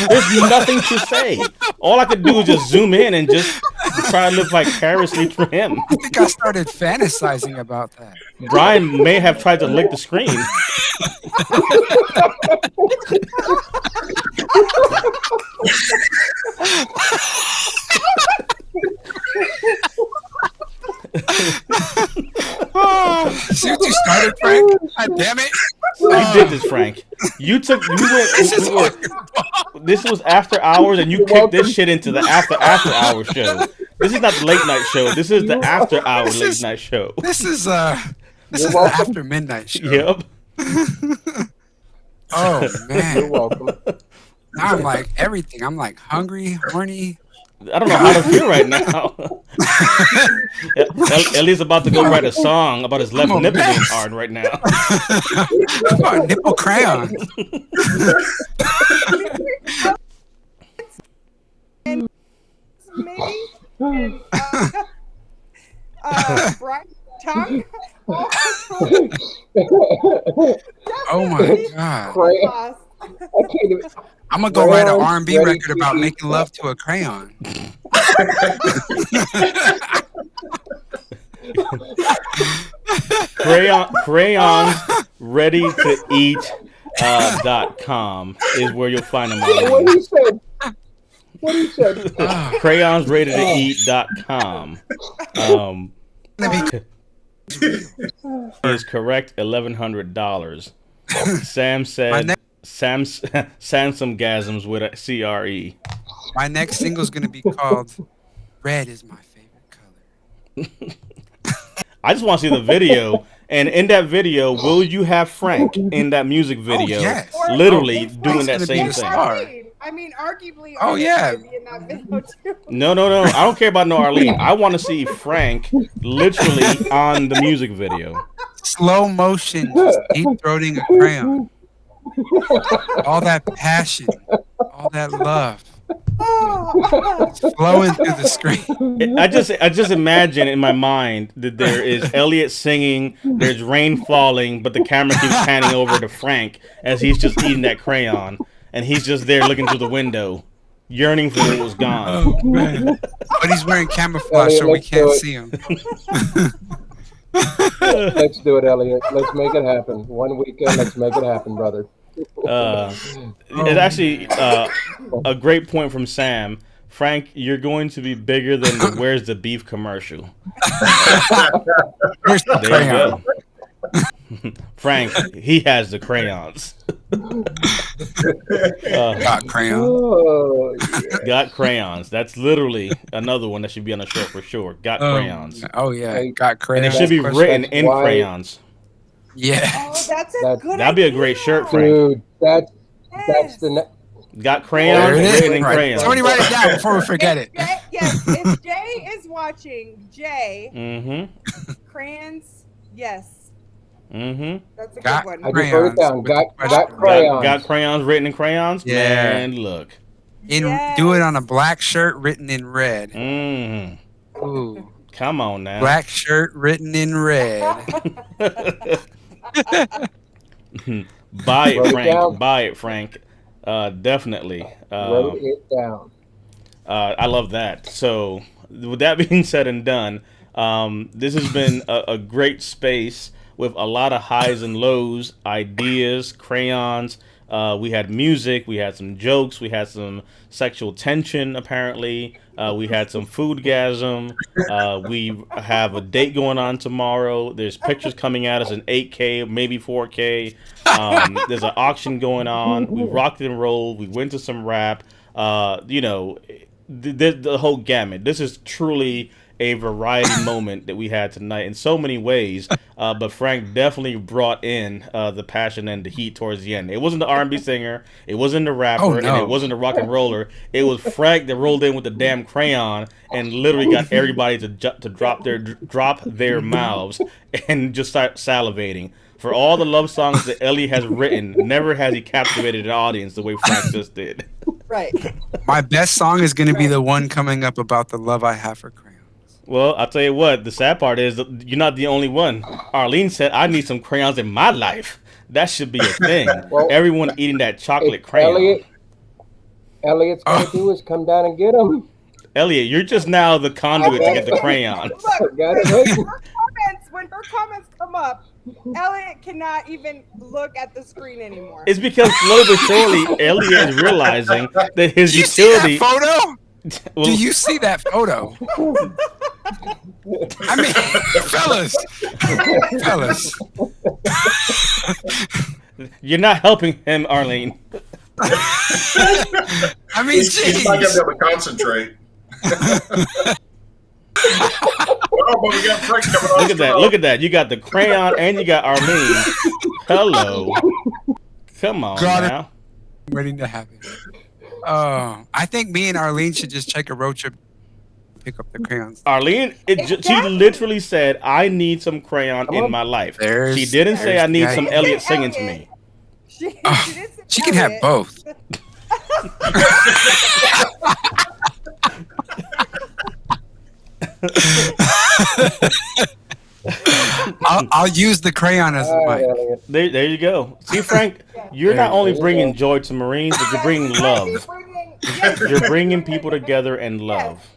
There's nothing to say. All I could do was just zoom in and just try to live vicariously through him. I think I started fantasizing about that. Brian may have tried to lick the screen. See what you started, Frank? God damn it! You did this, Frank. This was after hours, and you kicked this shit into the after hour show. This is not the late night show. This is the after hour late night show. This is the after midnight show. Yep. Oh man. You're welcome. Now I'm like everything. I'm like hungry, horny. I don't know how to feel right now. Ellie's about to go write a song about his left nipple being hard right now. Oh, nipple crayon. And maybe Brian tongue. Oh my god. can't even. I'm gonna go write an Crayons R&B ready record to about eat. making love to a crayon. Crayons ready to eat .com is where you'll find them. What he said. What he said. Crayons ready to eat.com. Is correct, $1,100. Sam said Samsung-gasms with a CRE. My next single is gonna be called "Red Is My Favorite Color." I just want to see the video, and in that video, will you have Frank in that music video? Yes. Literally It's doing that gonna be same the thing. star. Arlene. I mean, arguably. Oh, Arlene's yeah. gonna be in that video too. No. I don't care about no Arlene. I want to see Frank literally on the music video. Slow motion, just deep throating a crayon. All that passion, all that love, flowing through the screen. I just imagine in my mind that there is Elliot singing, there's rain falling, but the camera keeps panning over to Frank as he's just eating that crayon, and he's just there looking through the window, yearning for what was gone. Oh, man. But he's wearing camouflage, so we Elliot, let's can't do it. see him. Let's do it, Elliot. Let's make it happen. One weekend, let's make it happen, brother. It's actually a great point from Sam. Frank, you're going to be bigger than the "Where's the Beef" commercial. Here's the There you crayon. go. Frank, he has the crayons. Got crayon. Oh, Got crayons. That's literally another one that should be on the show for sure. Got crayons. Oh yeah, got And crayon. it should be written in why- crayons. Yeah. Oh, that's a That- good That'd be a idea. great shirt, Frank. dude, that's Yes. the. Got There crayons it is. written in Right. crayons. Somebody write it down before we forget it. Yes, if Jay is watching, Jay, Mm-hmm. crayons, yes. Mm-hmm. That's a Got good I one. just wrote it down. With the Got question. crayons. Got crayons written in crayons? Yeah. Man, look. Yes. Do it on a black shirt written in red. Mm. Ooh. Come on now. Black shirt written in red. Buy Wrote it, it Frank. down. Buy it, Frank. Definitely. Wrote it down. I love that. So, with that being said and done, this has been a great space with a lot of highs and lows, ideas, crayons. We had music, we had some jokes, we had some sexual tension, apparently. We had some foodgasm. We have a date going on tomorrow. There's pictures coming at us in 8K, maybe 4K. There's an auction going on. We rocked and rolled. We went to some rap. The whole gamut. This is truly a variety moment that we had tonight in so many ways. But Frank definitely brought in the passion and the heat towards the end. It wasn't the R&B singer, it wasn't the rapper, Oh, and no. it wasn't the rock and roller. It was Frank that rolled in with the damn crayon and literally got everybody to drop their mouths and just start salivating. For all the love songs that Ellie has written, never has he captivated an audience the way Frank just did. Right. My best song is going to be the one coming up about the love I have for crayons. Well, I'll tell you what, the sad part is that you're not the only one. Arlene said, I need some crayons in my life. That should be a thing. Well, Everyone eating that chocolate If crayon. Elliot's gonna do is come down and get them. Elliot, you're just now the conduit to get the crayons. Look, Got it. when her comments come up, Elliot cannot even look at the screen anymore. It's because slowly but surely, Elliot is realizing that his Do you utility. see that photo? Well, Do you see that photo? I mean, fellas. You're not helping him, Arlene. I mean, He's not going to jeez. be able to concentrate. Oh, but we got Frank coming on. Look at that. Look at that. You got the crayon and you got Arlene. Hello. Come on Got it. now. Waiting to happen. Oh, I think me and Arlene should just take a road trip, pick up the crayons. Arlene, she Exactly. literally said, I need some crayon in my life. There's- She didn't say, I need some there's- Elliot singing to me. She didn't say She can have Elliot. both. I'll use the crayon as a mic. There you go. See, Frank, you're not only bringing joy to Marines, but you're bringing love. You're bringing people together and love. Yes.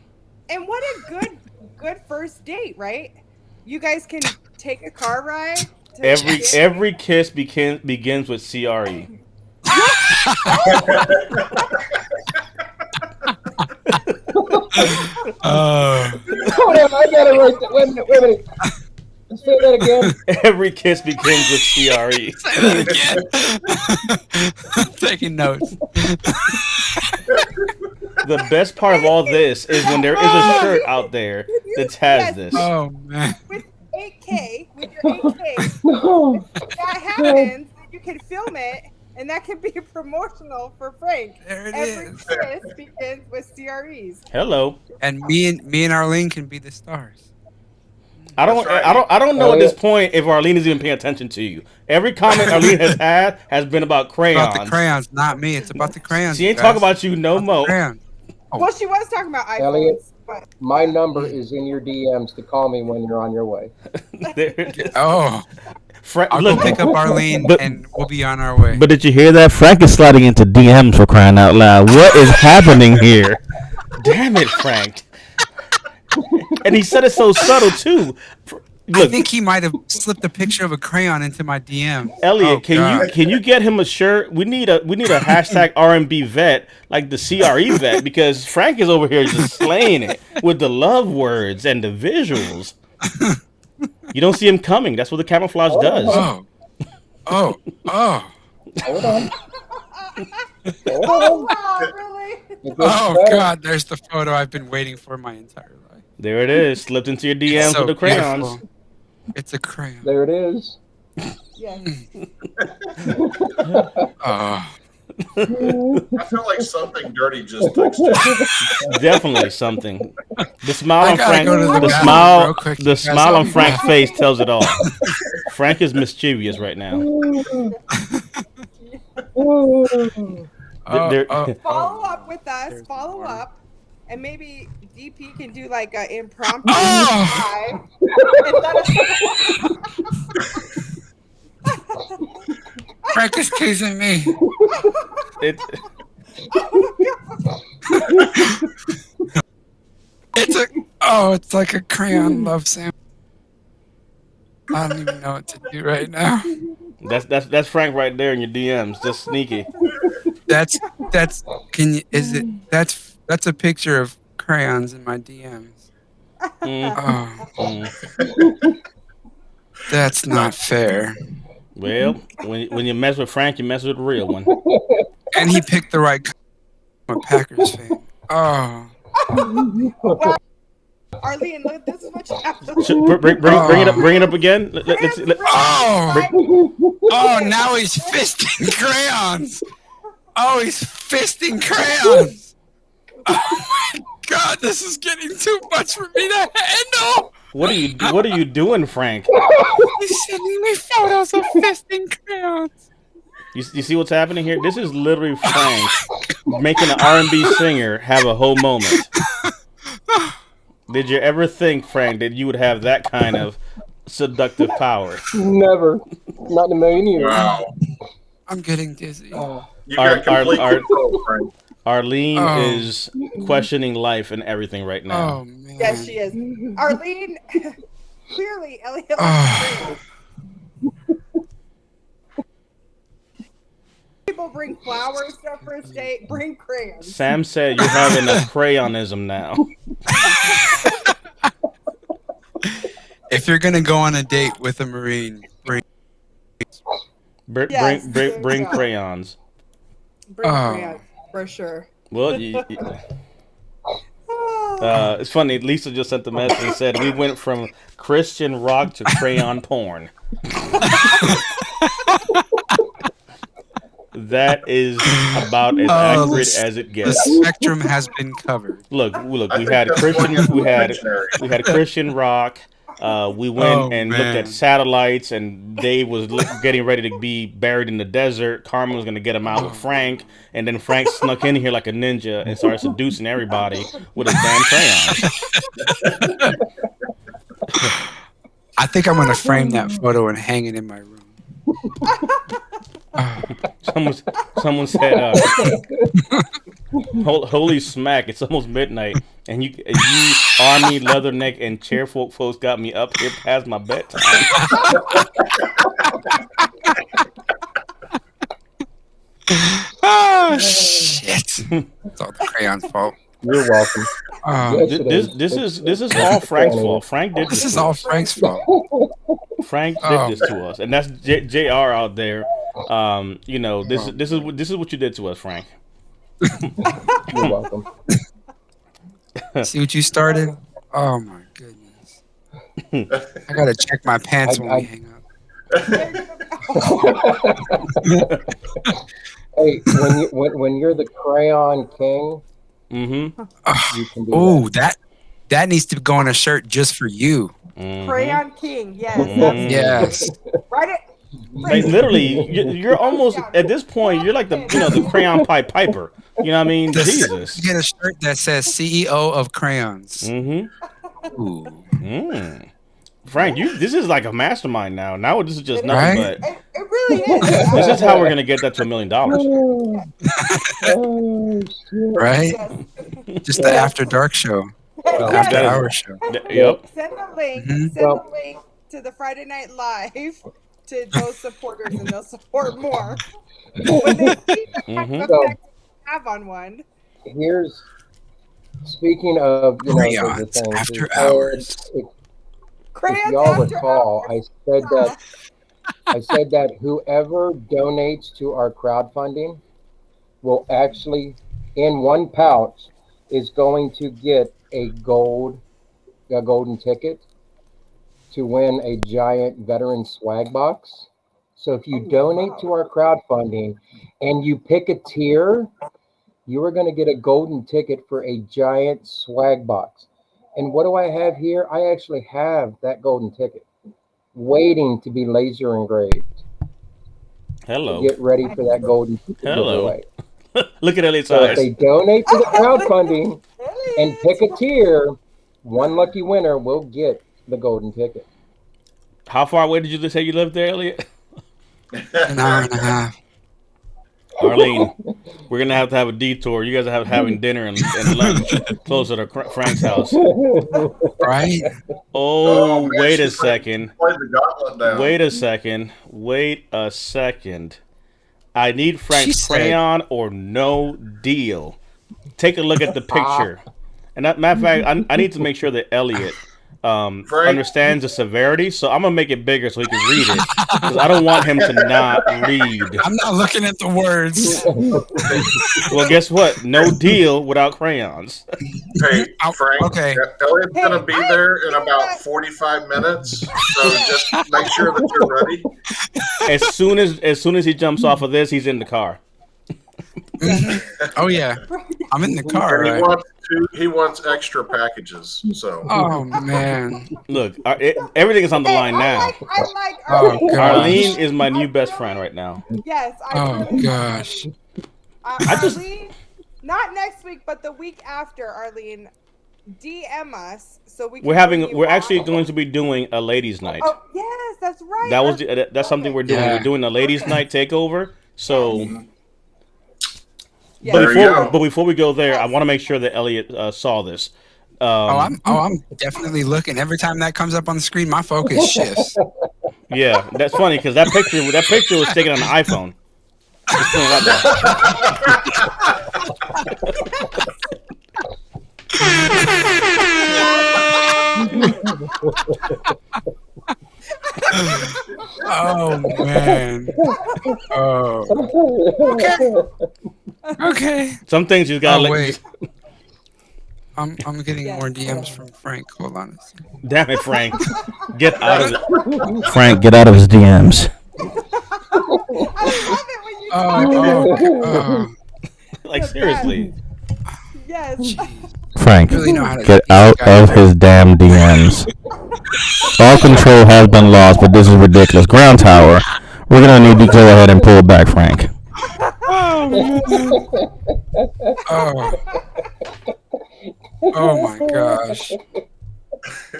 And what a good first date, right? You guys can take a car ride. Every kiss begins with CRE. Hold on, I got it right there. Wait a minute. Say that again. Every kiss begins with CRE. Say that again. I'm taking notes. The best part of all this is when there is a shirt out there that has this. Oh man. With 8K, with your 8K, if that happens, you can film it, and that can be promotional for Frank. There it Every is. kiss begins with CREs. Hello. And me and Arlene can be the stars. I don't know at this point if Arlene is even paying attention to you. Every comment Arlene has had has been about crayons. About the crayons, not me. It's about the crayons. She ain't talking about you no more. Oh. Well, she was talking about iPhones. Elliot, But my number is in your DMs to call me when you're on your way. There it is. Oh, I'll Look, go pick up Arlene but- and we'll be on our way. But did you hear that? Frank is sliding into DMs for crying out loud. What is happening here? Damn it, Frank. And he said it so subtle, too. I Look, think he might have slipped a picture of a crayon into my DM. Elliot, Oh, can you get him a shirt? We need a hashtag R&B vet, like the CRE vet, because Frank is over here just slaying it with the love words and the visuals. You don't see him coming. That's what the camouflage does. Oh. Hold on. oh wow, really? It gets Oh better. God, there's the photo I've been waiting for my entire life. There it is. Slipped into your DMs So with the crayons. beautiful. It's a crayon. There it is. Yes. Oh. I feel like something dirty just texted. Definitely something. The smile I on gotta Frank, go to the the bathroom smile, real quick, the you guys. smile I'll on be Frank's back. face tells it all. Frank is mischievous right now. There- Follow up with us. Follow up. And maybe DP can do like an impromptu Oh! live. Frank is teasing me. it, It's like a crayon love sandwich. I don't even know what to do right now. that's Frank right there in your DMs, just sneaky. That's a picture of crayons in my DMs. Oh, that's not fair. Well, when you mess with Frank, you mess with the real one. And he picked the right. I'm a Packers fan. Oh, Wow. Arlene, look, this is what you have to Bring it up again. oh! Now he's fisting crayons. Oh, he's fisting crayons. Oh my God, this is getting too much for me to handle. What are you doing, Frank? He's sending me photos of fisting crayons. You see what's happening here? This is literally Frank making an R&B singer have a whole moment. Did you ever think, Frank, that you would have that kind of seductive power? Never. Not in a million years. Wow. I'm getting dizzy. You got complete control, Frank. Arlene is questioning life and everything right now. Oh man. Yes, she is. Arlene, clearly, Elliot. People bring flowers to a first date. Bring crayons. Sam said you're having a crayonism now. If you're gonna go on a date with a Marine, bring Yes, Bring crayons. Bring crayons for sure. Well, it's funny. Lisa just sent the message and said we went from Christian rock to crayon porn. That is about as accurate as it the gets. spectrum has been covered. Look. I We think had that's Christian. one We had dictionary. Christian rock. We went and looked man. at satellites, and Dave was getting ready to be buried in the desert. Carmen was going to get him out with Frank, and then Frank snuck in here like a ninja and started seducing everybody with his damn crayons. I think I'm gonna frame that photo and hang it in my room. Someone said, "Holy smack! It's almost midnight, and you army leatherneck and chair folks got me up here past my bedtime." Oh shit! It's all the crayon's fault. You're welcome. This is all Frank's fault. Frank did this. This is all Frank's fault. Frank did this to us, and that's Jr. out there. You know, this is what you did to us, Frank. You're welcome. See what you started? Oh my goodness! I gotta check my pants when we hang up. Hey, when you're the crayon king, you can do that needs to go on a shirt just for you. Crayon King, yes. Yes. Write it. Like, literally, you're almost at this point. You're like the crayon pipe piper. You know what I mean? Jesus. You get a shirt that says CEO of crayons. Ooh. Frank, this is like a mastermind now. Now this is just nothing but. It really is. This is how we're gonna get that to $1 million. Right? Just the after dark show. After hour show. Yep. Send a link. Send a link to the Friday Night Live to those supporters, and they'll support more. When they see the effect you have on one. Here's speaking of crayons the thing, after hours. If y'all recall, I said that whoever donates to our crowdfunding will actually, in one pouch, is going to get a golden ticket to win a giant veteran swag box. So if you donate to our crowdfunding and you pick a tier, you are going to get a golden ticket for a giant swag box. And what do I have here? I actually have that golden ticket waiting to be laser engraved. Hello. Get ready for that golden ticket. Hello. Look at Elliot's so eyes. If they donate to the crowdfunding and pick a tier, one lucky winner will get the golden ticket. How far away did you say you lived there, Elliot? An hour and a half. Arlene, we're gonna have to have a detour. You guys are having dinner and lunch closer to Frank's house, right? Oh, wait a second. Wait a second. I need Frank's crayon or no deal. Take a look at the picture. And that matter of fact, I need to make sure that Elliot understands the severity, so I'm gonna make it bigger so he can read it, because I don't want him to not read. I'm not looking at the words. Well, guess what? No deal without crayons. Hey, Frank. Okay. Elliot's gonna be there in about 45 minutes, so just make sure that you're ready. As soon as he jumps off of this, he's in the car. Oh yeah, I'm in the car. And right? he wants extra packages. So. Oh man. Look, everything is on the line now. I like Arlene. Arlene is my new best friend right now. Yes. Gosh. Arlene, not next week, but the week after. Arlene, DM us so we can. We're actually going to be doing a ladies' night. Oh yes, that's right. That's something we're doing. Yeah. We're doing a ladies' night takeover. So. But before we go there, I want to make sure that Elliot saw this. I'm definitely looking. Every time that comes up on the screen, my focus shifts. Yeah, that's funny because that picture was taken on an iPhone. Oh man. Oh. Okay. Some things you gotta wait. I'm getting more DMs from Frank. Hold on a second. Damn it, Frank. Get out of it. Frank, get out of his DMs. I love it when you like seriously. Yes. Frank, get out of his damn DMs. All control has been lost, but this is ridiculous. Ground tower. We're gonna need to go ahead and pull back, Frank. Oh my gosh.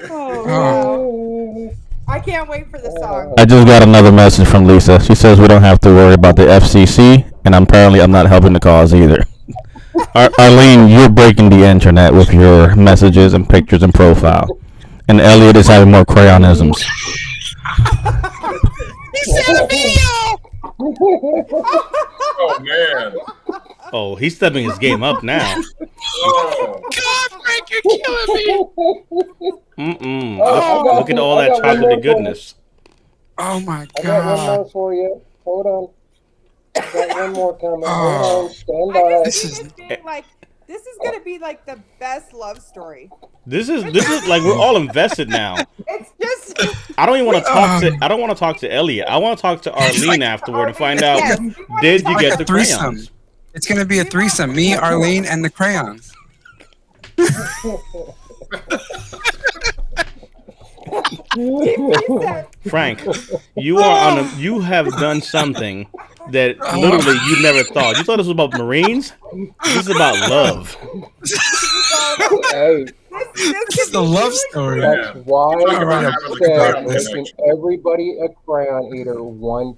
Oh. I can't wait for the song. I just got another message from Lisa. She says we don't have to worry about the FCC, and apparently I'm not helping the cause either. Arlene, you're breaking the internet with your messages and pictures and profile. And Elliot is having more crayonisms. He sent a video. Oh man. Oh, he's stepping his game up now. Oh. God, Frank, you're killing me. Look at all that chocolatey goodness. Oh my I got one God. more for you. Hold on. I got one more coming. Oh. Hold on. Stand I by. just see this being like, this is gonna be like the best love story. This is like we're all invested now. It's just I don't even want to talk to. I don't want to talk to Elliot. I want to talk to Arlene afterward and find out. Yes. Did you Like get a the threesome. crayons? It's gonna be a threesome. Me, Arlene, and the crayons. Frank, you are on. You have done something that literally you never thought. You thought this was about Marines. This is about love. Hey, This is the love story. that's why Talk I about having said a crayon making everybody a crayon eater, one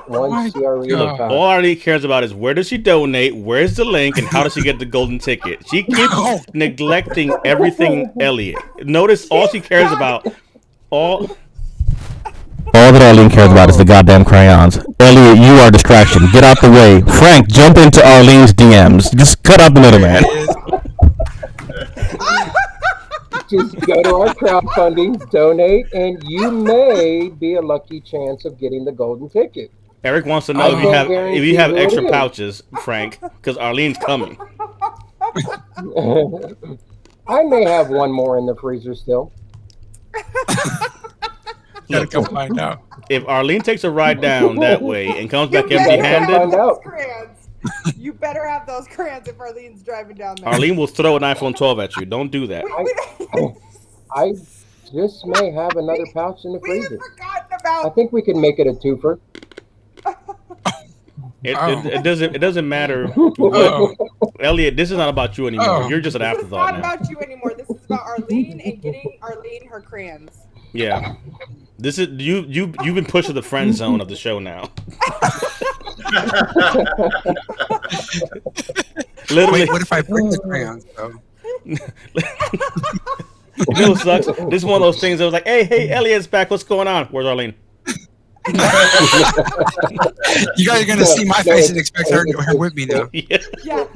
my CRE at a God. time. All Arlene cares about is where does she donate, where's the link, and how does she get the golden ticket. She keeps neglecting everything Elliot. Notice all she cares about. All that Arlene cares about is the goddamn crayons. Elliot, you are a distraction. Get out the way. Frank, jump into Arlene's DMs. Just cut out the middleman. Just go to our crowdfunding, donate, and you may be a lucky chance of getting the golden ticket. Eric wants to know if you have extra pouches, Frank, because Arlene's coming. I may have one more in the freezer still. Gotta come find out. If Arlene takes a ride down that way and comes back You better have empty-handed, those crayons. You better have those crayons if Arlene's driving down there. Arlene will throw an iPhone 12 at you. Don't do that. I just may have another pouch in the We had freezer. forgotten I about. think we could make it a twofer. It doesn't matter. Oh. Elliot, this is not about you anymore. Oh. You're just an This is afterthought not now. about you anymore. This is about Arlene and getting Arlene her crayons. Yeah. This is you've been pushed to the friend zone of the show now. Literally. Wait, what if I bring the crayons though? You know what sucks? This is one of those things that was like, hey, Elliot's back. What's going on? Where's Arlene? You guys are gonna see my face and expect her with me now. Yeah. Yeah.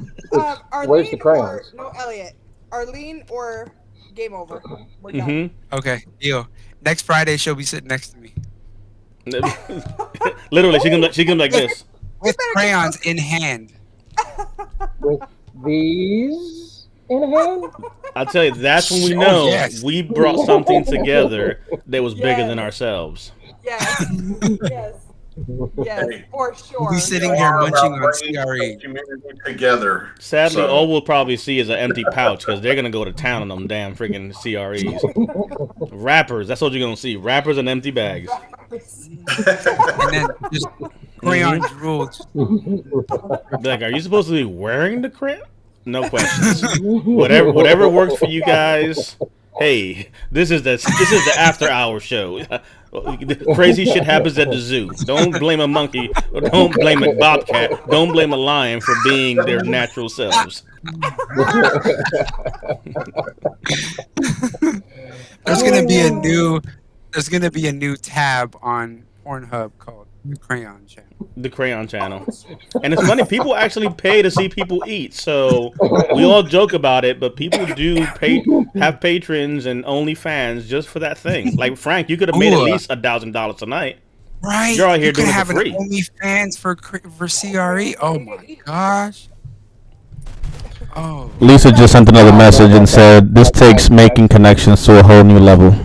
Arlene Where's the crayons? Or, no, Elliot. Arlene or game over. We're done. Mm-hmm. Okay, deal. Next Friday she'll be sitting next to me Literally, she can like this. with crayons in hand. With these in hand? I'll tell you, that's when we Oh, know yes. we brought something together that was bigger than ourselves. Yes. Yes. Yes. For sure. We'll be sitting here munching on CRE. Community together. Sadly, So- all we'll probably see is an empty pouch because they're gonna go to town on them damn freaking CREs. Rappers, that's what you're gonna see. Rappers and empty bags. And then just crayon drool. Be like, are you supposed to be wearing the crayon? No questions. Whatever works for you guys. Hey, this is the after hour show. Crazy shit happens at the zoo. Don't blame a monkey. Or don't blame a bobcat. Don't blame a lion for being their natural selves. There's gonna be a new tab on Pornhub called the Crayon Channel. The Crayon Channel. And it's funny, people actually pay to see people eat. So we all joke about it, but people do have patrons and OnlyFans just for that thing. Like Frank, you could have made at least $1,000 a night. Right? You're out here you doing could it have for free. an OnlyFans for CRE. Oh my gosh. Oh. Lisa just sent another message and said, this takes making connections to a whole new level. Is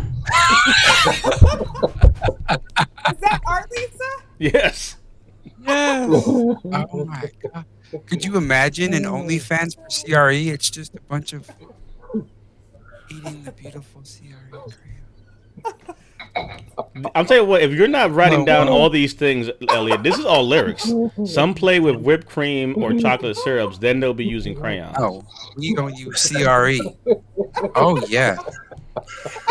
that our Lisa? Yes. Yes. Oh my god. Could you imagine an OnlyFans for CRE? It's just a bunch of eating the beautiful CRE crayon. I'll tell you what, if you're not writing down all these things, Elliot, this is all lyrics. Some play with whipped cream or chocolate syrups, then they'll be using crayons. Oh, we gonna use CRE. Oh yeah.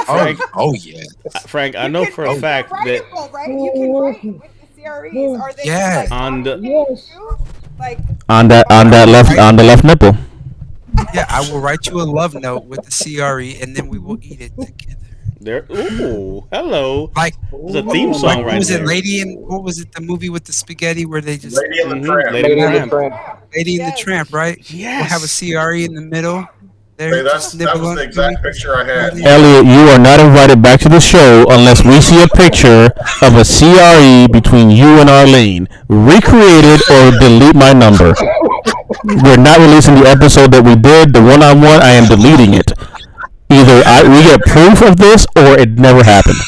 Frank, Yeah. Frank, I know for a fact that right? You can write with the CREs. Are they Yes. like on the like on the left nipple. Yeah, I will write you a love note with the CRE, and then we will eat it together. There. Ooh, hello. Like There's a theme song right was there. it what was it? The movie with the spaghetti where they just Lady and the Tramp. Lady and the Tramp. Lady and the Tramp, right? Yes. We'll have a CRE in the middle. There, Hey, that just nibble was on the it. exact picture I had. Elliot, you are not invited back to the show unless we see a picture of a CRE between you and Arlene. Recreate it or delete my number. We're not releasing the episode that we did, the one-on-one. I am deleting it. Either we get proof of this or it never happened.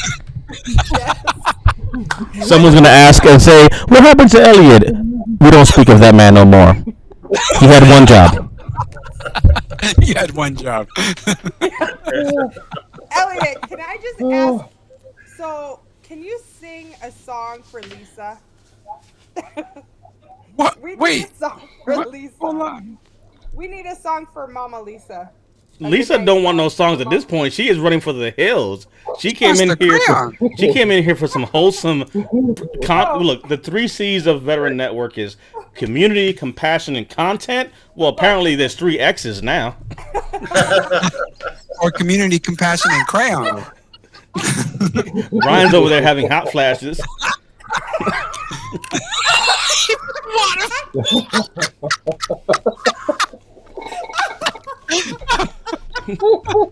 Someone's going to ask and say, what happened to Elliot? We don't speak of that man no more. He had one job. He had one job. Elliot, can I just ask? So, can you sing a song for Lisa? What? We need Wait. a song for Lisa. Hold on. We need a song for Mama Lisa. Lisa don't want no songs at this point. She is running for the hills. She came in here. She came in here for some wholesome. Look, the 3 C's of Veteran Network is community, compassion, and content. Well, apparently there's 3 X's now. Or community, compassion, and crayon. Ryan's over there having hot flashes. Oh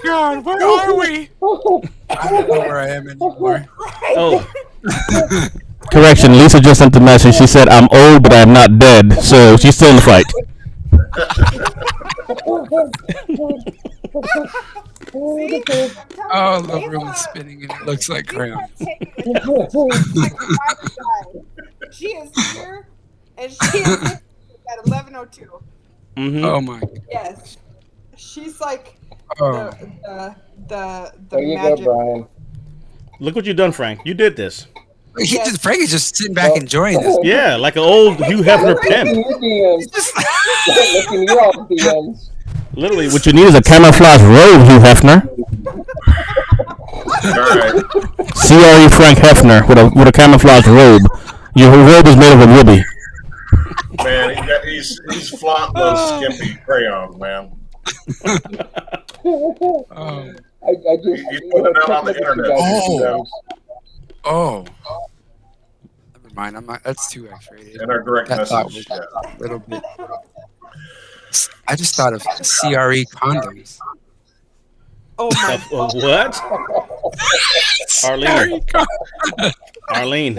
God, where are we? I don't know where I am anymore. Oh. Correction, Lisa just sent a message. She said, I'm old, but I'm not dead. So she's still in the fight. Oh, the room is spinning and it looks like crayons. She is here, and she is at 11:02. Mm-hmm. Oh my God. Yes, she's like Oh. the There you magic. go, Brian. Look what you've done, Frank. You did this. Frank is just sitting back enjoying this. Yeah, like an old Hugh Hefner pimp. Looking you off the ends. Literally, what you need is a camouflage robe, Hugh Hefner. All right. CRE Frank Hefner with a camouflage robe. Your robe is made of a ruby. Man, he's flaunting those skimpy crayons, man. I just He's putting it out on the internet. Oh. Never mind. I'm not. That's too X-rated. In our direct That thought message. was a little bit. I just thought of CRE condoms. Oh my! What? Arlene. Arlene.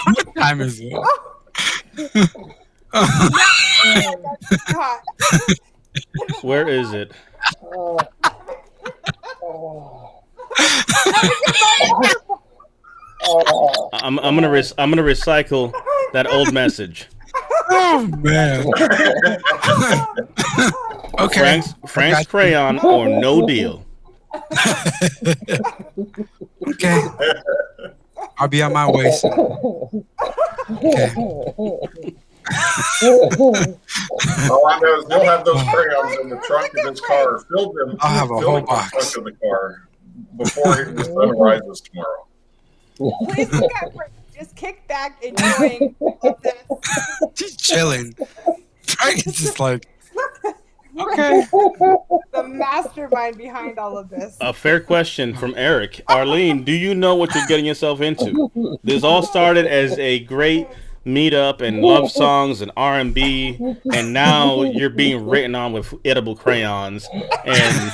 What time is it? God. Where is it? I'm gonna recycle that old message. Oh man. Okay. Frank's crayon or no deal. Okay. I'll be on my way soon. Okay. All I know is he'll have those crayons in the trunk of his car. I'll have a whole box. The trunk of the car before the sun rises tomorrow. Please look at Frank. Just kick back, enjoying this. She's chilling. Frank is just like, okay. The mastermind behind all of this. A fair question from Eric. Arlene, do you know what you're getting yourself into? This all started as a great meetup and love songs and R&B, and now you're being written on with edible crayons and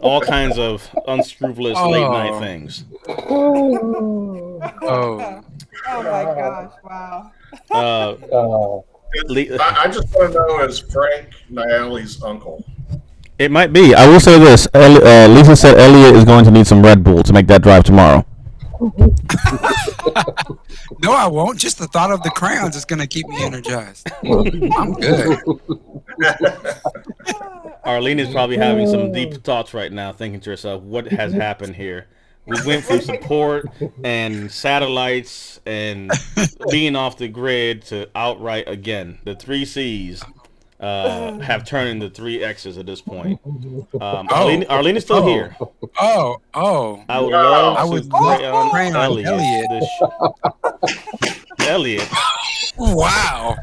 all kinds of unscrupulous late night things. Oh. Oh my gosh! Wow. I just want to know, is Frank Nialley's uncle? It might be. I will say this. Lisa said Elliot is going to need some Red Bull to make that drive tomorrow. No, I won't. Just the thought of the crayons is going to keep me energized. I'm good. Arlene is probably having some deep thoughts right now, thinking to herself, what has happened here? We went from support and satellites and being off the grid to outright again. The 3 C's have turned into 3 X's at this point. Arlene is still here. Oh. I would love I to would crayon Elliot. Elliot. Wow.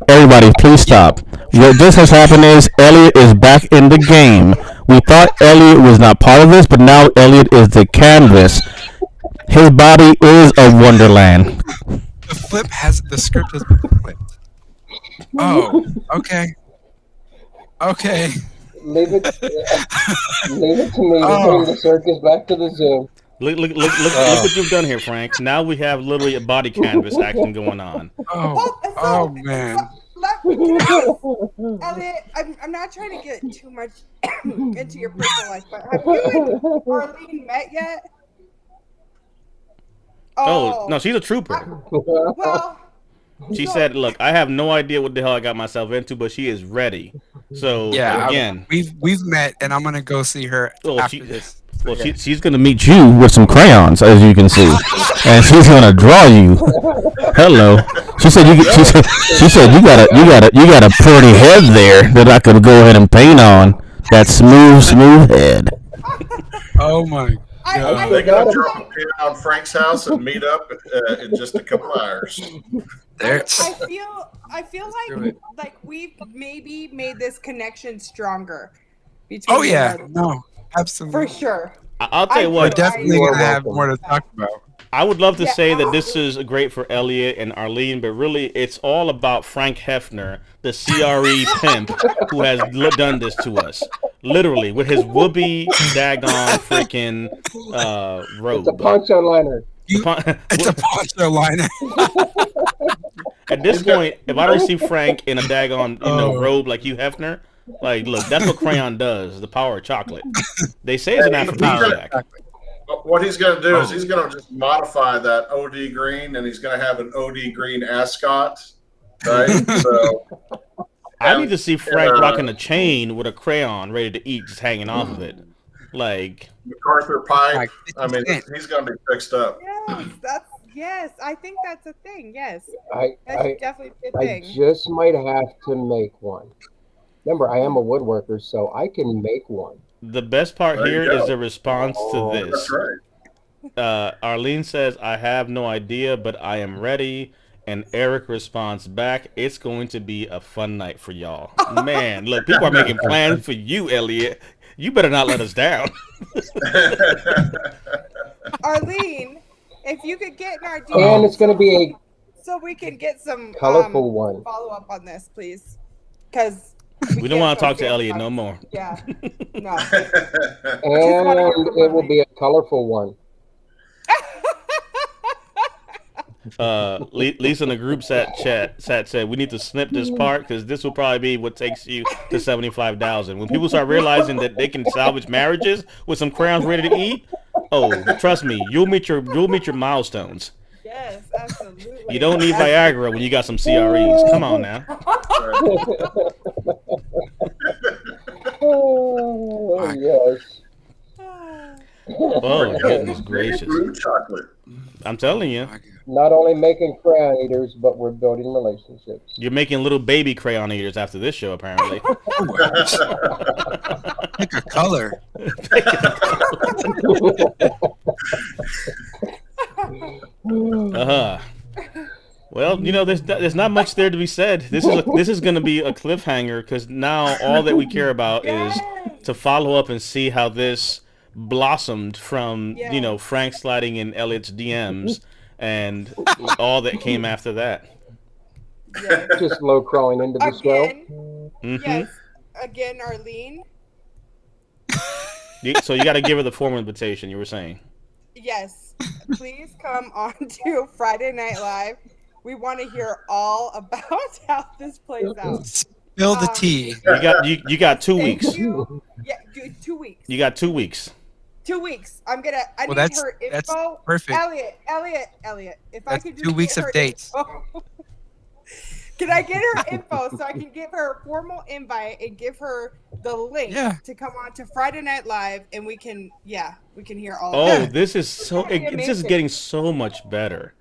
Everybody, please stop. What this has happened is Elliot is back in the game. We thought Elliot was not part of this, but now Elliot is the canvas. His body is a wonderland. The script has been flipped. Oh, okay. Okay. Leave it to me to bring the circus back to the zoo. Look what you've done here, Frank. Now we have literally a body canvas action going on. Oh man. Elliot, I'm not trying to get too much into your personal life, but have you and Arlene met yet? Oh no, she's a trooper. Well, she said, "Look, I have no idea what the hell I got myself into, but she is ready." So again, we've met, and I'm gonna go see her after this. Well, she's gonna meet you with some crayons, as you can see, and she's gonna draw you. Hello. She said she said you got a pretty head there that I could go ahead and paint on. That smooth head. Oh my God. They're gonna drop a pin on Frank's house and meet up in just a couple hours. I feel like we've maybe made this connection stronger between. Oh yeah, no, absolutely, for sure. I'll tell you what, we're definitely gonna have more to talk about. I would love to say that this is great for Elliot and Arlene, but really it's all about Frank Hefner, the CRE pimp, who has done this to us. Literally, with his whoopee daggone freaking robe. It's a poncho liner. It's a poncho liner. At this point, if I don't see Frank in a daggone robe like you, Hefner, like, look, that's what crayon does, the power of chocolate. They say it's an aphrodisiac. What he's going to do is he's going to just modify that OD green, and he's going to have an OD green ascot, right? So I need to see Frank rocking a chain with a crayon ready to eat, just hanging off of it. Like MacArthur pipe. I mean, he's going to be fixed up. Yes, I think that's a thing. Yes, that's definitely a thing. I just might have to make one. Remember, I am a woodworker, so I can make one. The best part here is the response to this. That's right. Arlene says, "I have no idea, but I am ready." And Eric responds back, "It's going to be a fun night for y'all." Man, look, people are making plans for you, Elliot. You better not let us down. Arlene, if you could get an idea. And it's going to be so we can get some colorful one. Follow up on this, please, because we don't want to talk to Elliot no more. Yeah, no. And it will be a colorful one. Lisa in the group chat said we need to snip this part because this will probably be what takes you to 75,000. When people start realizing that they can salvage marriages with some crayons ready to eat, oh, trust me, you'll meet your milestones. Yes, absolutely. You don't need Viagra when you got some CREs. Come on now. Oh, yes. Oh, goodness gracious. Chocolate. I'm telling you. Not only making crayon eaters, but we're building relationships. You're making little baby crayon eaters after this show, apparently. Pick a color. Well, you know, there's not much there to be said. This is going to be a cliffhanger because now all that we care about is to follow up and see how this blossomed from Frank sliding in Elliot's DMs and all that came after that. Yeah. Just low crawling into the swell. Mm-hmm. Yes, again, Arlene. So you got to give her the formal invitation. You were saying. Yes, please come on to Friday Night Live. We want to hear all about how this plays out. Spill the tea. You got 2 weeks. Yeah, 2 weeks. You got 2 weeks. 2 weeks. I need her info. That's perfect. Elliot. If I could just 2 weeks of dates. Can I get her info so I can give her a formal invite and give her the link to come on to Friday Night Live, and we can hear all of it. Oh, this is this is getting so much better.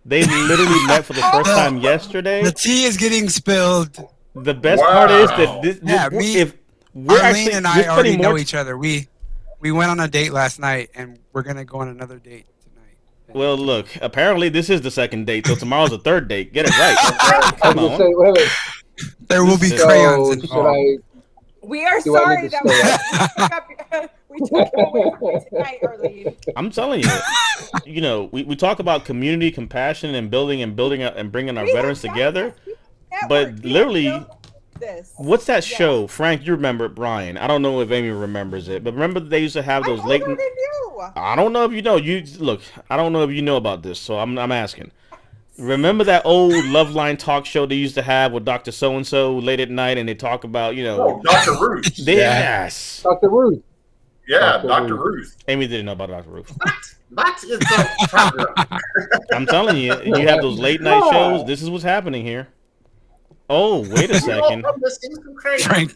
They literally met for the first time yesterday. The tea is getting spilled. The best part is that Arlene and I already know each other. We went on a date last night, and we're gonna go on another date tonight. Well, look, apparently this is the second date, so tomorrow's the third date. Get it right. Come on. There will be crayons involved. We are sorry that we took it away from you tonight, Arlene. I'm telling you, we talk about community, compassion, and building up and bringing our veterans together. But literally, what's that show? Frank, you remember it, Brian. I don't know if Amy remembers it, but remember they used to have those late. I don't know if you know. I don't know if you know about this, so I'm asking. Remember that old Loveline talk show they used to have with Dr. So-and-so late at night, and they talk about, Dr. Ruth. Yes. Dr. Ruth. Yeah, Dr. Ruth. Amy didn't know about Dr. Ruth. That is the I'm telling you, you have those late night shows. This is what's happening here. Oh, wait a second. Frank.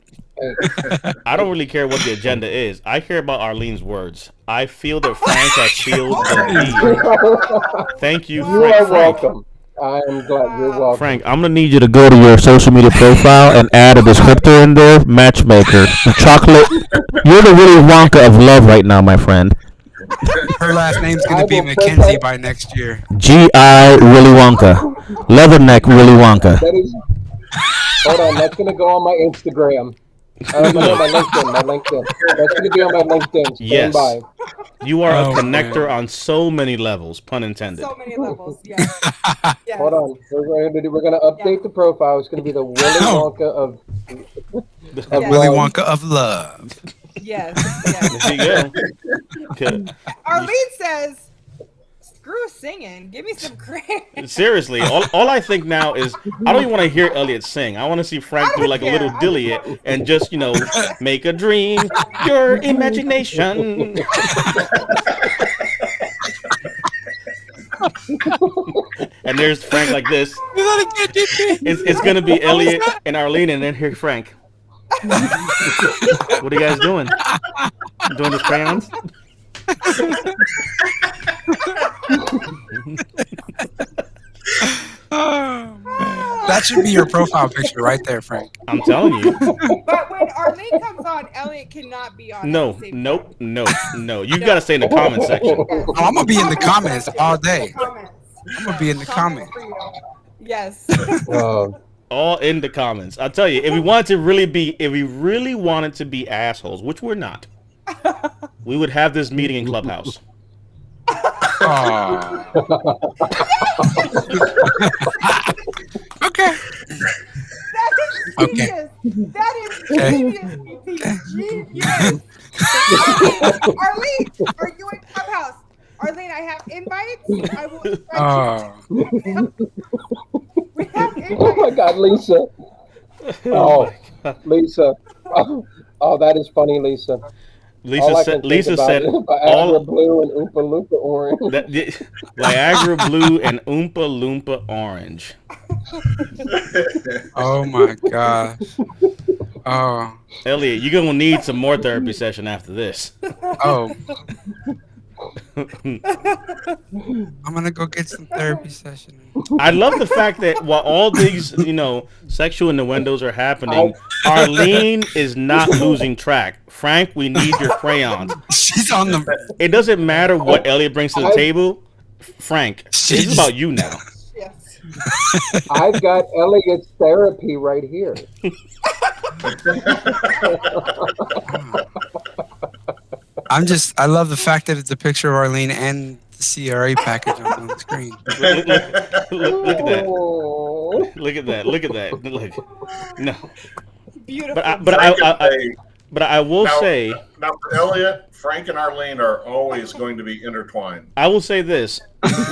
I don't really care what the agenda is. I care about Arlene's words. I feel that Frank has sealed the deal. Thank you, Frank. You are welcome. I am glad you're welcome. Frank, I'm going to need you to go to your social media profile and add a descriptor in there. Matchmaker. Chocolate. You're the Willy Wonka of love right now, my friend. Her last name's going to be Mackenzie by next year. G.I. Willy Wonka. Leatherneck Willy Wonka. Hold on, that's going to go on my Instagram. My LinkedIn. That's going to be on my LinkedIn. Stand by. You are a connector on so many levels, pun intended. So many levels, yes. Hold on. We're going to update the profile. It's going to be the Willy Wonka of Willy Wonka of love. Yes. There you go. Arlene says, screw singing. Give me some credit. Seriously, all I think now is I don't even want to hear Elliot sing. I want to see Frank do like a little dilly and just, make a dream, your imagination. And there's Frank like this. It's going to be Elliot and Arlene, and then here Frank. What are you guys doing? Doing the crayons? That should be your profile picture right there, Frank. I'm telling you. But when Arlene comes on, Elliot cannot be on. No. You got to stay in the comment section. Oh, I'm going to be in the comments all day. I'm going to be in the comments. Yes. All in the comments. I'll tell you, if we really wanted to be assholes, which we're not, we would have this meeting in Clubhouse. Okay. That is genius. Arlene, are you in Clubhouse? Arlene, I have invites. I will invite you. We have invites. Oh my God, Lisa. Lisa. Oh, that is funny, Lisa. Lisa said Viagra blue and Oompa Loompa orange. Viagra blue and Oompa Loompa orange. Oh my gosh. Oh. Elliot, you're gonna need some more therapy session after this. Oh. I'm gonna go get some therapy session. I love the fact that while all these, sexual innuendos are happening, Arlene is not losing track. Frank, we need your crayons. She's on the. It doesn't matter what Elliot brings to the table. Frank, this is about you now. Yes. I've got Elliot's therapy right here. I love the fact that it's a picture of Arlene and the CRA package on the screen. Look at that. Look at that. No. Beautiful. But I will say. Now, for Elliot, Frank and Arlene are always going to be intertwined. I will say this.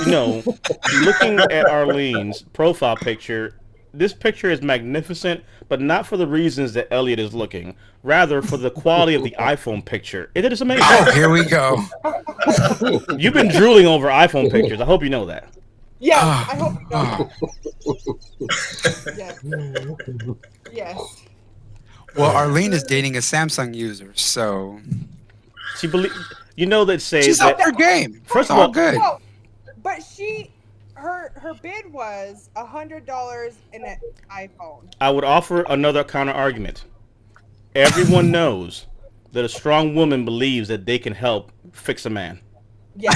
Looking at Arlene's profile picture, this picture is magnificent, but not for the reasons that Elliot is looking. Rather, for the quality of the iPhone picture. It is amazing. Oh, here we go. You've been drooling over iPhone pictures. I hope you know that. Yes, I hope you know that. Yes. Yes. Well, Arlene is dating a Samsung user, so She believe, that says she's that. up her game. First It's of all all, good. No, but her bid was $100 in an iPhone. I would offer another counter argument. Everyone knows that a strong woman believes that they can help fix a man. Yes.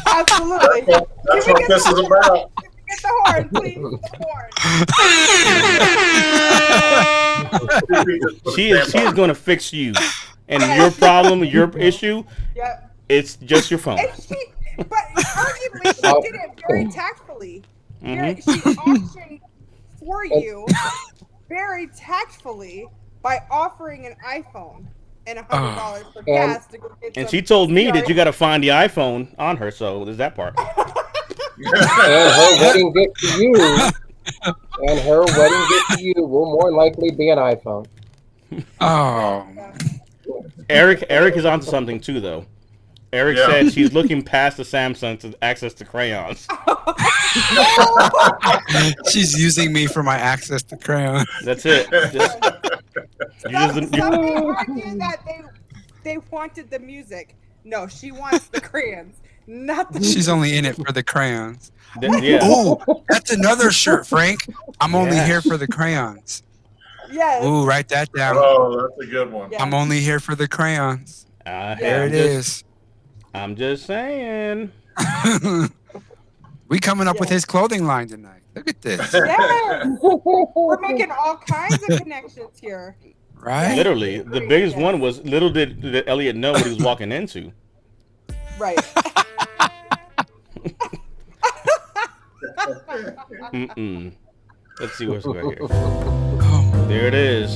Absolutely. That's what this is about. Get the horn, please. The horn. She is going to fix you, and your problem, your issue, Yep. it's just your phone. But arguably, she did it very tactfully. She auctioned for you very tactfully by offering an iPhone and $100 for gas to go get And some she told me that you got to find the iPhone on her, so there's that part. And her wedding gift to you will more likely be an iPhone. Oh, Eric is onto something too, though. Eric said she's looking past the Samsung to access to crayons. she's using me for my access to crayons. That's it. Some argue that they wanted the music. No, she wants the crayons, not the She's only in it for the crayons. Yeah. Oh, that's another shirt, Frank. I'm only here for the crayons. Yes. Ooh, write that down. Oh, that's a good one. Yeah. I'm only here for the crayons. There it is. I'm just saying. We coming up with his clothing line tonight. Look at this. Yes. We're making all kinds of connections here. Right? Literally, the biggest one was little did Elliot know what he was walking into. Right. Let's see what's right here. Oh, There it is.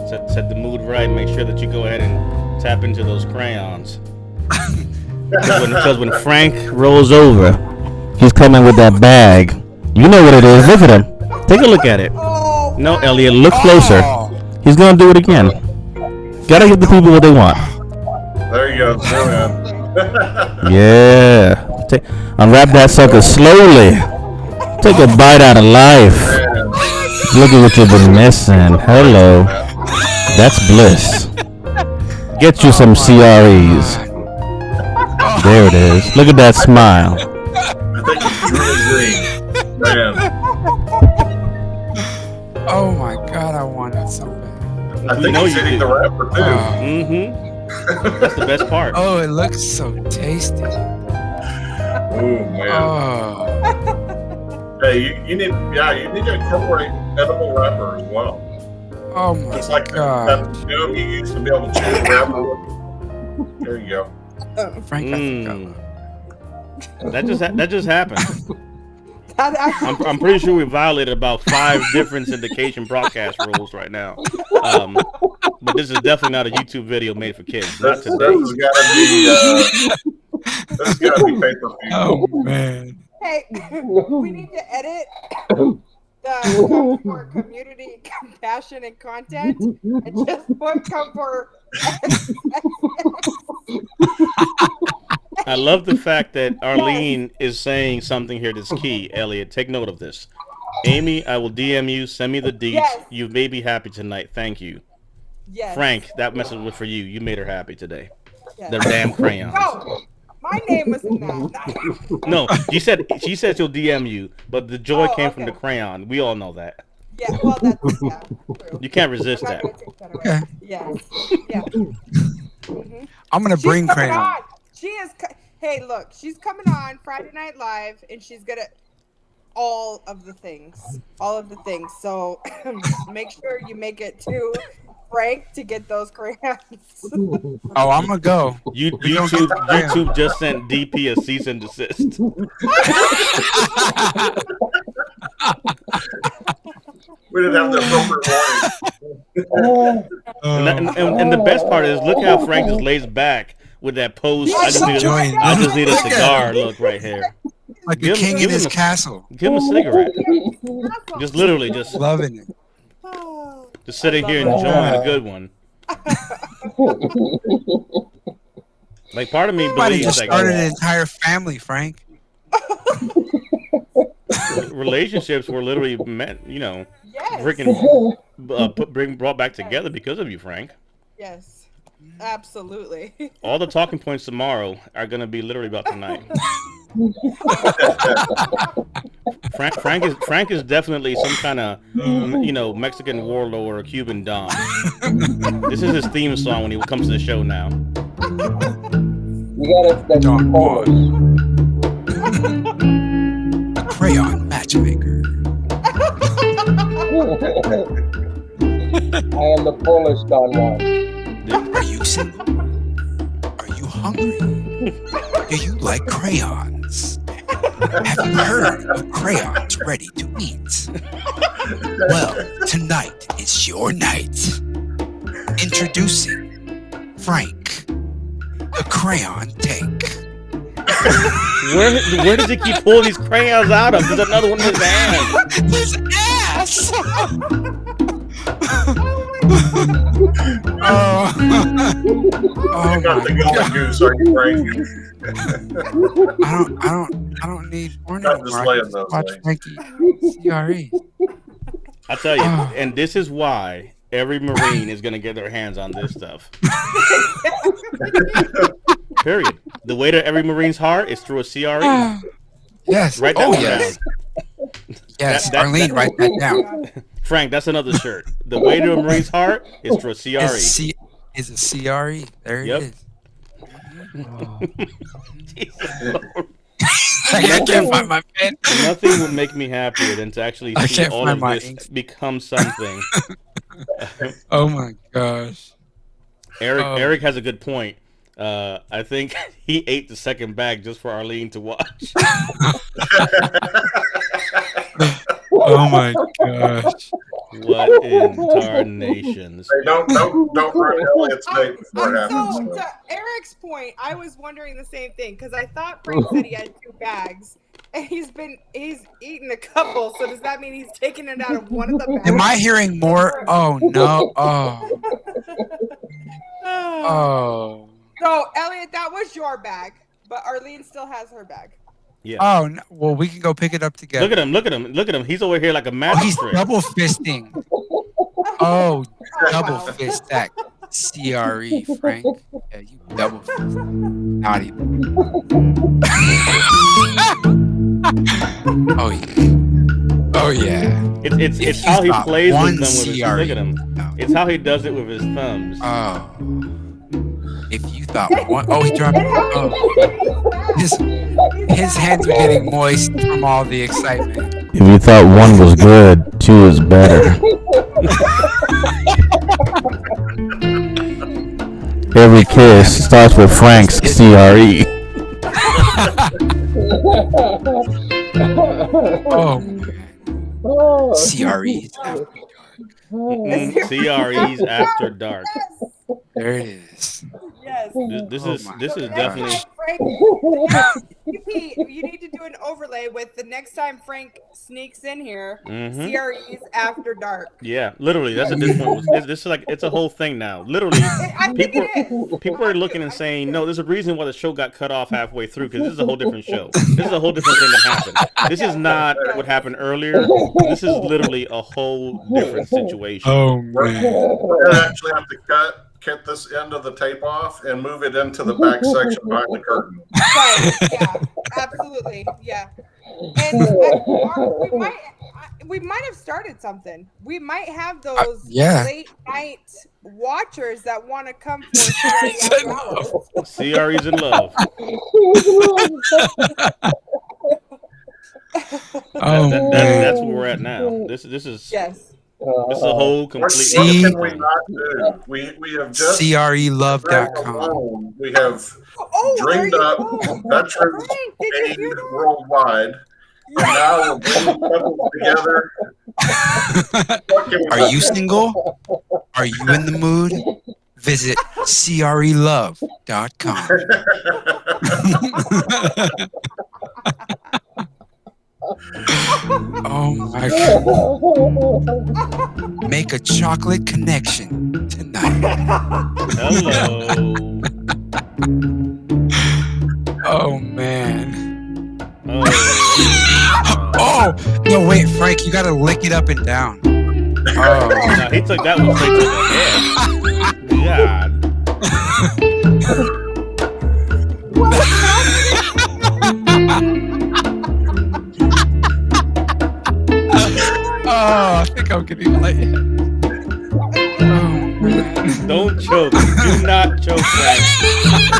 Set the mood right. Make sure that you go ahead and tap into those crayons. Because when Frank rolls over, he's coming with that bag. You know what it is. Look at him. Take a look at it. Oh, No, Elliot, look closer. Oh. He's gonna do it again. Gotta give the people what they want. There you go. Zoom in. Yeah. Unwrap that sucker slowly. Take a bite out of life. Look at what you've been missing. Hello. That's bliss. Get you some CREs. There it is. Look at that smile. I think it's really green. Man, Oh my God, I want it so bad. I think know he's you eating do. the wrapper too. Mm-hmm. That's the best part. Oh, it looks so tasty. Oh man. Oh, Hey, you need to incorporate edible wrapper as well. oh my It's like God. that gum you used to be able to chew the wrapper with. There you go. Frank, I think That just happened. that actually, I'm pretty sure we violated about 5 different syndication broadcast rules right now. But this is definitely not a YouTube video made for kids. Not This today. has gotta be pay-per-view. Oh man. hey, we need to edit the come for community compassion and content and just put come for. I love the fact that Arlene is saying something here that's key. Elliot, take note of this. Amy, I will DM you. Send me the deets. Yes. You made me happy tonight. Thank you. Yes. Frank, that message was for you. You made her happy today. Yes. The damn crayons. No, my name was in that. No, she said she'll DM you, but the joy Oh, came from okay. the crayon. We all know that. Yeah, well, that's true. You can't resist I'm that. not gonna take that away. Okay. Yes. Yeah. Mhm. I'm gonna bring She's coming crayon. on. She is. Hey, look, she's coming on Friday Night Live, and she's gonna all of the things. So make sure you make it to Frank to get those crayons. Oh, I'm gonna go. YouTube just sent DP a cease and desist. We didn't have the appropriate warning. And the best part is, look how Frank just lays back with that pose. I just need a cigar look right here. Like Give a him- king give in his him a- castle. Give him a cigarette. Just literally just Loving it. sitting here enjoying a good one. Like part of me Might have believes just like started an entire family, Frank. Relationships were literally meant, Yes. freaking brought back together because of you, Frank. Yes. Absolutely. All the talking points tomorrow are gonna be literally about tonight. Frank is definitely some kind of Mexican warlord or Cuban don. This is his theme song when he comes to the show now. You gotta Don Polish. A crayon matchmaker. I am the Polish Don Juan. Are you single? Are you hungry? Do you like crayons? Have you heard of crayons ready to eat? Well, tonight is your night. Introducing Frank, the crayon tank. Where does he keep pulling these crayons out of? There's another one in his hand. His ass! You got the golden goose, are you, Frank? I don't need porn Not anymore. I displaying can those watch things. Frankie CRE. I tell you, and this is why every Marine is gonna get their hands on this stuff. Period. The way to every Marine's heart is through a CRE. Yes. Write that Oh one yes. down. Yes. That- Arlene, write that down. Frank, that's another shirt. The way to a Marine's heart is through a CRE. Is a CRE. There Yep. it is. Jesus Lord. I can't find my pen. Nothing would make me happier than to actually I see can't all find of my this ink. become something. Oh my gosh. Eric has a good point. I think he ate the second bag just for Arlene to watch. Oh my gosh. What in tarnations? Hey, don't ruin Elliot's date before it happens. So, to Eric's point, I was wondering the same thing because I thought Frank said he had 2 bags, and he's eaten a couple. So does that mean he's taking it out of one of the bags? Am I hearing more? Oh no. Oh. Oh. So Elliot, that was your bag, but Arlene still has her bag. Yeah. Oh no. Well, we can go pick it up together. Look at him. He's over here like a Oh, magic he's trick. double fisting. Oh, double wow. fist that CRE, Frank. Yeah, you double fist. Naughty. Oh yeah. Oh yeah. It's If how you he thought plays one with them with his. CRE. Look at him. No. It's how he does it with his thumbs. Oh. If you thought one, oh, he dropped. Oh, his hands are getting moist from all the excitement. If you thought one was good, two is better. Every kiss starts with Frank's CRE. Oh, CREs. CREs after dark. There it is. Yes. This Oh is my definitely. Frank, CP, you need to do an overlay with the next time Frank sneaks in here. Mhm. CREs after dark. Yeah, literally. That's what this one was. This is like it's a whole thing now. Literally, I think it is. people are looking and saying, "No, there's a reason why the show got cut off halfway through because this is a whole different show. This is a whole different thing that happened. This is not what happened earlier. This is literally a whole different situation." Oh We're man. going to actually have to cut this end of the tape off and move it into the back section behind the curtain. Right. Yeah. Absolutely. Yeah. And we might have started something. We might have those yeah. late night watchers that want to come for CRE after hours. CRE's in love. Oh That's man. where we're at now. This is Yes. this is a whole What complete. See? can we not do? We have just CRElove.com. alone, we have Oh, there dreamed you up go. veterans Frank, did you aid hear that? worldwide. And now we're bringing couples together. What can we Are not you do? single? Are you in the mood? Visit CRElove.com. Oh my god. Make a chocolate connection tonight. Hello. Oh man. Oh Oh no! Wait, Frank, you gotta lick it up and down. Oh, No, he took that one straight to the head. oh, I think I'm getting late. Don't choke. Do not choke, Frank.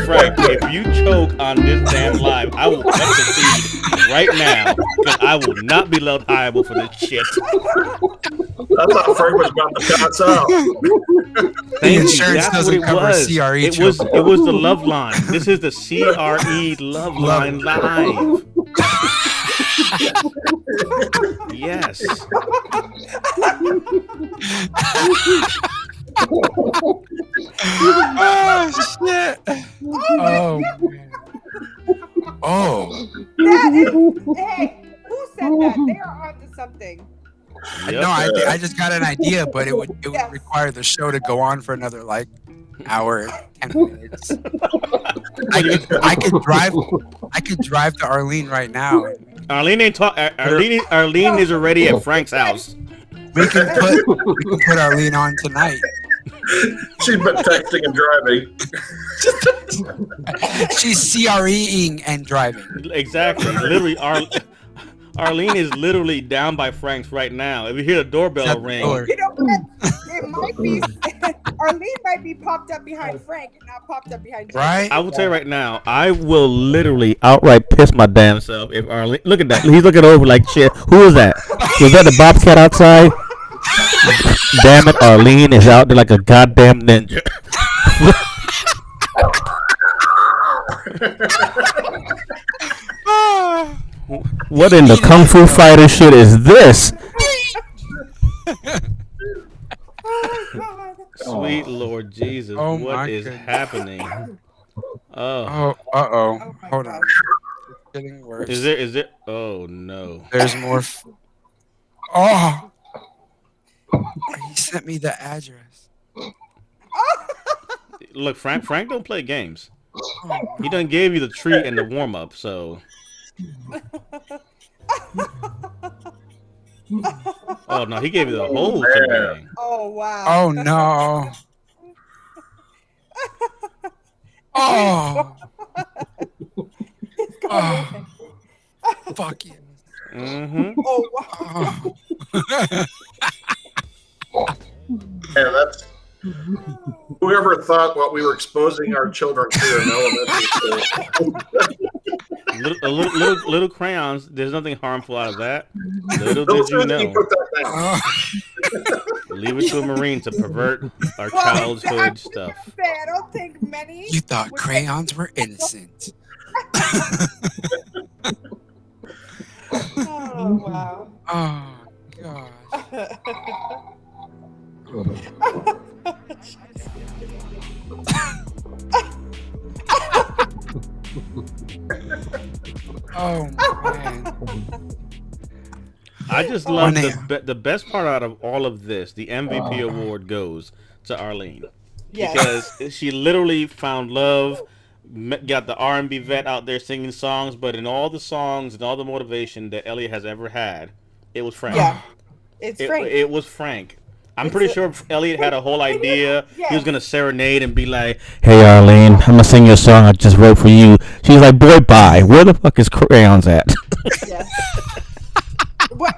Frank, if you choke on this damn live, I will cut the feed right now because I will not be held liable for this shit. I thought Frank was about to pass out. The insurance doesn't cover CRE. It was the love line. This is the CRE love line live. Yes. Oh shit! Oh man! Oh. That is, hey, who said that? They are onto something. Yep. No, I just got an idea, but it would require the show to go on for another like hour and 10 minutes. I could drive to Arlene right now. Arlene ain't talk. Arlene is already at Frank's house. We can put Arlene on tonight. She's been texting and driving. She's CREing and driving. Exactly. Literally, Arlene is literally down by Frank's right now. If you hear the doorbell ring, You know what? It might be Arlene might be popped up behind Frank and not popped up behind Frank. Right? I will tell you right now, I will literally outright piss my damn self if Arlene. Look at that. He's looking over like shit. Who is that? Was that the Bobcat outside? Damn it, Arlene is out there like a goddamn ninja. What in the Kung Fu Fighter shit is this? Sweet Lord Jesus, Oh what my is goodness. happening? Oh, Oh my hold God. on. It's getting worse. Is there? Oh no. There's more. Oh! He sent me the address. Look, Frank don't play games. He done gave you the treat and the warm up, so. Oh no, he gave you the whole thing. Oh wow. Oh no! Oh! It's going Oh. Fuck you! Mm-hmm. Oh wow. Oh. Yeah, that's whoever thought what we were exposing our children to in elementary school. Little crayons. There's nothing harmful out of that. Little Don't did you Susie know. put that down. Oh. Leave it to a Marine to pervert our Well, childhood I'm stuff. gonna say, I don't think many. You thought would crayons were innocent. Oh wow. Oh gosh. Oh man. I just love man. the best part out of all of this. The MVP award goes to Arlene Yes. because she literally found love, got the R&B vet out there singing songs, but in all the songs and all the motivation that Elliot has ever had, it was Frank. Yeah. It's Frank. It was Frank. I'm pretty sure Elliot had a whole idea. He was gonna serenade and be like, "Hey Arlene, I'm gonna sing you a song I just wrote for you." She's like, "Boy, bye. Where the fuck is crayons at?" Yes. What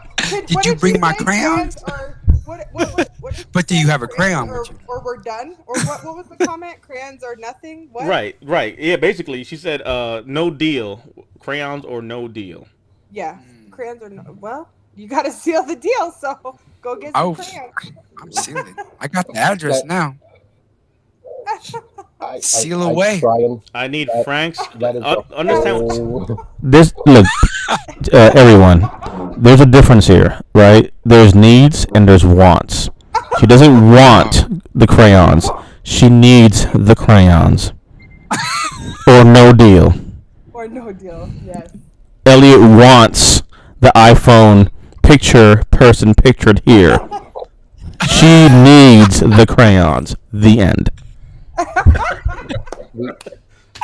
you bring she my say? crayons? Or what did she But do you say? have a crayon Or, with you? or we're done? Or what was the comment? Crayons or nothing? What? Right. Yeah, basically, she said, "No deal. Crayons or no deal." Yeah. Crayons or no. Well, you got to seal the deal, so go get some Oh. crayons. I'm sealing. I got the address now. Seal I away. try and- I need Frank's. that is Understand? oh, This look, everyone. There's a difference here, right? There's needs and there's wants. She doesn't want the crayons. She needs the crayons. Or no deal. Or no deal. Yes. Elliot wants the iPhone person pictured here. She needs the crayons. The end.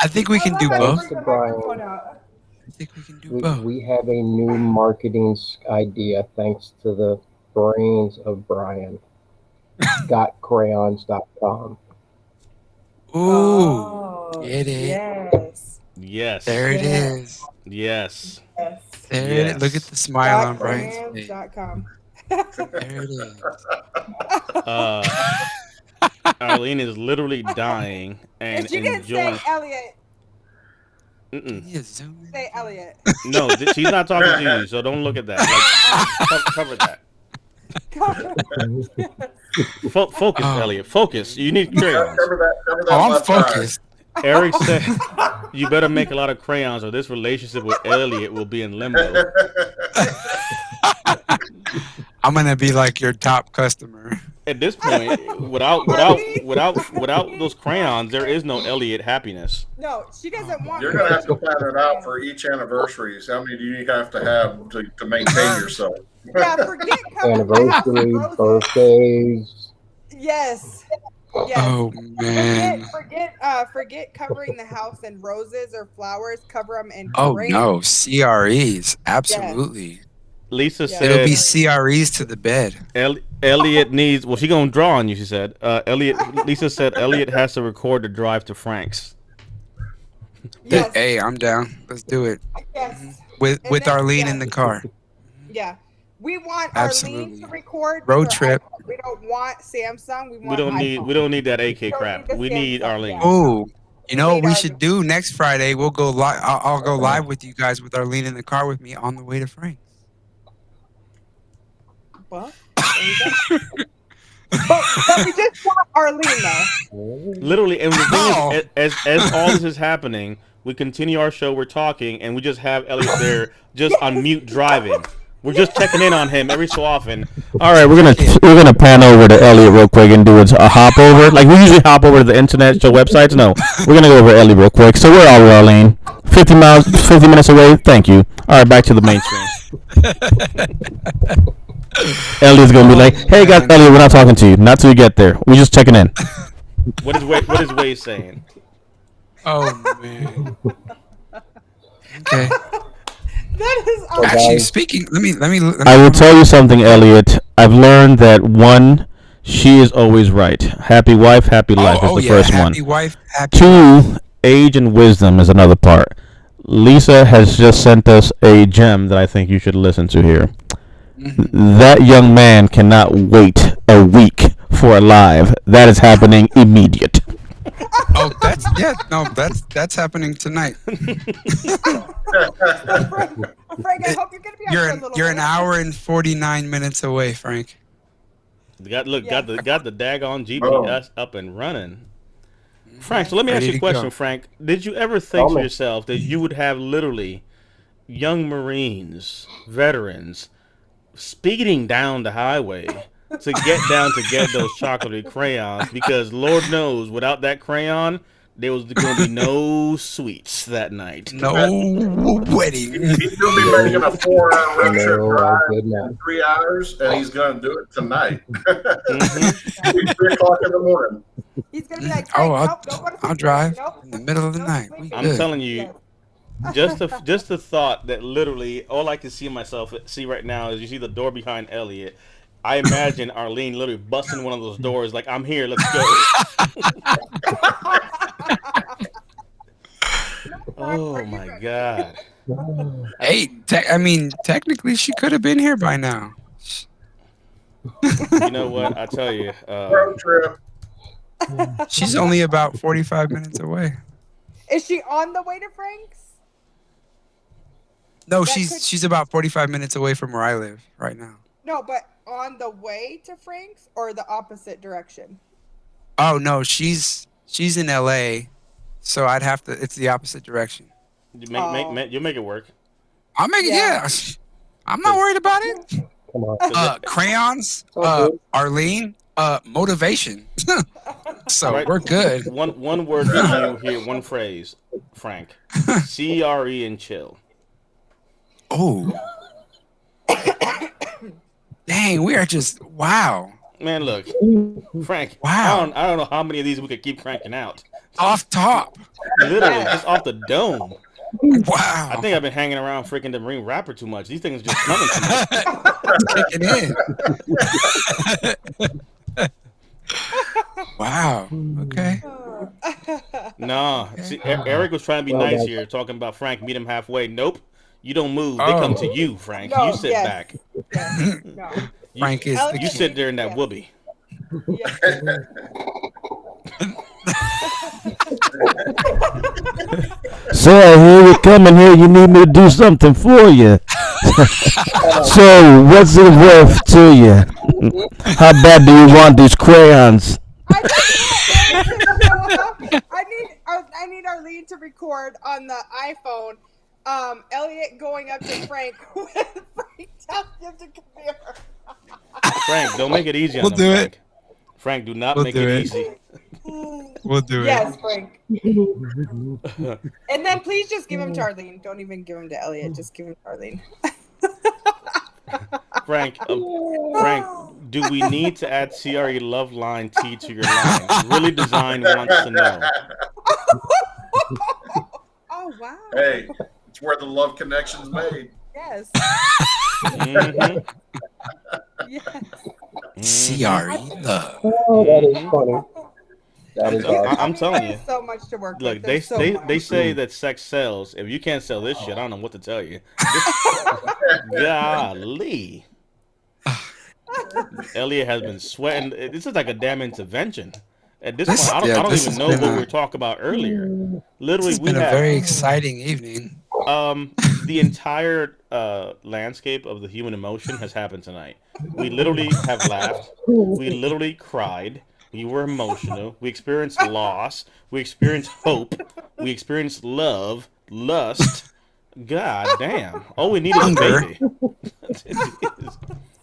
I think we can do I love both. how you bring the microphone out. think we can do both. We have a new marketing idea thanks to the brains of Brian. .crayons.com. Ooh, get it. Yes. Yes. There it is. Yes. Yes. There it is. Look at the smile on Brian's face. Crayons.com. There it is. Arlene is literally dying and You didn't enjoying. say Elliot. You zoom in. Say Elliot. No, she's not talking to you, so don't look at that. Like, cover that. Focus, Elliot. Focus. You need crayons. Cover that Oh, I'm left eye. focused. Eric said, "You better make a lot of crayons, or this relationship with Elliot will be in limbo." I'm gonna be like your top customer. At this point, without those crayons, there is no Elliot happiness. No, she doesn't want. You're gonna have to plan it out for each anniversary. How many do you have to maintain yourself? Yeah, forget covering the house Anniversary, with roses. birthdays. Yes. Yes. Oh man. Forget covering the house in roses or flowers. Cover them in. Oh crayons. no, CREs. Absolutely. Lisa Yeah. It'll said be CREs to the bed. Elliot needs. Well, she's gonna draw on you. She said. Lisa said Elliot has to record the drive to Frank's. Yes. Hey, I'm down. Let's do it. Yes. With And then- Arlene yeah. in the car. Yeah. We want Absolutely. Arlene to record. Road with her trip. iPhone. We don't want Samsung. We don't need that AK We don't crap. need the We need Samsung, Arlene. yeah. Oh, you know what we Radar. should do next Friday? We'll go live. I'll go live with you guys with Arlene in the car with me on the way to Frank's. Well, there you go. but we just want Arlene though. Literally, and the Oh. thing is, as all this is happening, we continue our show. We're talking, and we just have Elliot there, just on mute driving. We're just checking in on him every so often. All right, we're gonna pan over to Elliot real quick and do a hop over. Like we usually hop over to the internet show websites. No, we're gonna go over Elliot real quick. So where are we, Arlene? 50 minutes away. Thank you. All right, back to the mainstream. Elliot's gonna be like, "Hey guys, Elliot, we're not talking to you. Not till you get there. We're just checking in." What is Wade saying? Oh man. Okay. That is Well, Actually, guys- speaking, let me. I will tell you something, Elliot. I've learned that one, she is always right. Happy wife, happy life is the first one. Happy wife, happy. Two, age and wisdom is another part. Lisa has just sent us a gem that I think you should listen to here. That young man cannot wait a week for a live. That is happening immediate. Oh, that's happening tonight. Frank, I hope you're gonna be on for a little You're an bit. hour and 49 minutes away, Frank. Got the daggone GPS up and running. Frank, so let me Ready ask you a to question, go. Frank. Did you ever think Tell to me. yourself that you would have literally young Marines, veterans, speeding down the highway to get those chocolatey crayons? Because Lord knows, without that crayon, there was going to be no sweets that night. No wedding. He's gonna be making a 4-hour road trip No, I drive did not. in 3 hours, and he's gonna do it tonight. Mhm. 3 o'clock in the morning. He's gonna be like, Oh, Frank, I'll nope, don't go to I'll sleep. drive Nope. in the middle of the Nope, night. sleep. We I'm good. telling you, just the thought that literally all I can see right now is you see the door behind Elliot. I imagine Arlene literally busting one of those doors like, "I'm here, let's go." Oh my god. Hey, technically, she could have been here by now. You know what? I tell you, Road trip. She's only about 45 minutes away. Is she on the way to Frank's? No, That she's about 45 minutes away from where I live right now. No, but on the way to Frank's or the opposite direction? Oh no, she's in LA, so I'd have to. It's the opposite direction. you'll make it work. I'll make it. Yeah. Yeah, I'm not worried about it. Come on. Crayons, Okay. Arlene, motivation. So Right. we're good. One word for you here, one phrase, Frank. CRE and chill. Oh, dang, we are just wow. Man, look, Frank. Wow. I don't know how many of these we could keep cranking out. Off top. Literally, just off the dome. Wow. I think I've been hanging around freaking the Marine rapper too much. These things just coming to me. Kicking in. Wow. Okay. Nah, see, Eric was trying to be nice here, talking about Frank, meet him halfway. Nope, you don't move. They come to you, Frank. No, You sit yes. back. Yes. No. Frank is the You sit there in that whoopee. Yes. So here we coming here. You need me to do something for you. So what's it worth to you? How bad do you want these crayons? I need our lead to record on the iPhone. Elliot going up to Frank with Frank telling him to come here. Frank, don't make it easy on We'll them, do Frank. Frank, do not make it easy. We'll do Yes, Frank. And then please just give him to Arlene. Don't even give him to Elliot. Just give him to Arlene. Frank, do we need to add CRE Love Line T to your line? Really Design wants to know. Oh, wow. Hey, it's where the love connection's made. Yes. Mm-hmm. Yes. CRE love. Oh, that is funny. That is awesome. I'm telling you. There's so much to work Look, with. they There's so much. they say that sex sells. If you can't sell this shit, I don't know what to tell you. Golly. Elliot has been sweating. This is like a damn intervention. At this point, I don't even know what we were talking about earlier. Literally, It's been a very exciting evening. The entire landscape of the human emotion has happened tonight. We literally have laughed. We literally cried. We were emotional. We experienced loss. We experienced hope. We experienced love, lust. God damn. All we need is a baby.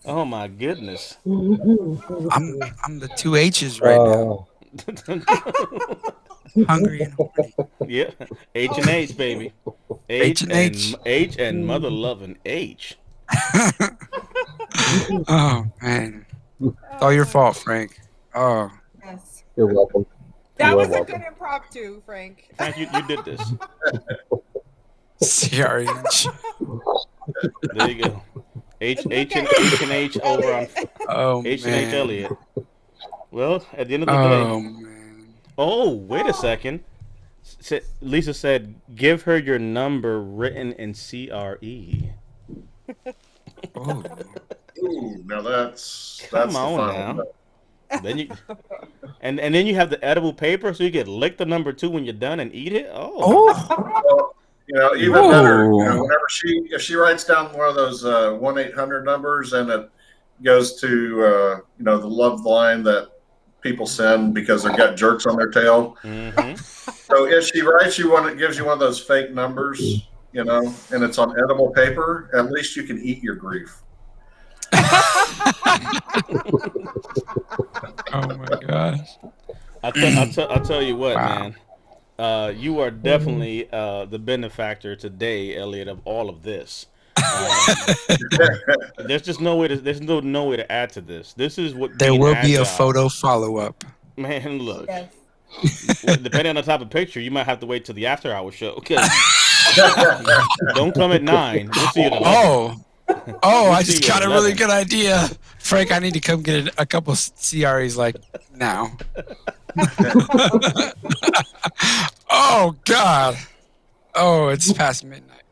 Oh my goodness. I'm the two H's right now. Hungry and horny. Yeah. H and H, baby. H and H. H and mother loving H. Oh man. It's all your fault, Frank. Oh. Yes. You're welcome. That You're was a welcome. good impromptu, Frank. Frank, you did this. CRE. There you go. H and H over on Oh H and H man. Elliott. Well, at the end of the Oh day. man. Oh, wait a second. Lisa said, "Give her your number written in CRE." Oh. Ooh, now that's Come the on final now. note. Then you and then you have the edible paper, so you get lick the number 2 when you're done and eat it. Oh, Well, even better, whenever if she writes down one of those 1-800 numbers and it goes to the love line that people send because they've got jerks on their tail. Mm-hmm. So if she writes you one, it gives you one of those fake numbers, and it's on edible paper. At least you can eat your grief. Oh my gosh. I'll tell you what, Wow. man. You are definitely the benefactor today, Elliot, of all of this. There's just no way to add to this. This is what There being will be a agile- photo follow-up. Man, look. Yes. Depending on the type of picture, you might have to wait till the after-hour show. 'Cause don't come at 9. We'll see you at 11. I see just you got at a really 11. good idea. Frank, I need to come get a couple CREs like now. Oh God. Oh, it's past midnight.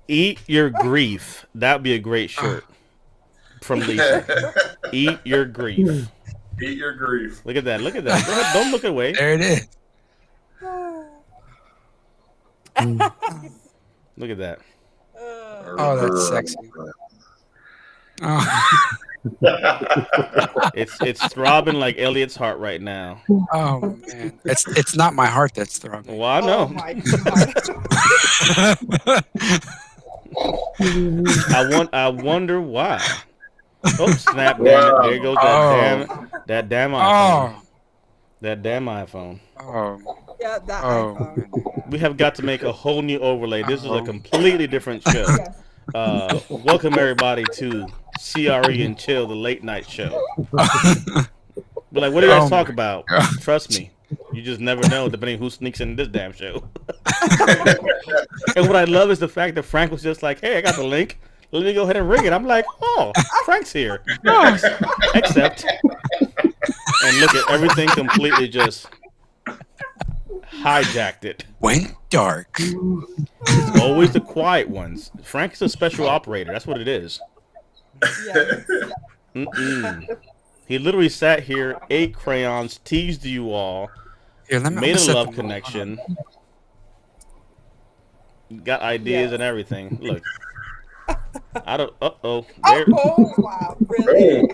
Eat your grief. That'd be a great shirt from Lisa. Eat your grief. Eat your grief. Look at that. Look at that. Go ahead. Don't look away. There it is. Look at that. Oh, that's sexy. Oh, It's throbbing like Elliot's heart right now. oh man. It's not my heart that's throbbing. Well, I know. Oh my God. I wonder why. Oh, snap! Damn it! There goes that damn iPhone. Oh. That damn iPhone. Oh. Yeah, that Oh. iPhone. We have got to make a whole new overlay. This is a completely different show. Yes. Welcome everybody to CRE and Chill, the late night show. But like, what do you guys talk about? Trust me, You just never know, depending who sneaks in this damn show. And what I love is the fact that Frank was just like, "Hey, I got the link. Let me go ahead and ring it." I'm like, "Oh, Frank's here." Except, and look at everything completely just hijacked it. Went dark. It's always the quiet ones. Frank is a special operator. That's what it is. He literally sat here, ate crayons, teased you all, Here, made a love connection, got ideas and everything. Look, I don't. There. Oh wow! Really?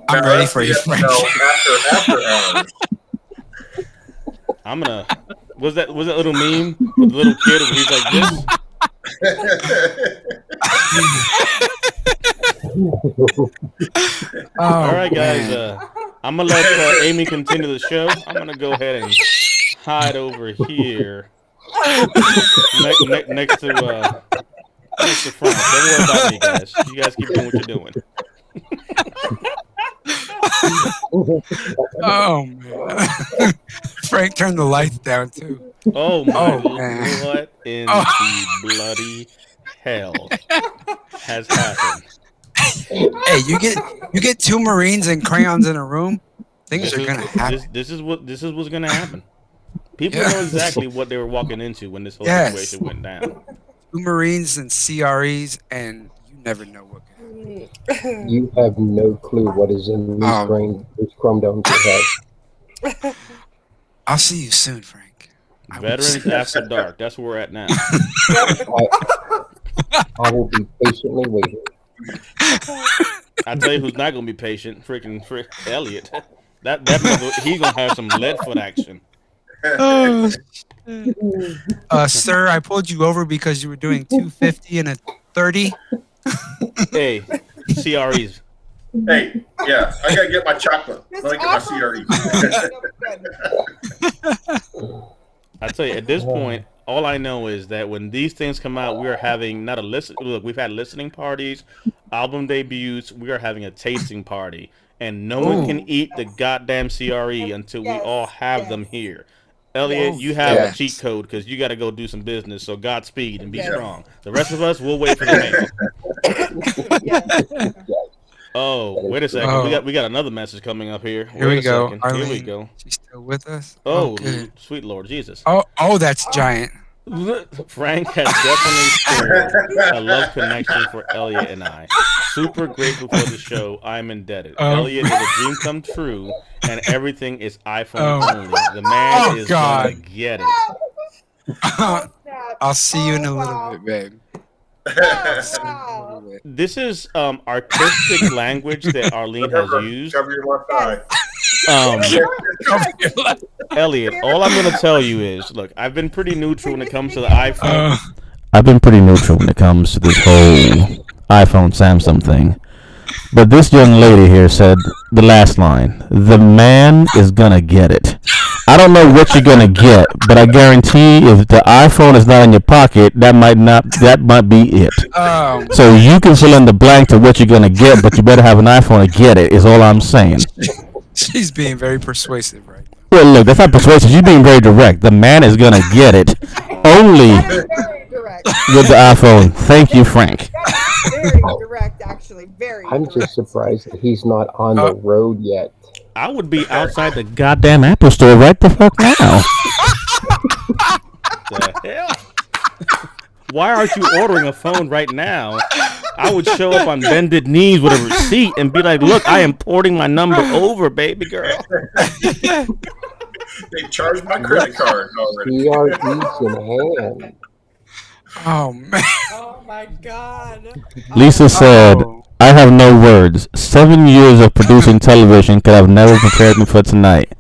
I'm ready for you, Frank. After hours. I'm gonna. Was that little meme with the little kid where he's like this? All right, guys. I'm gonna let Amy continue the show. I'm gonna go ahead and hide over here next to Frank. Don't worry about me, guys. You guys keep doing what you're doing. Oh man. Frank turned the lights down too. Oh my! Man. What in the bloody hell has happened? Hey, you get two Marines and crayons in a room, things are gonna happen. This is what's gonna happen. People know exactly what they were walking into when this whole situation went down. Two Marines and CREs, and you never know what. You have no clue what is in these brain, these chromosomes you have. I'll see you soon, Frank. Veterans After Dark. That's where we're at now. I will be patiently waiting. I tell you who's not gonna be patient. Freaking Elliot. That he's gonna have some lead foot action. Sir, I pulled you over because you were doing 250 and a 30. Hey, CREs. Hey, yeah, I gotta get my chocolate. Let me get my CRE. I tell you, at this point, all I know is that when these things come out, we are having not a listen. Look, we've had listening parties, album debuts. We are having a tasting party, and no one can eat the goddamn CRE until we all have them here. Elliot, you have a cheat code because you got to go do some business. So Godspeed and be strong. The rest of us, we'll wait for the mail. Oh, wait a second. We got another message coming up here. Here we go. Here we go. She's still with us. Oh, sweet Lord Jesus. Oh, that's giant. Frank has definitely scored a love connection for Elliot and I. Super grateful for the show. I'm indebted. Elliot is a dream come true, and everything is iPhone only. The man is gonna get it. I'll see you in a little bit, babe. This is artistic language that Arlene has used. Cover your left eye. Elliot, all I'm going to tell you is, look, I've been pretty neutral when it comes to the iPhone. I've been pretty neutral when it comes to this whole iPhone Samsung thing. But this young lady here said the last line, the man is going to get it. I don't know what you're going to get, but I guarantee if the iPhone is not in your pocket, that might be it. So you can fill in the blank to what you're going to get, but you better have an iPhone to get it, is all I'm saying. She's being very persuasive, right? Well, look, that's not persuasive. She's being very direct. The man is going to get it only with the iPhone. Thank you, Frank. Very direct, actually. Very I'm just surprised that he's not on the road yet. I would be outside the goddamn Apple store right the fuck now. The hell? Why aren't you ordering a phone right now? I would show up on bended knees with a receipt and be like, look, I am porting my number over, baby girl. They charged my credit card already. CREs in hand. Oh, man. Oh, my God. Lisa said, I have no words. 7 years of producing television could have never prepared me for tonight.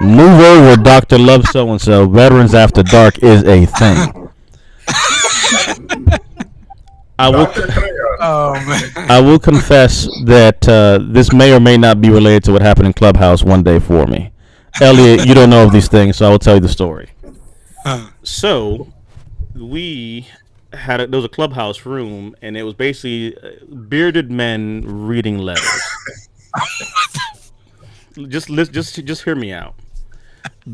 Move over, Dr. Love So-and-so. Veterans After Dark is a thing. I will confess that this may or may not be related to what happened in Clubhouse one day for me. Elliot, you don't know of these things, so I will tell you the story. So, there was a Clubhouse room, and it was basically bearded men reading letters. Just hear me out.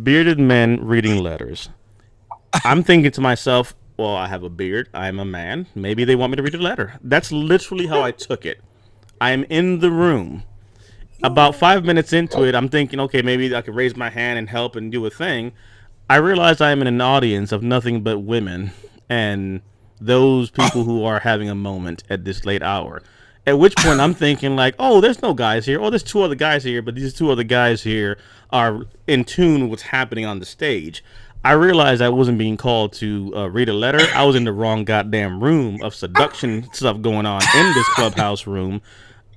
Bearded men reading letters. I'm thinking to myself, well, I have a beard. I'm a man. Maybe they want me to read a letter. That's literally how I took it. I'm in the room. About 5 minutes into it, I'm thinking, okay, maybe I could raise my hand and help and do a thing. I realize I am in an audience of nothing but women and those people who are having a moment at this late hour. At which point I'm thinking like, oh, there's no guys here. Oh, there's 2 other guys here, but these 2 other guys here are in tune with what's happening on the stage. I realized I wasn't being called to read a letter. I was in the wrong goddamn room of seduction stuff going on in this clubhouse room.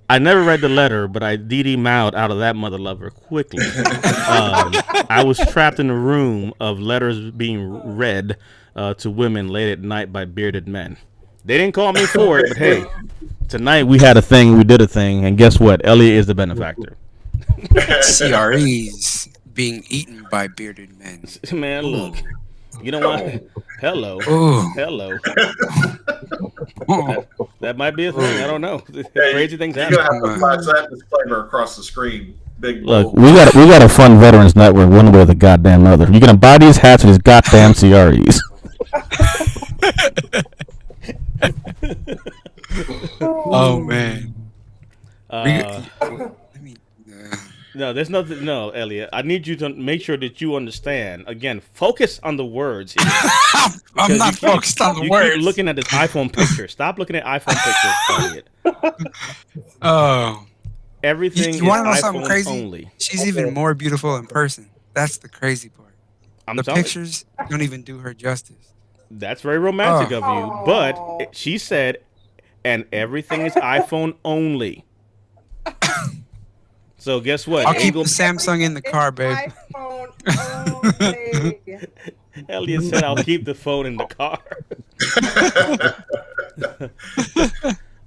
I never read the letter, but I DD Mowed out of that mother lover quickly. I was trapped in a room of letters being read to women late at night by bearded men. They didn't call me for it, but hey, tonight we had a thing, we did a thing, and guess what? Elliot is the benefactor. CREs being eaten by bearded men. Man, look. You know what? Hello. Ooh. Hello. That might be a thing. I don't know. Crazy things You're happen. gonna have to flash that disclaimer across the screen. Big Look, bold. we got a fun veterans network one way or the goddamn other. You're gonna buy these hats with these goddamn CREs. Oh man. No, there's nothing. No, Elliot. I need you to make sure that you understand. Again, focus on the words here. I'm not focused on the You words. keep looking at this iPhone picture. Stop looking at iPhone pictures, Elliot. Oh. Everything You want to know is something iPhone crazy? only. She's even more beautiful in person. That's the crazy part. I'm The telling you. pictures don't even do her justice. That's very romantic of you. But she said, and everything is iPhone only. So guess what? I'll keep the Samsung in the car, babe. iPhone only. Elliot said, I'll keep the phone in the car.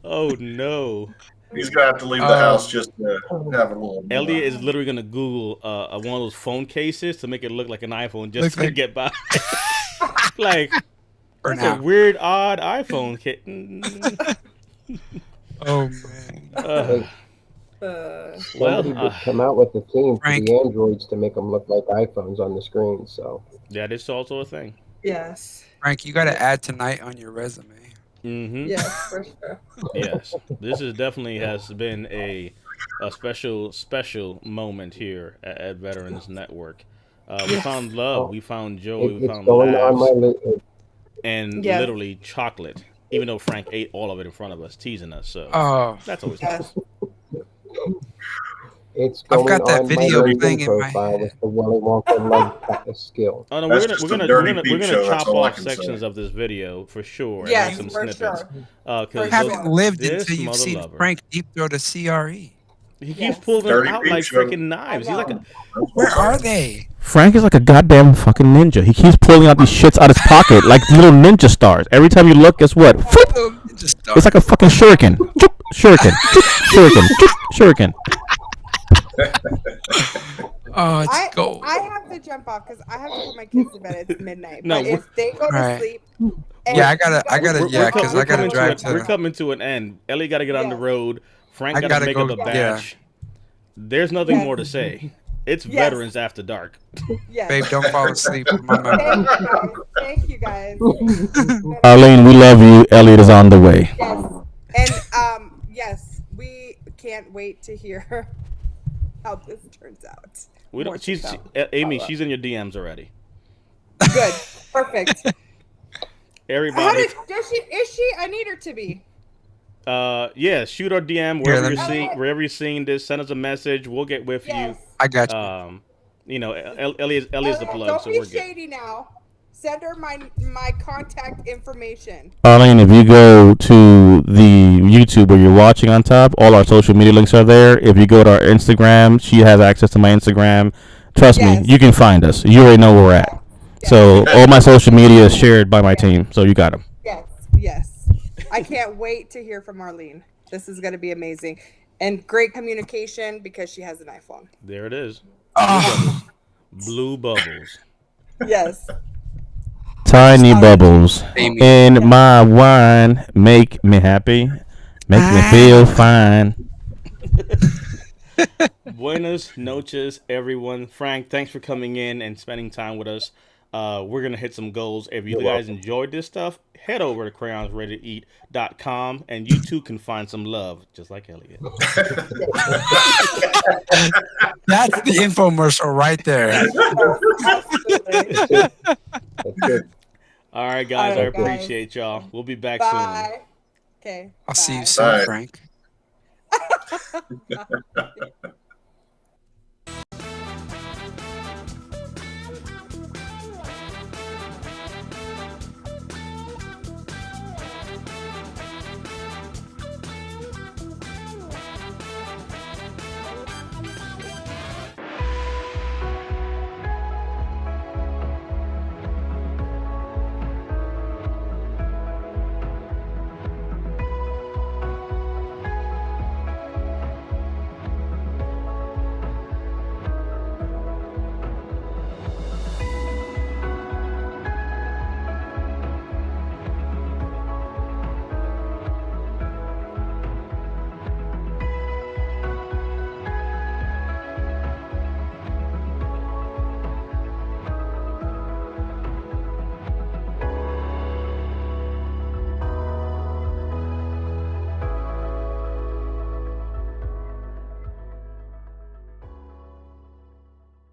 Oh, no. He's gonna have to leave the house just to have a little. Elliot is literally going to Google one of those phone cases to make it look like an iPhone just Looks to like- get by. Like, For that's a now. weird, odd iPhone kit. Oh man. Somebody would come out with a theme for Frank. the Androids to make them look like iPhones on the screen. So That is also a thing. Yes. Frank, you got to add tonight on your resume. Mm-hmm. Yes, for sure. Yes, this is definitely has been a special moment here at Veterans Network. We found love, we found joy, we it's found going on my laughs, list. and Yeah. literally chocolate. Even though Frank ate all of it in front of us, teasing us, so Oh, that's always Yes. It's I've going got that on video my playing LinkedIn in my profile head. with the Willy Wonka love skill. Oh no, That's we're just a gonna dirty peep show, that's chop all I off can sections say. of this video for sure. Yes, and for make some snippets. sure. Cause For you haven't sure. lived this until you've mother seen lover. Frank deep throat a CRE. He keeps Yes. pulling Dirty them out peep like show. freaking knives. He's like a Where are they? Frank is like a goddamn fucking ninja. He keeps pulling out these shits out his pocket like little ninja stars. Every time you look, guess what? Flip! It's like a fucking shuriken. Choop, shuriken. Choop, shuriken. Choop, shuriken. Oh, it's gold. I have to jump off because I have to put my kids to bed. It's midnight. No, but if they go to Right. sleep, and Yeah, I gotta, We're- yeah, we're because com- I gotta we're coming drive to. We're to. coming to an end. Ellie got to get on the Yeah. road. Frank I got to gotta make go- up a yeah. batch. There's nothing Yes. more to say. It's Yes. Veterans After Dark. yes. Babe, don't fall asleep. I'm on my Thank you guys. Thank you guys. Arlene, we love you. Elliot is on the way. Yes. And yes, we can't wait to hear how this turns out. We More don't. to She's come. Amy. Follow up. She's in your DMs already. Good. Perfect. How Everybody. is she? I need her to be. Yeah. Shoot our DM Here, wherever let you're me- seeing. Wherever you're seeing this, send us a message. We'll get with Yes. I got you. you. Ellie's the plug, Don't so be we're good. shady now. Send her my contact information. Arlene, if you go to the YouTube where you're watching on top, all our social media links are there. If you go to our Instagram, she has access to my Instagram. Trust Yes. me, you can find us. You already know where we're at. So all my social media is shared by my team. So you got them. Yes, yes. I can't wait to hear from Arlene. This is going to be amazing. And great communication because she has an iPhone. There it is. Oh, Blue bubbles. Yes. Tiny bubbles Amy. in my wine make me happy, make me feel fine. Boy, Buenas noches, everyone. Frank, thanks for coming in and spending time with us. We're going to hit some goals. If you guys enjoyed this stuff, head over to crayonsreadytoeat.com and you too can find some love, just like Elliot. That's the infomercial right there. All right, guys. I appreciate y'all. We'll be back soon. Okay. I'll see you soon, Frank.